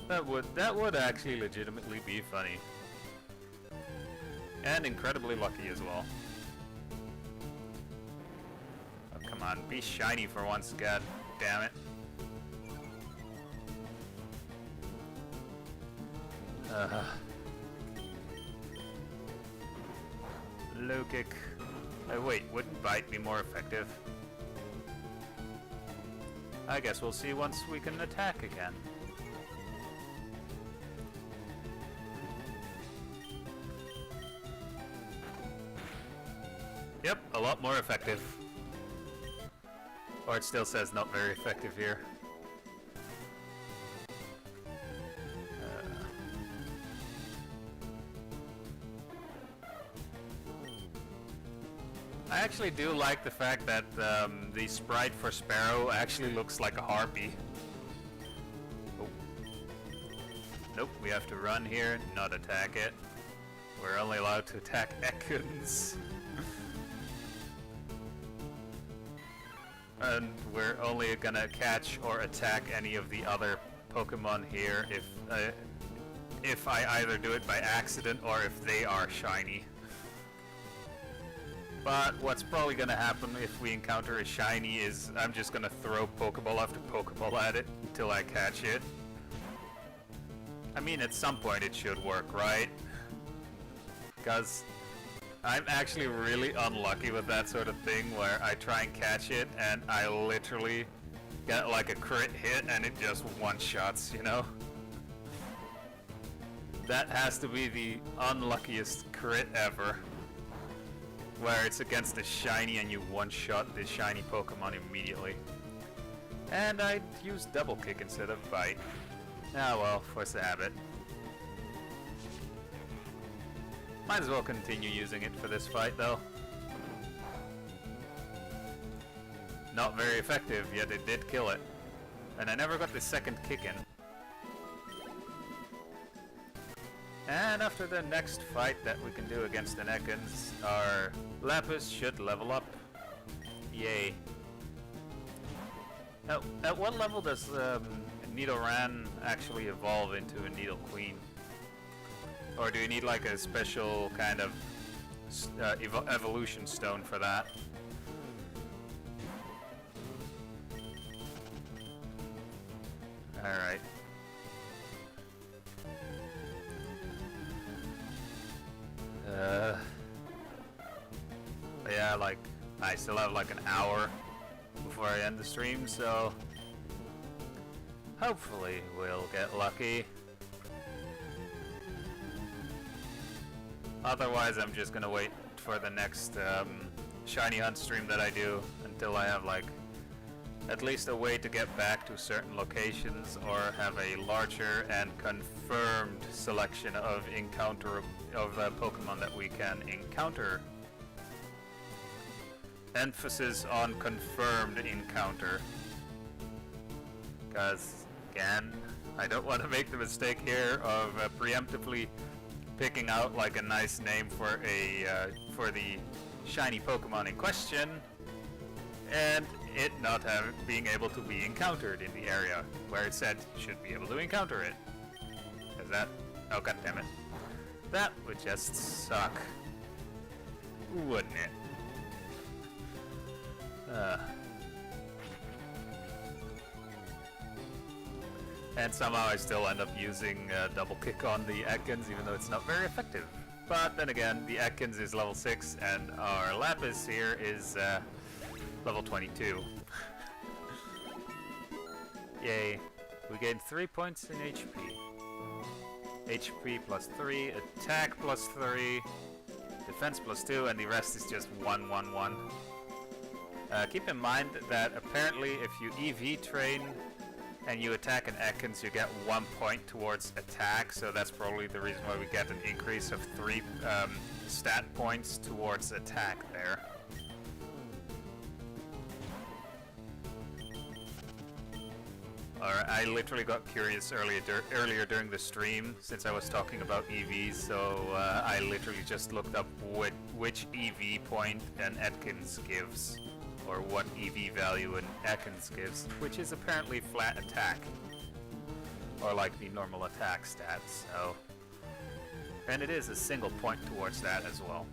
That would actually legitimately be funny. And incredibly lucky as well. Oh, come on, be shiny for once, god damn it. Low kick. Oh wait, wouldn't bite be more effective? I guess we'll see once we can attack again. Yep, a lot more effective. Or it still says not very effective here. I actually do like the fact that the sprite for Sparrow actually looks like a harpy. Oh. Nope, we have to run here, not attack it. We're only allowed to attack Ekans. And we're only gonna catch or attack any of the other Pokemon here if I either do it by accident or if they are shiny. But what's probably gonna happen if we encounter a shiny is I'm just gonna throw Pokeball after Pokeball at it until I catch it. I mean, at some point it should work, right? Because I'm actually really unlucky with that sort of thing where I try and catch it and I literally get like a crit hit and it just one-shots, you know? That has to be the unluckiest crit ever. Where it's against a shiny and you one-shot the shiny Pokemon immediately. And I used double kick instead of bite. Ah well, force the habit. Might as well continue using it for this fight though. Not very effective, yet it did kill it. And I never got the second kick in. And after the next fight that we can do against the Ekans, our Lapis should level up. Yay. Now, at what level does Nidoran actually evolve into a Nidoqueen? Or do you need like a special kind of evolution stone for that? Alright. Yeah, like, I still have like an hour before I end the stream, so hopefully we'll get lucky. Otherwise, I'm just gonna wait for the next shiny hunt stream that I do until I have like at least a way to get back to certain locations or have a larger and confirmed selection of Pokemon that we can encounter. Emphasis on confirmed encounter. Because, again, I don't want to make the mistake here of preemptively picking out like a nice name for the shiny Pokemon in question, and it not being able to be encountered in the area where it said should be able to encounter it. Is that? Oh god damn it! That would just suck, wouldn't it? And somehow I still end up using double kick on the Atkins, even though it's not very effective. But then again, the Atkins is level 6 and our Lapis here is level 22. Yay. We gained 3 points in HP. HP plus 3, attack plus 3, defense plus 2, and the rest is just 1, 1, 1. Keep in mind that apparently if you EV train and you attack an Atkins, you get 1 point towards attack, so that's probably the reason why we get an increase of 3 stat points towards attack there. Alright, I literally got curious earlier during the stream, since I was talking about EVs, so I literally just looked up which EV point an Atkins gives, or what EV value an Atkins gives, which is apparently flat attack, or like the normal attack stat, so... And it is a single point towards that as well.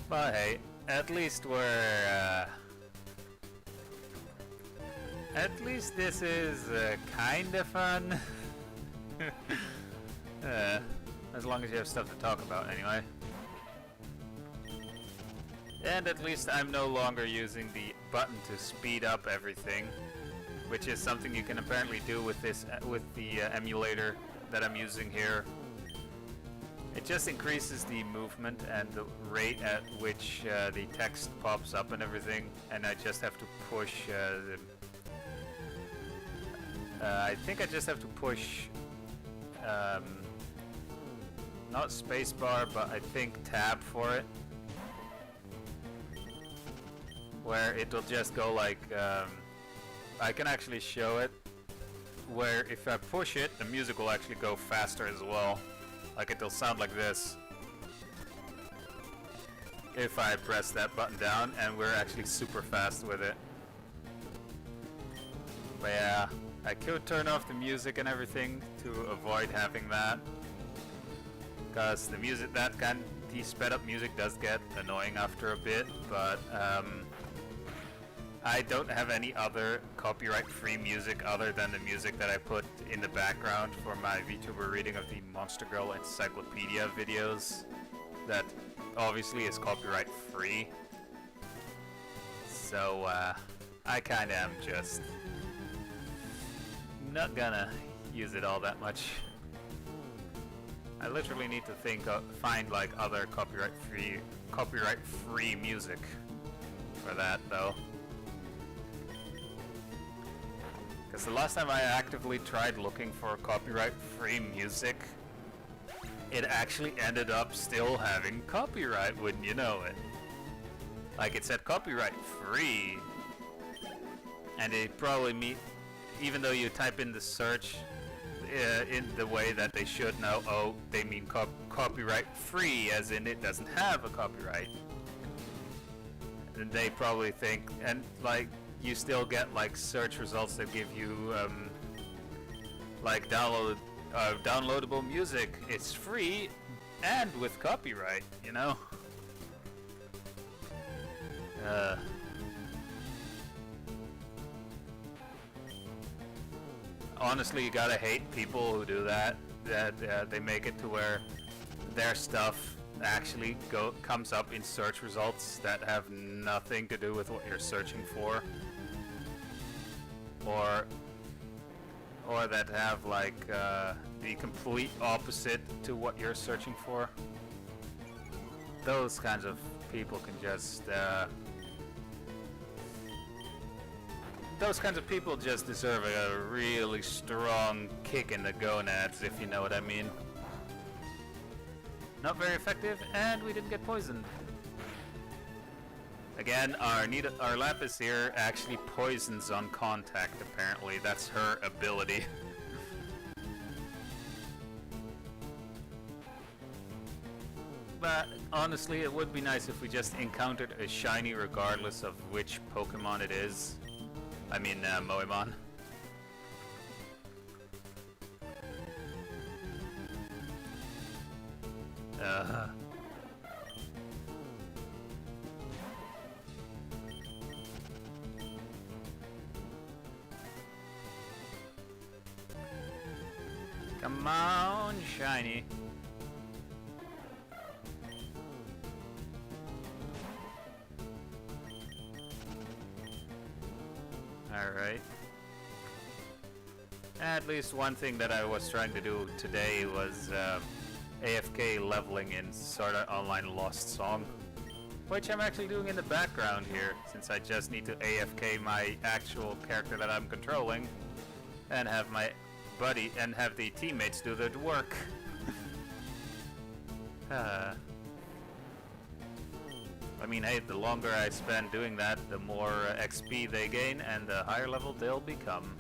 But hey, at least we're, at least this is kinda fun. As long as you have stuff to talk about anyway. And at least I'm no longer using the button to speed up everything, which is something you can apparently do with this, with the emulator that I'm using here. It just increases the movement and the rate at which the text pops up and everything, and I just have to push I think I just have to push not spacebar, but I think tab for it, where it'll just go like I can actually show it, where if I push it, the music will actually go faster as well. Like it'll sound like this if I press that button down, and we're actually super fast with it. But yeah, I could turn off the music and everything to avoid having that, because the music, the sped up music does get annoying after a bit, but I don't have any other copyright-free music other than the music that I put in the background for my VTuber reading of the Monster Girl Encyclopedia videos. That obviously is copyright-free. So, I kinda am just not gonna use it all that much. I literally need to find like other copyright-free music for that though. Because the last time I actively tried looking for copyright-free music, it actually ended up still having copyright, wouldn't you know it? Like it said copyright-free, and it probably even though you type in the search in the way that they should know, oh, they mean copyright-free, as in it doesn't have a copyright. And they probably think, and like, you still get like search results that give you like downloadable music. It's free and with copyright, you know? Honestly, you gotta hate people who do that. They make it to where their stuff actually comes up in search results that have nothing to do with what you're searching for, or that have like the complete opposite to what you're searching for. Those kinds of people can just deserve a really strong kick in the gonads, if you know what I mean. Not very effective, and we didn't get poisoned. Again, our Lapis here actually poisons on contact, apparently. That's her ability. But honestly, it would be nice if we just encountered a shiny regardless of which Pokemon it is. I mean, MOEMON. Come on, shiny. Alright. At least one thing that I was trying to do today was AFK leveling in Sword Art Online Lost Song. Which I'm actually doing in the background here, since I just need to AFK my actual character that I'm controlling and have my buddy and have the teammates do the work. I mean, hey, the longer I spend doing that, the more XP they gain and the higher level they'll become.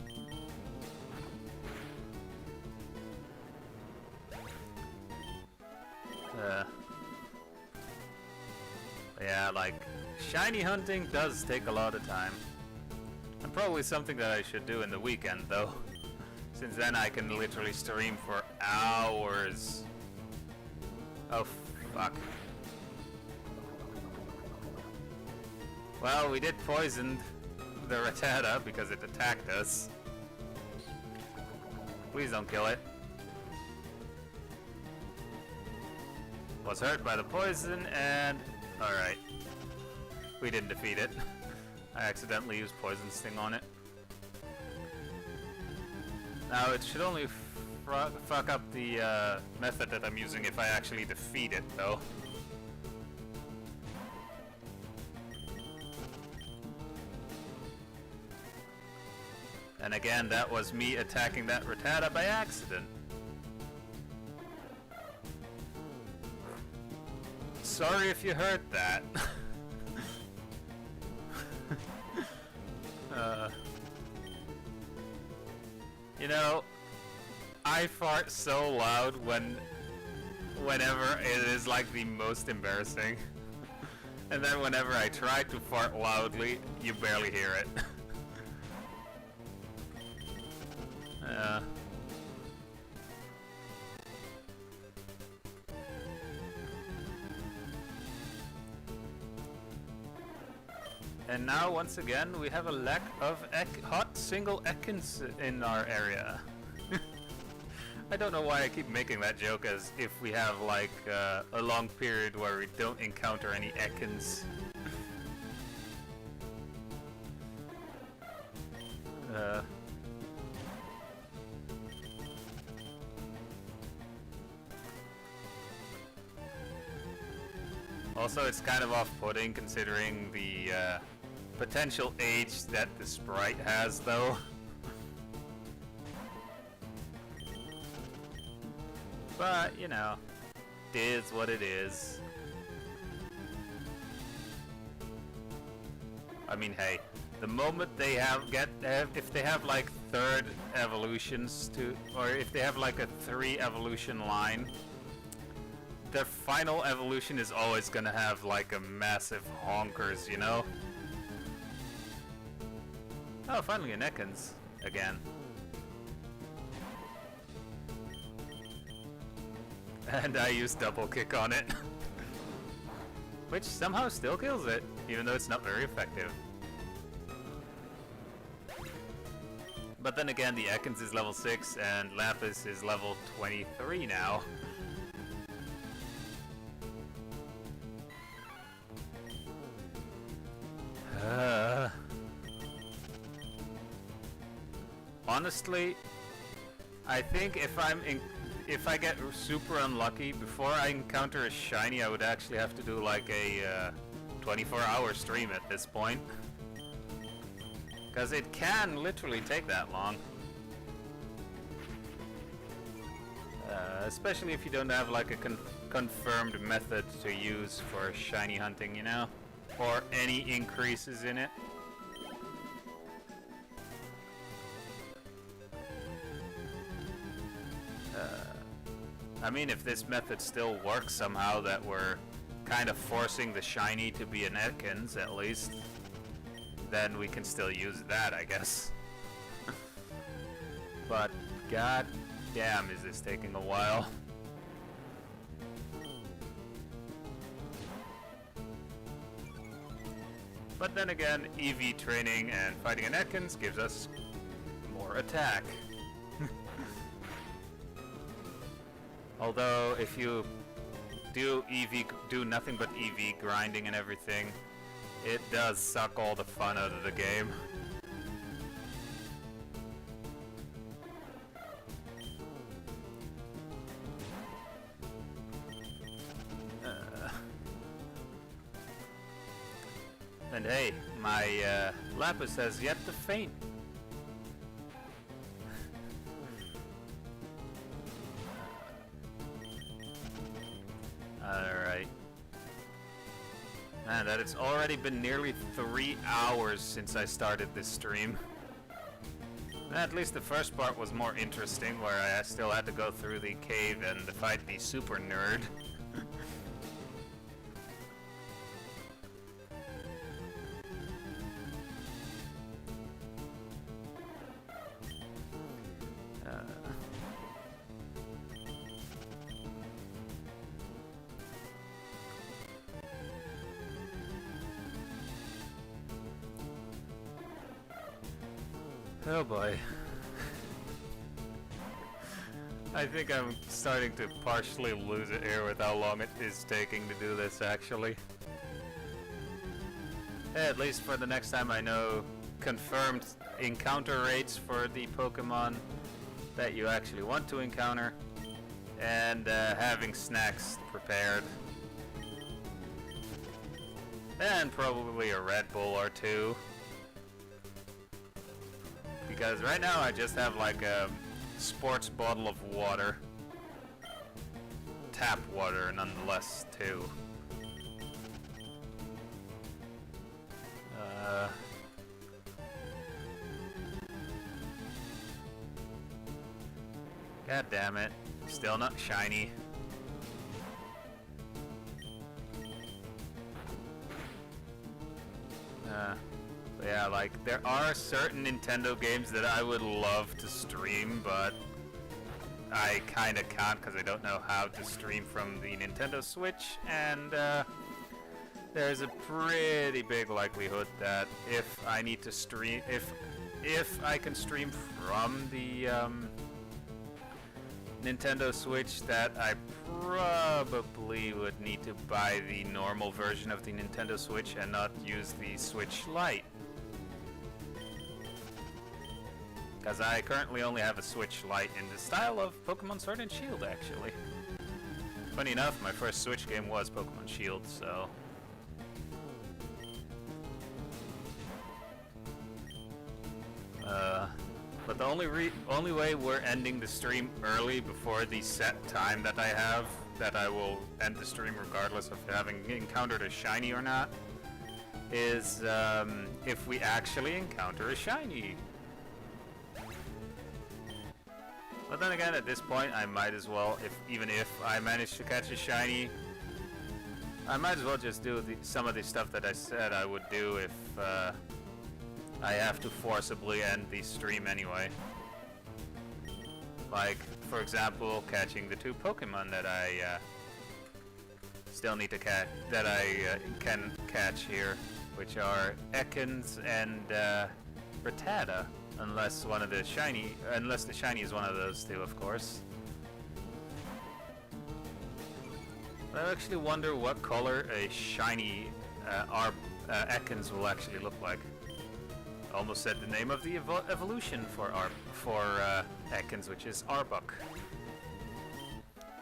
Yeah, like, shiny hunting does take a lot of time. And probably something that I should do in the weekend, though. Since then I can literally stream for hours. Oh, fuck. Well, we did poison the Rattata because it attacked us. Please don't kill it. Was hurt by the poison and... Alright. We didn't defeat it. I accidentally used Poison Sting on it. Now it should only fuck up the method that I'm using if I actually defeat it, though. And again, that was me attacking that Rattata by accident. Sorry if you heard that. You know, I fart so loud whenever it is like the most embarrassing. And then whenever I try to fart loudly, you barely hear it. And now, once again, we have a lack of hot single Ekans in our area. I don't know why I keep making that joke as if we have, like, a long period where we don't encounter any Ekans. Also, it's kind of off-putting considering the potential age that the sprite has, though. But, you know, it is what it is. I mean, hey, the moment they if they have like third evolutions or if they have like a 3 evolution line, their final evolution is always gonna have like a massive honkers, you know? Oh, finally an Ekans again. And I used double kick on it. Which somehow still kills it, even though it's not very effective. But then again, the Ekans is level 6 and Lapis is level 23 now. Honestly, I think if I get super unlucky, before I encounter a shiny, I would actually have to do like a 24-hour stream at this point. Because it can literally take that long. Especially if you don't have like a confirmed method to use for shiny hunting, you know? Or any increases in it. I mean, if this method still works somehow, that we're kind of forcing the shiny to be an Ekans, at least, then we can still use that, I guess. But, god damn, is this taking a while. But then again, EV training and fighting an Ekans gives us more attack. Although if you do nothing but EV grinding and everything, it does suck all the fun out of the game. And hey, my Lapis has yet to faint. Alright. Man, that it's already been nearly 3 hours since I started this stream. At least the first part was more interesting, where I still had to go through the cave and fight the super nerd. Oh boy. I think I'm starting to partially lose it here with how long it is taking to do this, actually. At least for the next time I know confirmed encounter rates for the Pokemon that you actually want to encounter, and having snacks prepared. And probably a Red Bull or two. Because right now I just have like a sports bottle of water. Tap water nonetheless too. God damn it. Still not shiny. Yeah, like, there are certain Nintendo games that I would love to stream, but I kinda can't because I don't know how to stream from the Nintendo Switch, and there's a pretty big likelihood that if I need to stream, if I can stream from the Nintendo Switch, that I probably would need to buy the normal version of the Nintendo Switch and not use the Switch Lite. Because I currently only have a Switch Lite in the style of Pokemon Sword and Shield, actually. Funny enough, my first Switch game was Pokemon Shield, so... But the only way we're ending the stream early before the set time that I have, that I will end the stream regardless of having encountered a shiny or not, is if we actually encounter a shiny. But then again, at this point, I might as well, even if I manage to catch a shiny, I might as well just do some of the stuff that I said I would do if I have to forcibly end the stream anyway. Like, for example, catching the 2 Pokemon that I still need to catch, that I can catch here, which are Ekans and Rattata, unless the shiny is one of those 2, of course. I actually wonder what color a shiny Ekans will actually look like. Almost said the name of the evolution for Ekans, which is Arbok.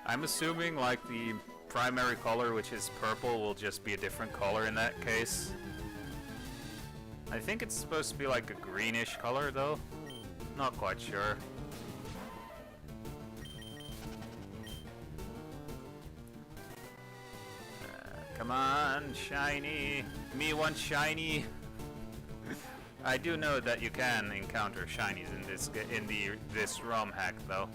I'm assuming like the primary color, which is purple, will just be a different color in that case. I think it's supposed to be like a greenish color though. Not quite sure. Come on, shiny. Me want shiny. I do know that you can encounter shinies in this ROM hack though.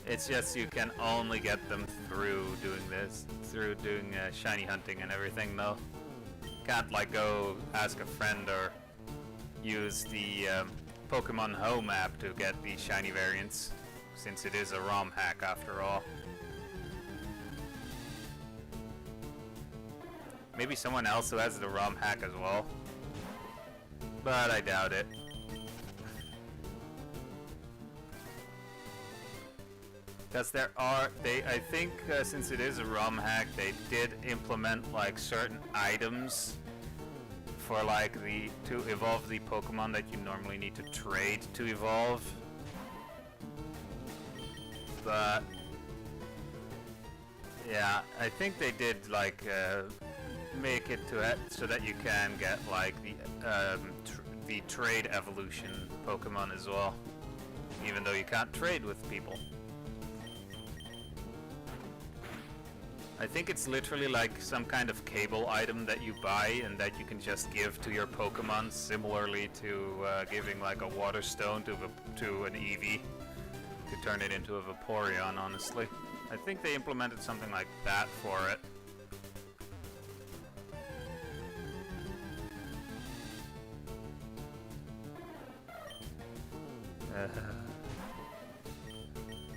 It's just you can only get them through doing shiny hunting and everything though. Can't like go ask a friend or use the Pokemon Home app to get the shiny variants, since it is a ROM hack after all. Maybe someone else who has the ROM hack as well, but I doubt it. Because I think since it is a ROM hack, they did implement like certain items for like to evolve the Pokemon that you normally need to trade to evolve. But yeah, I think they did like make it to so that you can get like the trade evolution Pokemon as well, even though you can't trade with people. I think it's literally like some kind of cable item that you buy and that you can just give to your Pokemon, similarly to giving like a Water Stone to an Eevee to turn it into a Vaporeon, honestly. I think they implemented something like that for it.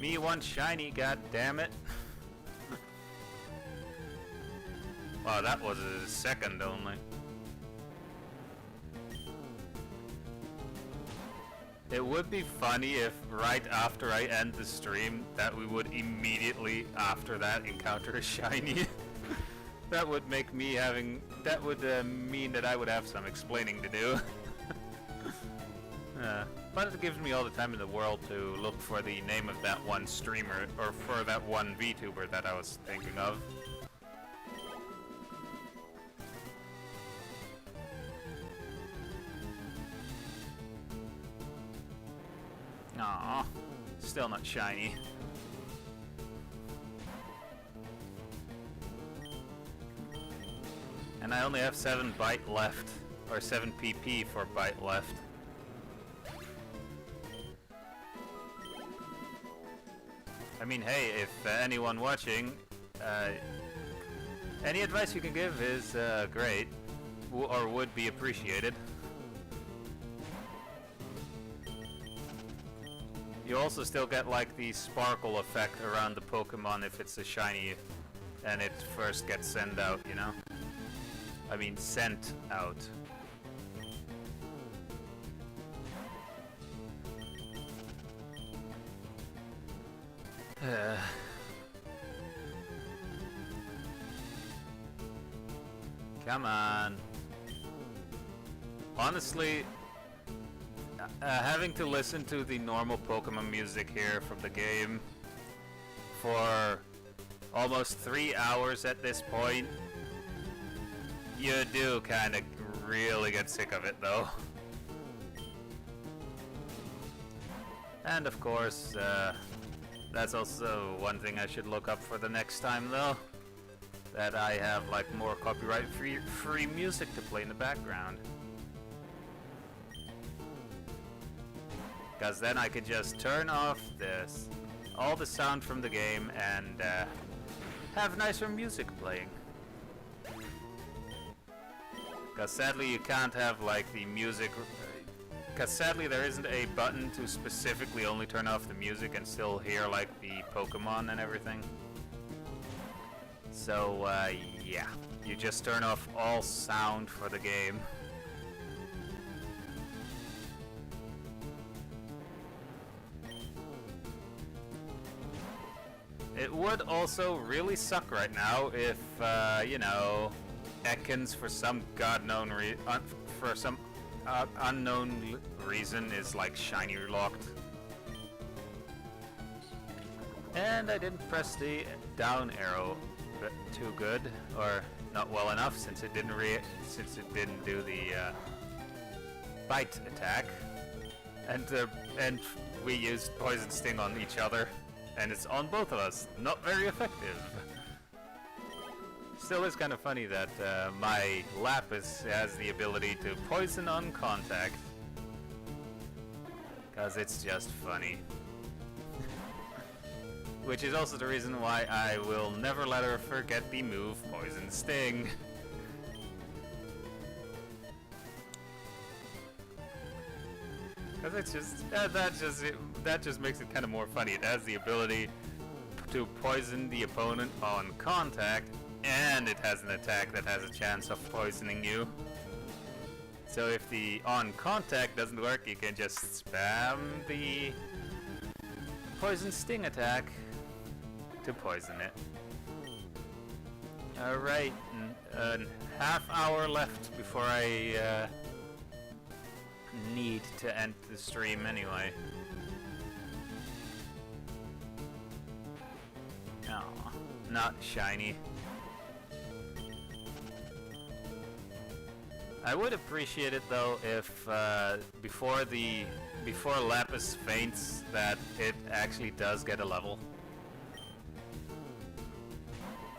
Me want shiny, goddammit. Wow, that was a second only. It would be funny if right after I end the stream that we would immediately after that encounter a shiny. That would make me that would mean that I would have some explaining to do. But it gives me all the time in the world to look for the name of that one streamer, or for that one VTuber that I was thinking of. Aww, still not shiny. And I only have 7 byte left, or 7 PP for byte left. I mean, hey, if anyone watching, any advice you can give is great, or would be appreciated. You also still get like the sparkle effect around the Pokemon if it's a shiny and it first gets sent out, you know? I mean, sent out. Come on. Honestly, having to listen to the normal Pokemon music here from the game for almost 3 hours at this point, you do kind of really get sick of it though. And of course, that's also one thing I should look up for the next time though, that I have like more copyright free music to play in the background. Because then I could just turn off all the sound from the game and have nicer music playing. Because sadly you can't have like the music, because sadly there isn't a button to specifically only turn off the music and still hear like the Pokemon and everything. So yeah, you just turn off all sound for the game. It would also really suck right now if, you know, Ekans for some unknown reason is like shiny locked. And I didn't press the down arrow too good, or not well enough, since it didn't do the bite attack, and we used Poison Sting on each other. And it's on both of us. Not very effective. Still is kind of funny that my Lapis has the ability to poison on contact. Because it's just funny. Which is also the reason why I will never let her forget the move Poison Sting. Because it's just, that just makes it kind of more funny. It has the ability to poison the opponent on contact, and it has an attack that has a chance of poisoning you. So if the on contact doesn't work, you can just spam the Poison Sting attack. to poison it. Alright, a half hour left before I need to end the stream anyway. Oh, not shiny. I would appreciate it though if before Lapis faints that it actually does get a level.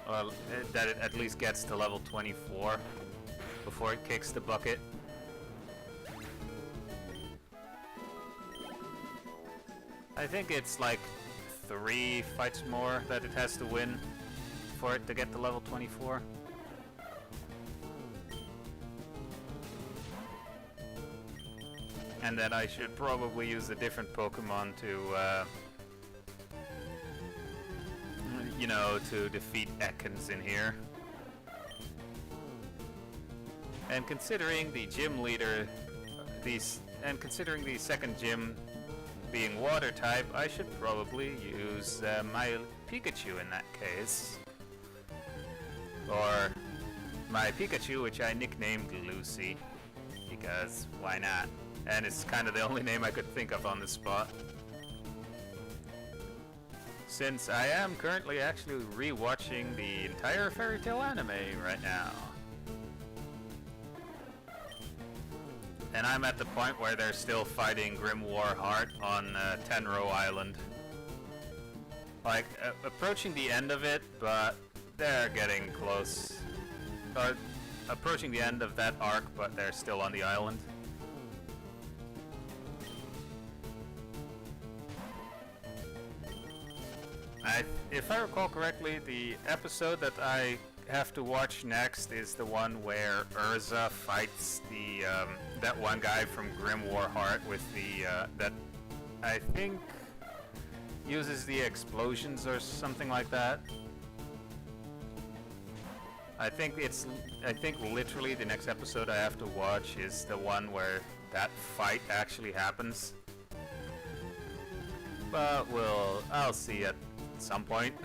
Well, that it at least gets to level 24 before it kicks the bucket. I think it's like 3 fights more that it has to win for it to get to level 24. And then I should probably use a different Pokemon to, you know, to defeat Ekans in here. And considering the gym leader, and considering the second gym being water type, I should probably use my Pikachu in that case. Or my Pikachu, which I nicknamed Lucy, because why not? And it's kind of the only name I could think of on the spot. Since I am currently actually re-watching the entire Fairy Tail anime right now. And I'm at the point where they're still fighting Grimoire Heart on Tenro Island. Like, approaching the end of it, but they're getting close. Or, approaching the end of that arc, but they're still on the island. If I recall correctly, the episode that I have to watch next is the one where Urza fights the that one guy from Grimoire Heart with the that I think uses the explosions or something like that. I think literally the next episode I have to watch is the one where that fight actually happens. But I'll see at some point.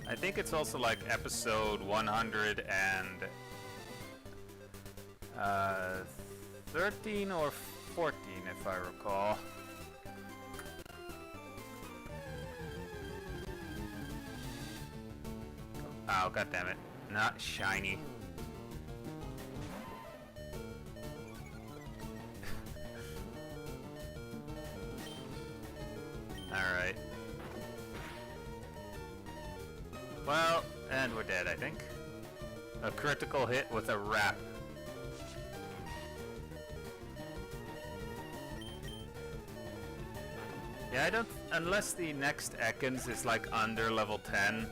I think it's also like episode 113 or 14 if I recall. Oh, goddammit. Not shiny. Alright. Well, and we're dead, I think. A critical hit with a wrap. Yeah, I don't... Unless the next Ekans is like under level 10,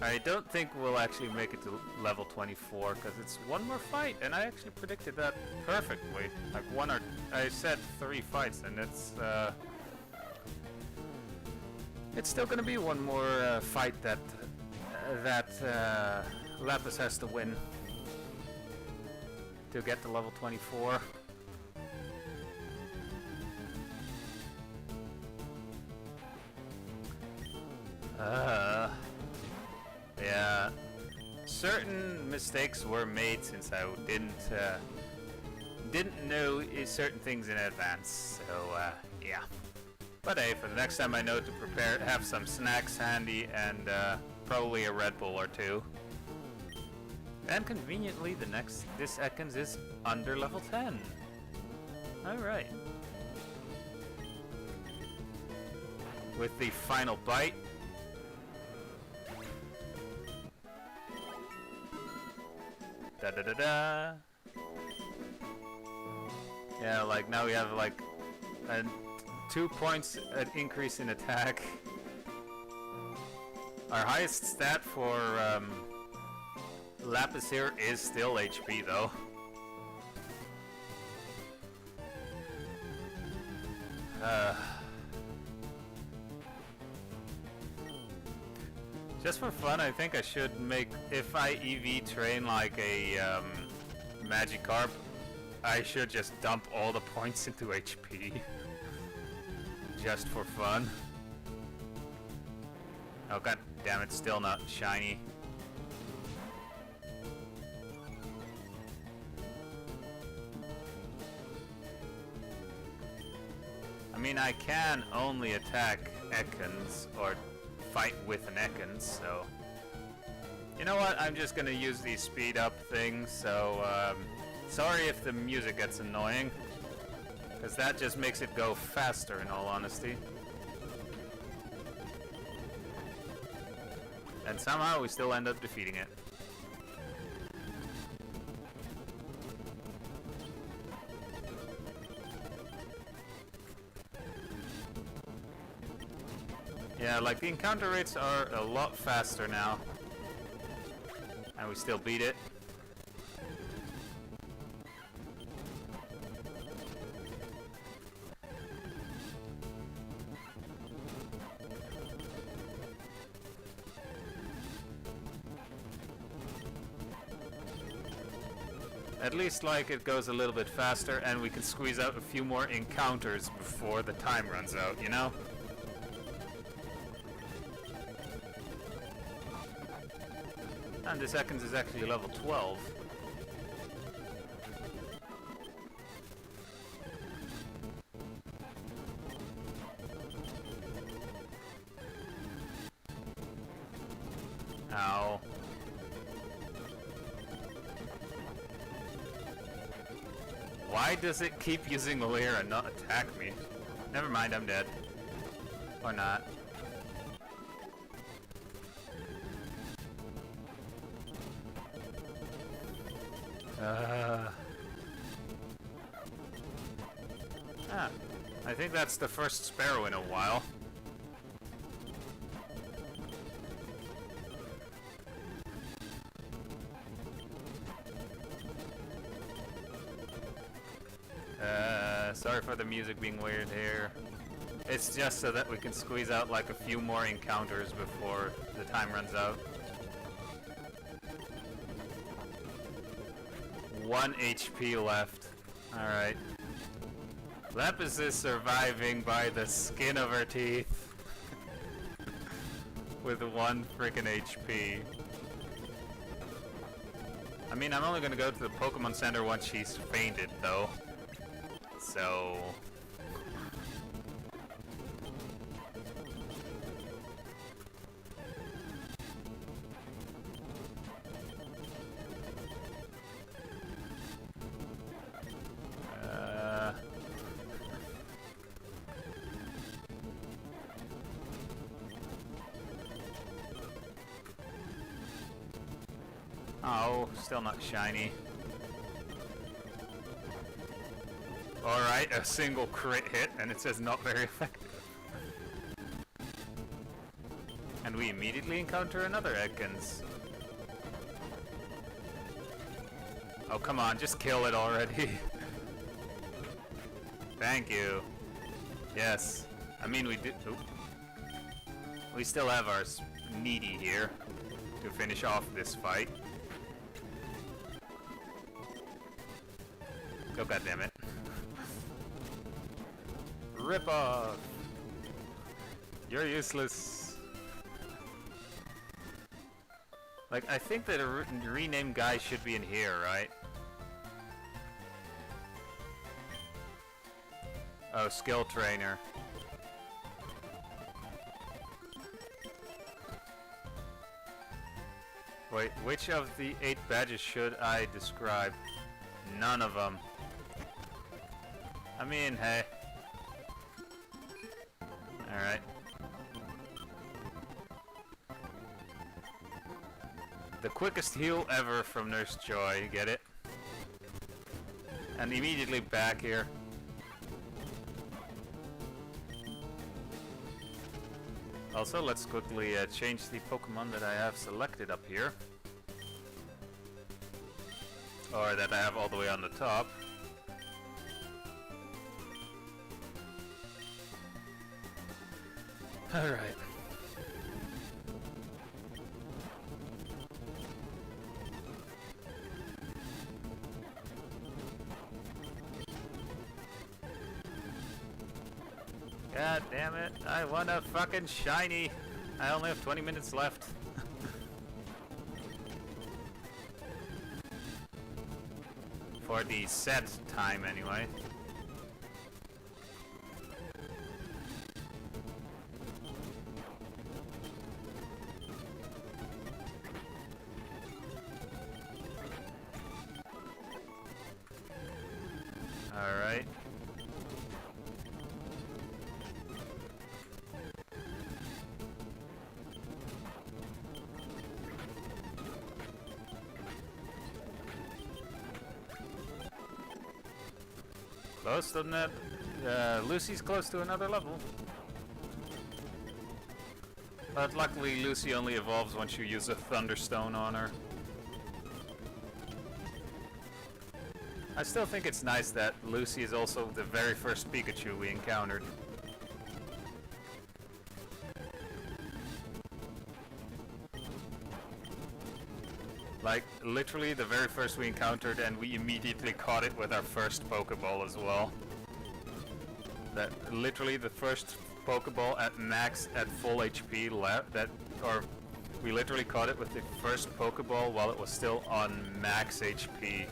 I don't think we'll actually make it to level 24, because it's one more fight, and I actually predicted that perfectly. Like I said 3 fights, and it's still gonna be one more fight that Lapis has to win to get to level 24. Yeah, certain mistakes were made since I didn't know certain things in advance. So yeah. But hey, for the next time I know to prepare, have some snacks handy and probably a Red Bull or 2. And conveniently, this Ekans is under level 10. Alright. With the final bite. Da da da da. Yeah, like now we have like a 2 points an increase in attack. Our highest stat for Lapis here is still HP though. Just for fun, I think I should make, if I EV train like a Magikarp, I should just dump all the points into HP. just for fun. Oh god damn it, still not shiny. I mean, I can only attack Ekans, or fight with an Ekans, so... You know what, I'm just gonna use these speed up things, so, sorry if the music gets annoying, because that just makes it go faster, in all honesty. And somehow we still end up defeating it. Yeah, like the encounter rates are a lot faster now. And we still beat it. At least, like, it goes a little bit faster and we can squeeze out a few more encounters before the time runs out, you know? And this Ekans is actually level 12. Ow. Why does it keep using Leer and not attack me? Never mind, I'm dead. Or not. I think that's the first sparrow in a while. Sorry for the music being weird here. It's just so that we can squeeze out like a few more encounters before the time runs out. 1 HP left. Alright. Lapis is surviving by the skin of her teeth. With 1 freaking HP. I mean, I'm only gonna go to the Pokemon Center once she's fainted, though. So... Oh, still not shiny. Alright, a single crit hit, and it says not very effective. And we immediately encounter another Ekans. Oh, come on, just kill it already. Thank you. Yes. I mean, we did... Oop. We still have our needy here to finish off this fight. Oh, goddammit. Rip off! You're useless. Like, I think that a rename guy should be in here, right? Oh, skill trainer. Wait, which of the 8 badges should I describe? None of them. I mean, hey. Alright. The quickest heal ever from Nurse Joy, you get it? And immediately back here. Also, let's quickly change the Pokemon that I have selected up here. Or that I have all the way on the top. Alright. God damn it. I want a fucking shiny. I only have 20 minutes left. For the set time, anyway. Alright. Close, doesn't it? Lucy's close to another level. But luckily Lucy only evolves once you use a Thunderstone on her. I still think it's nice that Lucy is also the very first Pikachu we encountered. Like, literally the very first we encountered, and we immediately caught it with our first Pokeball as well. That literally the first Pokeball at max at full HP left, we literally caught it with the first Pokeball while it was still on max HP.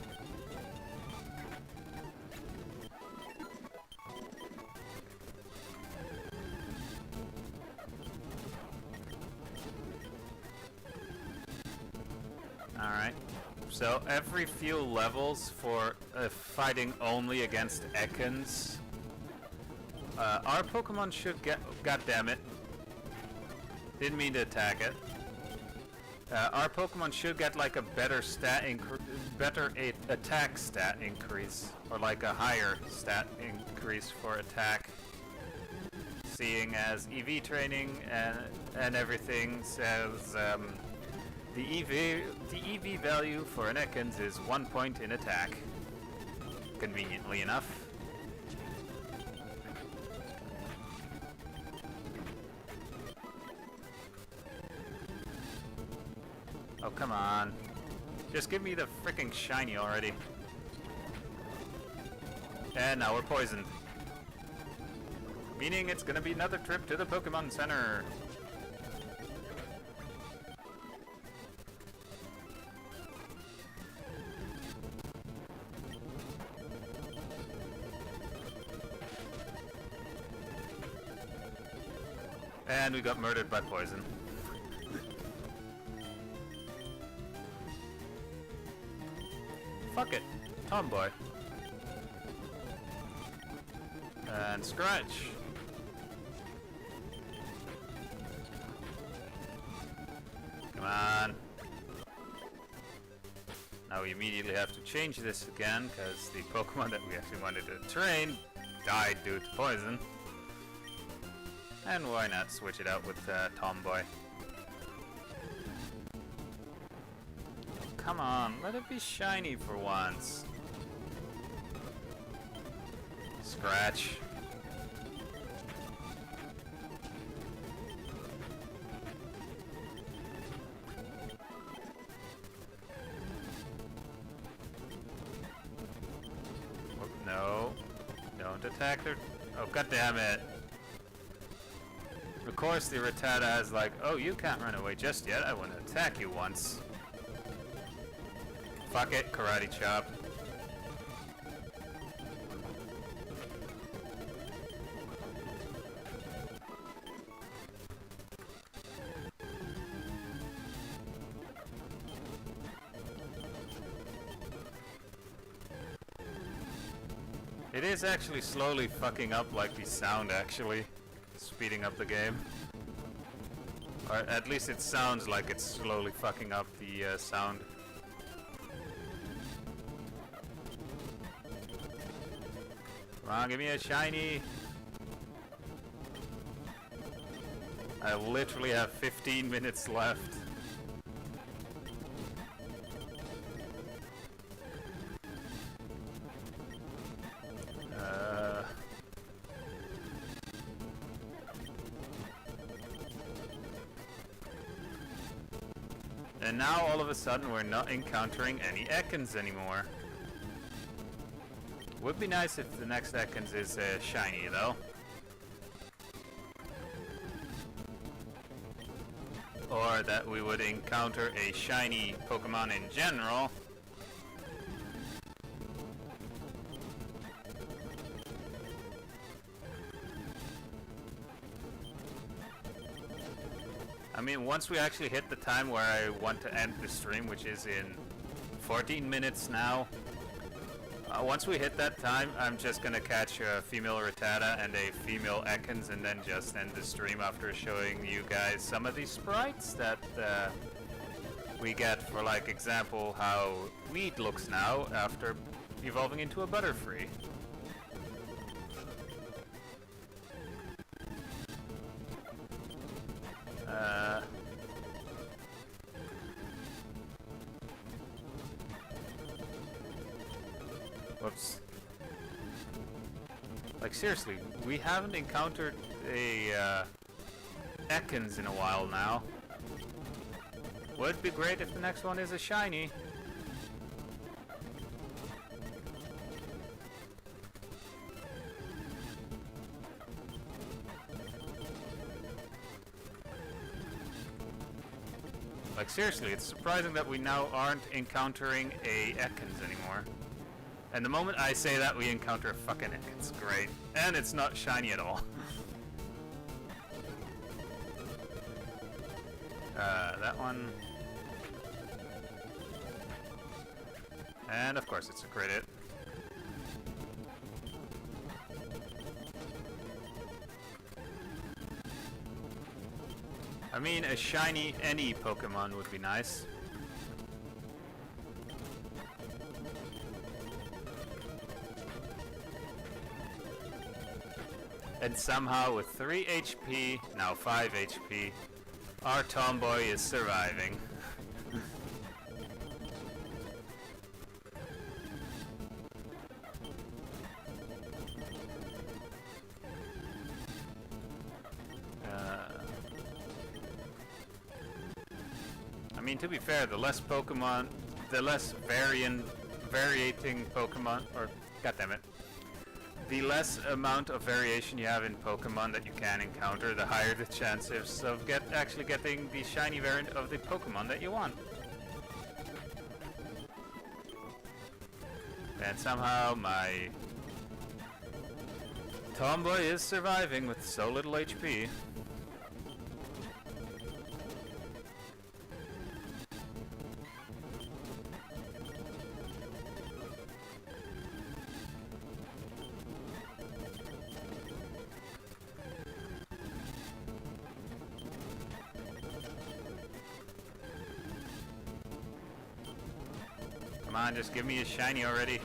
Alright, so every few levels for fighting only against Ekans, our Pokemon should get... God damn it. Didn't mean to attack it. Our Pokemon should get like a better attack stat increase, or like a higher stat increase for attack. Seeing as EV training and everything says the EV value for an Ekans is 1 point in attack. Conveniently enough. Oh, come on. Just give me the freaking shiny already. And now we're poisoned. Meaning it's gonna be another trip to the Pokemon Center. And we got murdered by poison. Fuck it. Tomboy. And Scratch. Come on. Now we immediately have to change this again, because the Pokemon that we actually wanted to train died due to poison. And why not switch it out with Tomboy? Come on, let it be shiny for once. Scratch. Oh, no. Don't attack her. Oh, god damn it. Of course the Rattata is like, oh, you can't run away just yet. I want to attack you once. Fuck it, Karate Chop. It is actually slowly fucking up like the sound actually. Speeding up the game. Or at least it sounds like it's slowly fucking up the sound. Come on, give me a shiny. I literally have 15 minutes left. And now all of a sudden we're not encountering any Ekans anymore. Would be nice if the next Ekans is shiny though. or that we would encounter a shiny Pokemon in general. I mean, once we actually hit the time where I want to end the stream, which is in 14 minutes now, once we hit that time, I'm just gonna catch a female Rattata and a female Ekans and then just end the stream after showing you guys some of these sprites that we get, for like example how Weed looks now after evolving into a Butterfree. Whoops. Like seriously, we haven't encountered a Ekans in a while now. Would be great if the next one is a shiny. Like seriously, it's surprising that we now aren't encountering a Ekans anymore. And the moment I say that, we encounter a fucking Ekans. Great. And it's not shiny at all. That one. And of course it's a crit hit. I mean, a shiny any Pokemon would be nice. And somehow with 3 HP, now 5 HP, our tomboy is surviving. I mean, to be fair, the less Pokemon, the less variating Pokemon, or goddammit, the less amount of variation you have in Pokemon that you can encounter, the higher the chances of actually getting the shiny variant of the Pokemon that you want. And somehow my tomboy is surviving with so little HP. Come on, just give me a shiny already.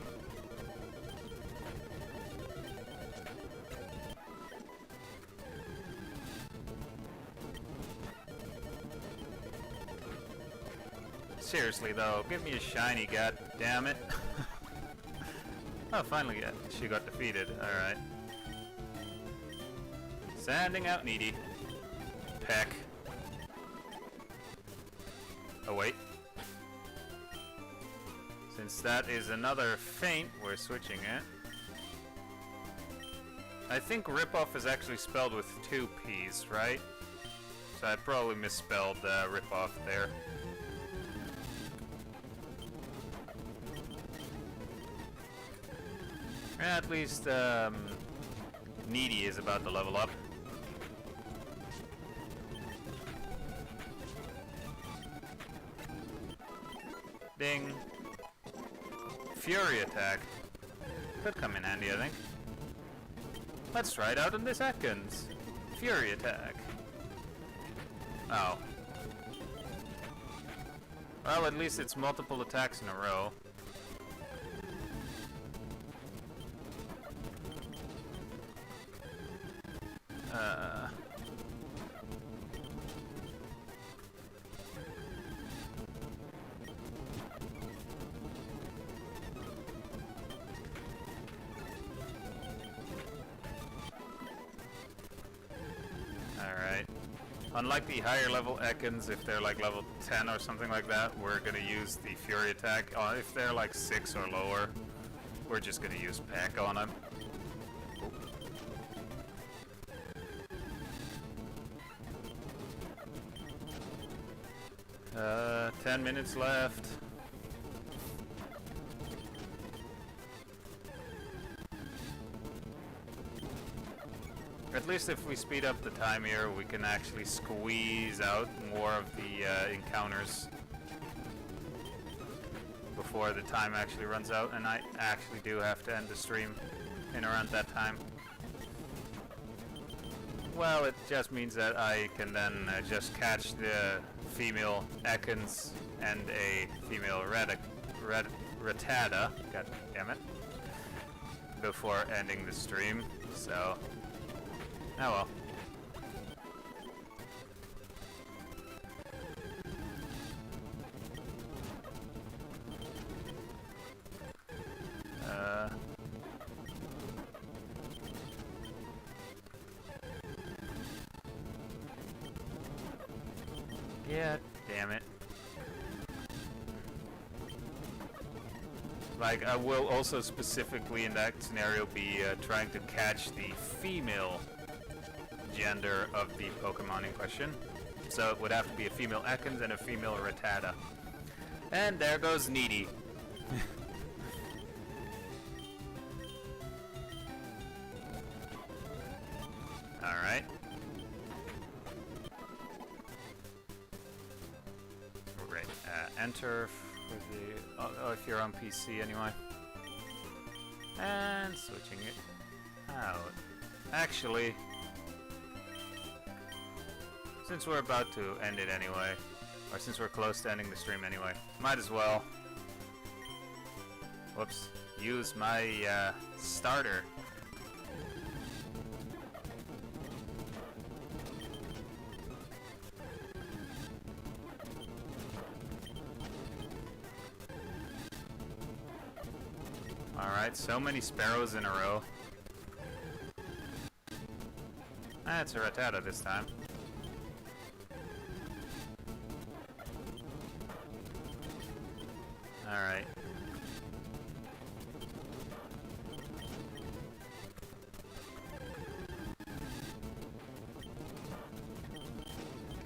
Seriously though, give me a shiny, god damn it. Oh, finally she got defeated. Alright. Sending out Needy. Peck. Oh wait. Since that is another feint, we're switching it. I think ripoff is actually spelled with 2 P's, right? So I probably misspelled ripoff there. At least Needy is about to level up. Ding. Fury attack. Could come in handy, I think. Let's try it out on this Ekans. Fury attack. Oh. Well, at least it's multiple attacks in a row. Alright. Unlike the higher level Ekans, if they're like level 10 or something like that, we're gonna use the Fury attack. If they're like 6 or lower, we're just gonna use Peck on them. 10 minutes left. At least if we speed up the time here, we can actually squeeze out more of the encounters before the time actually runs out, and I actually do have to end the stream in around that time. Well, it just means that I can then just catch the female Ekans and a female Rattata, god damn it, before ending the stream, so, oh well. Yeah, damn it. Like, I will also specifically in that scenario be trying to catch the female gender of the Pokemon in question. So it would have to be a female Ekans and a female Rattata. And there goes Needy. Alright. Great. Enter for the... Oh, if you're on PC anyway. And switching it out. Actually, since we're about to end it anyway, or since we're close to ending the stream anyway, might as well, whoops, use my starter. Alright, so many sparrows in a row. It's a Rattata this time. Alright.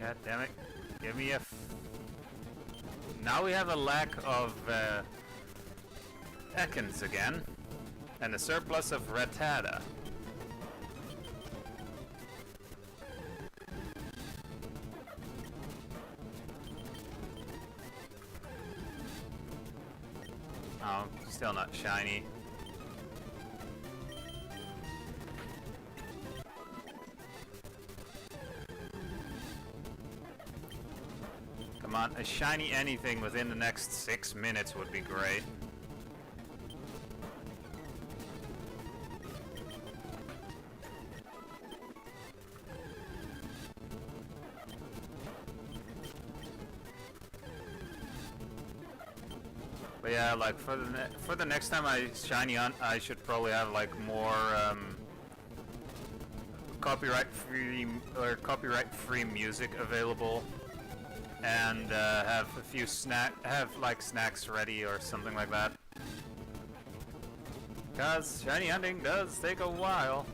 God damn it. Give me a... Now we have a lack of Ekans again, and a surplus of Rattata. Oh, still not shiny. Come on, a shiny anything within the next 6 minutes would be great. But yeah, like for the next time I shiny on, I should probably have like more copyright free music available, and have a few snacks ready or something like that. Cause shiny hunting does take a while.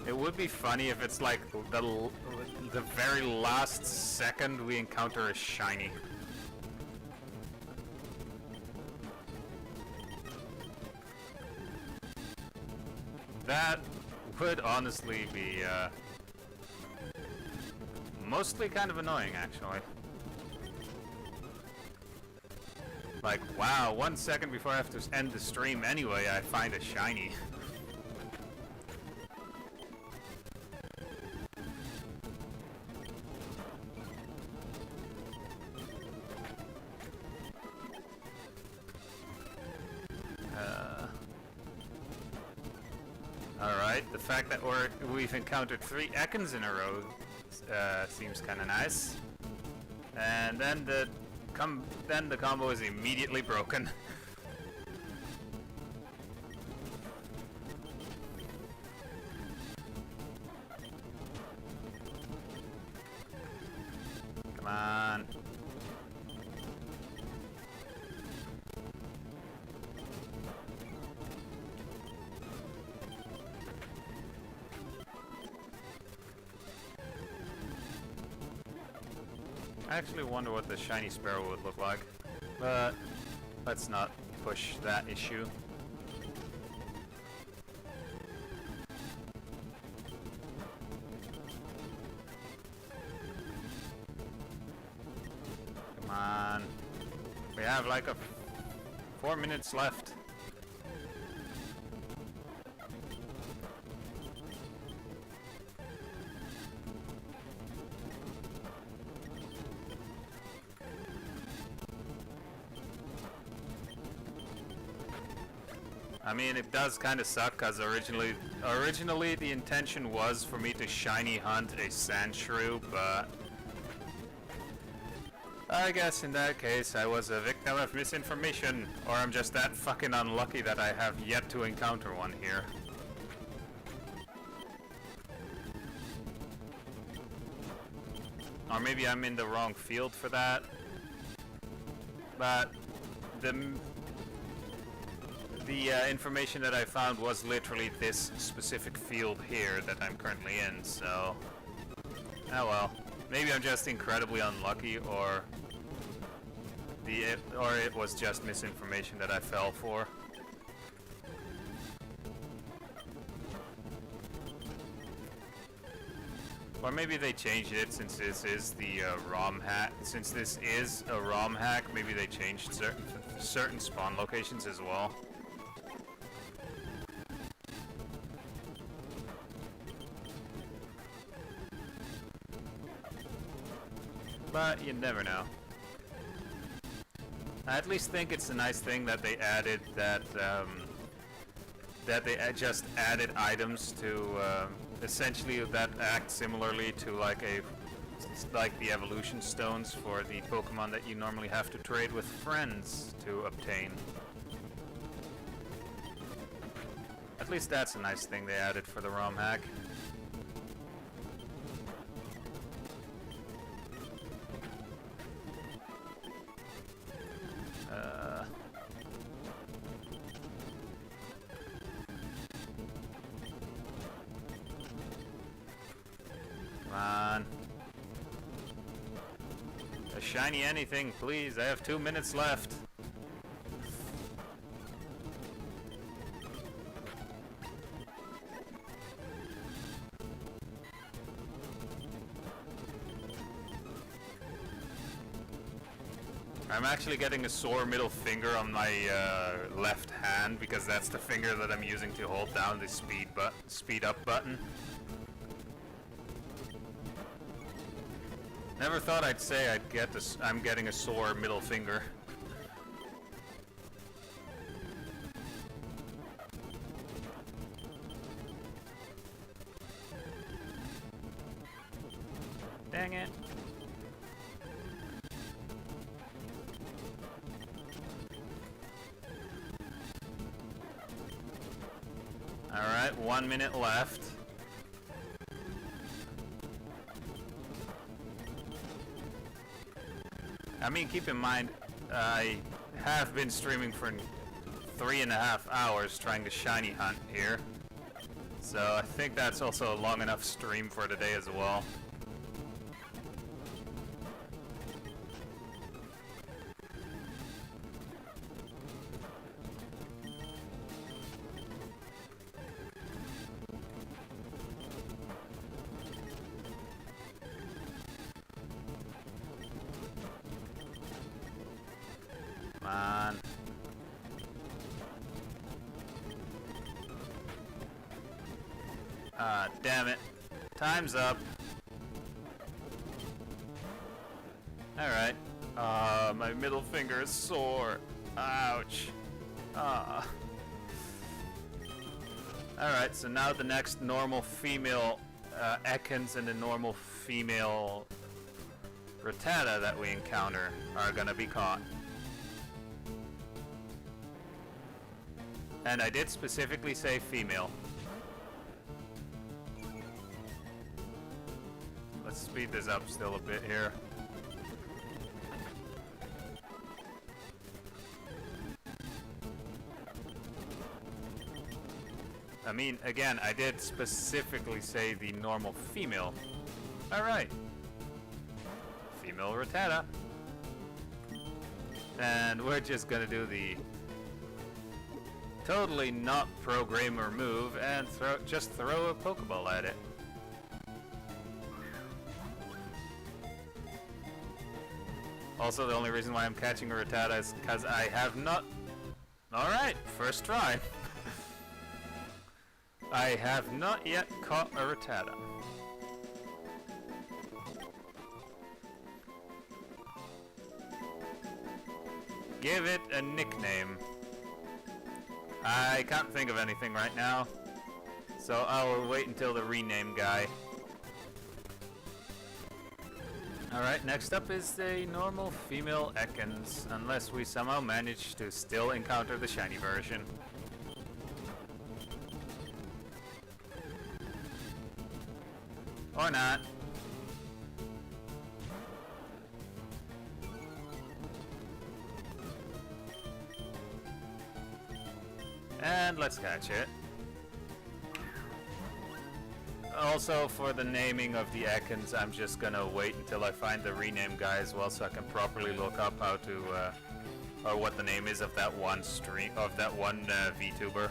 It would be funny if it's like the very last second we encounter a shiny. That would honestly be mostly kind of annoying, actually. Like, wow, 1 second before I have to end the stream anyway, I find a shiny. Alright, the fact that we've encountered 3 Ekans in a row seems kind of nice. And then the combo is immediately broken. Come on. I actually wonder what the shiny sparrow would look like, but let's not push that issue. Come on. We have like 4 minutes left. I mean, it does kind of suck because originally the intention was for me to shiny hunt a sand shrew, but I guess in that case I was a victim of misinformation, or I'm just that fucking unlucky that I have yet to encounter one here. Or maybe I'm in the wrong field for that. But the information that I found was literally this specific field here that I'm currently in, so oh well. Maybe I'm just incredibly unlucky, or it was just misinformation that I fell for. Or maybe they changed it since this is the ROM hack. Since this is a ROM hack, maybe they changed certain spawn locations as well. But you never know. I at least think it's a nice thing that they added that they just added items to essentially that act similarly to like the evolution stones for the Pokemon that you normally have to trade with friends to obtain. At least that's a nice thing they added for the ROM hack. Come on. A shiny anything, please. I have 2 minutes left. I'm actually getting a sore middle finger on my left hand because that's the finger that I'm using to hold down the speed up button. Never thought I'd say I'm getting a sore middle finger. Dang it. Alright, 1 minute left. I mean, keep in mind, I have been streaming for 3.5 hours trying to shiny hunt here. So I think that's also a long enough stream for today as well. Come on. Ah, damn it. Time's up. Alright. My middle finger is sore. Ouch. Ah. Alright, so now the next normal female Ekans and the normal female Rattata that we encounter are gonna be caught. And I did specifically say female. Let's speed this up still a bit here. I mean, again, I did specifically say the normal female. Alright. female Rattata. And we're just gonna do the totally not pro-gamer move and just throw a Pokeball at it. Also, the only reason why I'm catching a Rattata is because I have not... Alright, first try. I have not yet caught a Rattata. Give it a nickname. I can't think of anything right now, so I'll wait until the rename guy. Alright, next up is the normal female Ekans, unless we somehow manage to still encounter the shiny version. Or not. And let's catch it. Also, for the naming of the Ekans, I'm just gonna wait until I find the rename guy as well, so I can properly look up how to, or what the name is of that one VTuber.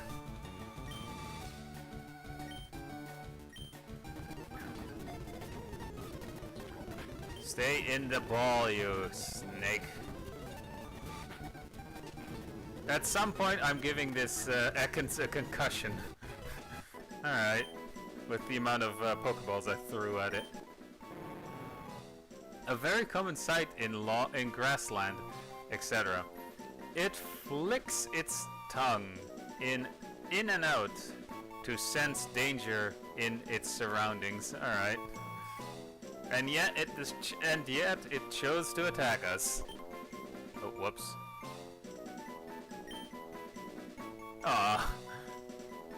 Stay in the ball, you snake. At some point, I'm giving this Ekans a concussion. Alright. With the amount of Pokeballs I threw at it. A very common sight in grassland, etc. It flicks its tongue in and out to sense danger in its surroundings. Alright. And yet it chose to attack us. Oh, whoops. Ah.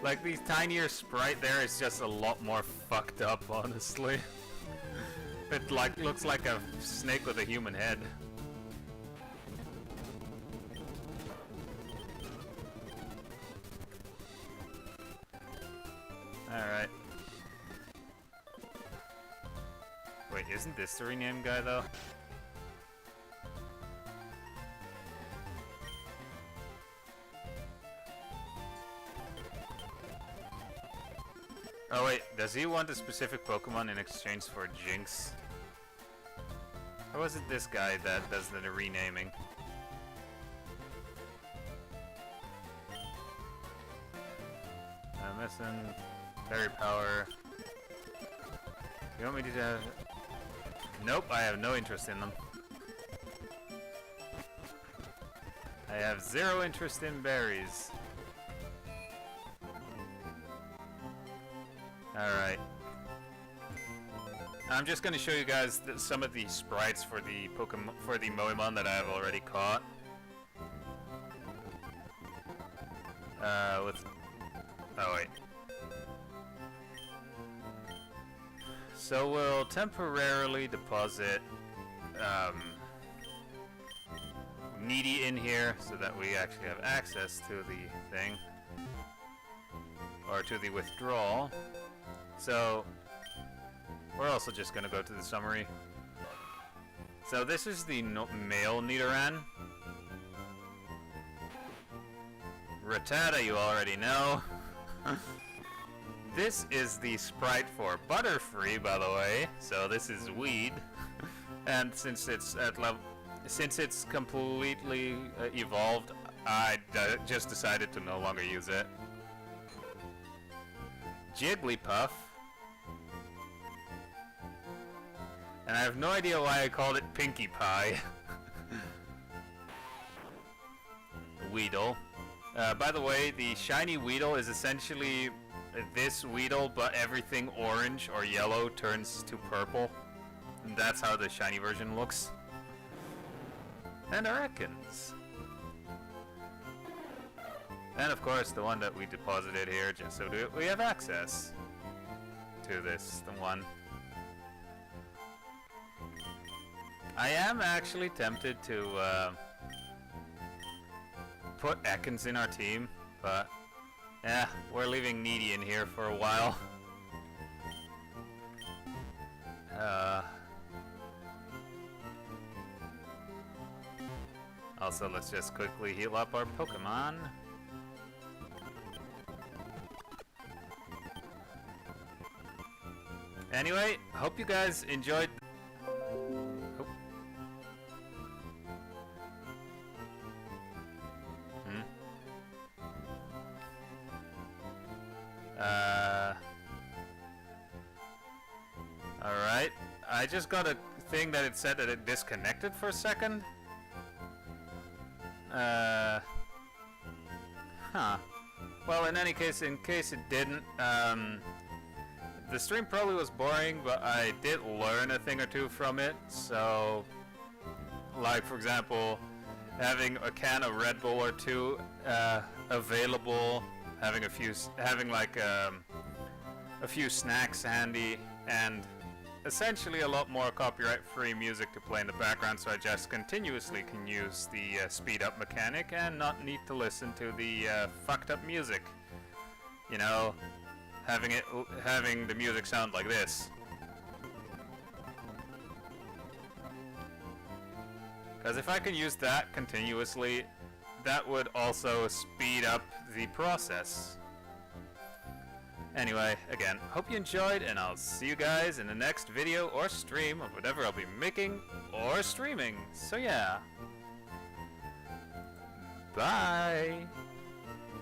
Like, the tinier sprite there is just a lot more fucked up, honestly. It, like, looks like a snake with a human head. Alright. Wait, isn't this the rename guy, though? Oh wait, does he want a specific Pokemon in exchange for Jinx? Or was it this guy that does the renaming? I'm missing Fairy Power. You want me to have... Nope, I have no interest in them. I have zero interest in berries. Alright. I'm just going to show you guys some of the sprites for the MOEMON that I have already caught. Oh wait. So we'll temporarily deposit Needy in here so that we actually have access to the thing. Or to the withdrawal. So, we're also just gonna go to the summary. So this is the male Nidoran. Rattata you already know. This is the sprite for Butterfree, by the way. So this is Weed. And since it's at level, since it's completely evolved, I just decided to no longer use it. Jigglypuff. And I have no idea why I called it Pinkie Pie. Weedle. By the way, the shiny Weedle is essentially this Weedle, but everything orange or yellow turns to purple. And that's how the shiny version looks. And our Ekans. And of course, the one that we deposited here, just so we have access to this, the one. I am actually tempted to put Ekans in our team, but yeah, we're leaving Needy in here for a while. Also, let's just quickly heal up our Pokemon. Anyway, hope you guys enjoyed. Oh. Alright. I just got a thing that it said that it disconnected for a second. Huh. Well, in any case, in case it didn't, the stream probably was boring, but I did learn a thing or two from it. So, like for example, having a can of Red Bull or two available, having a few snacks handy, and essentially a lot more copyright-free music to play in the background, so I just continuously can use the speed-up mechanic and not need to listen to the fucked-up music. You know, having the music sound like this. Because if I can use that continuously, that would also speed up the process. Anyway, again, hope you enjoyed, and I'll see you guys in the next video or stream of whatever I'll be making or streaming. So yeah. Bye!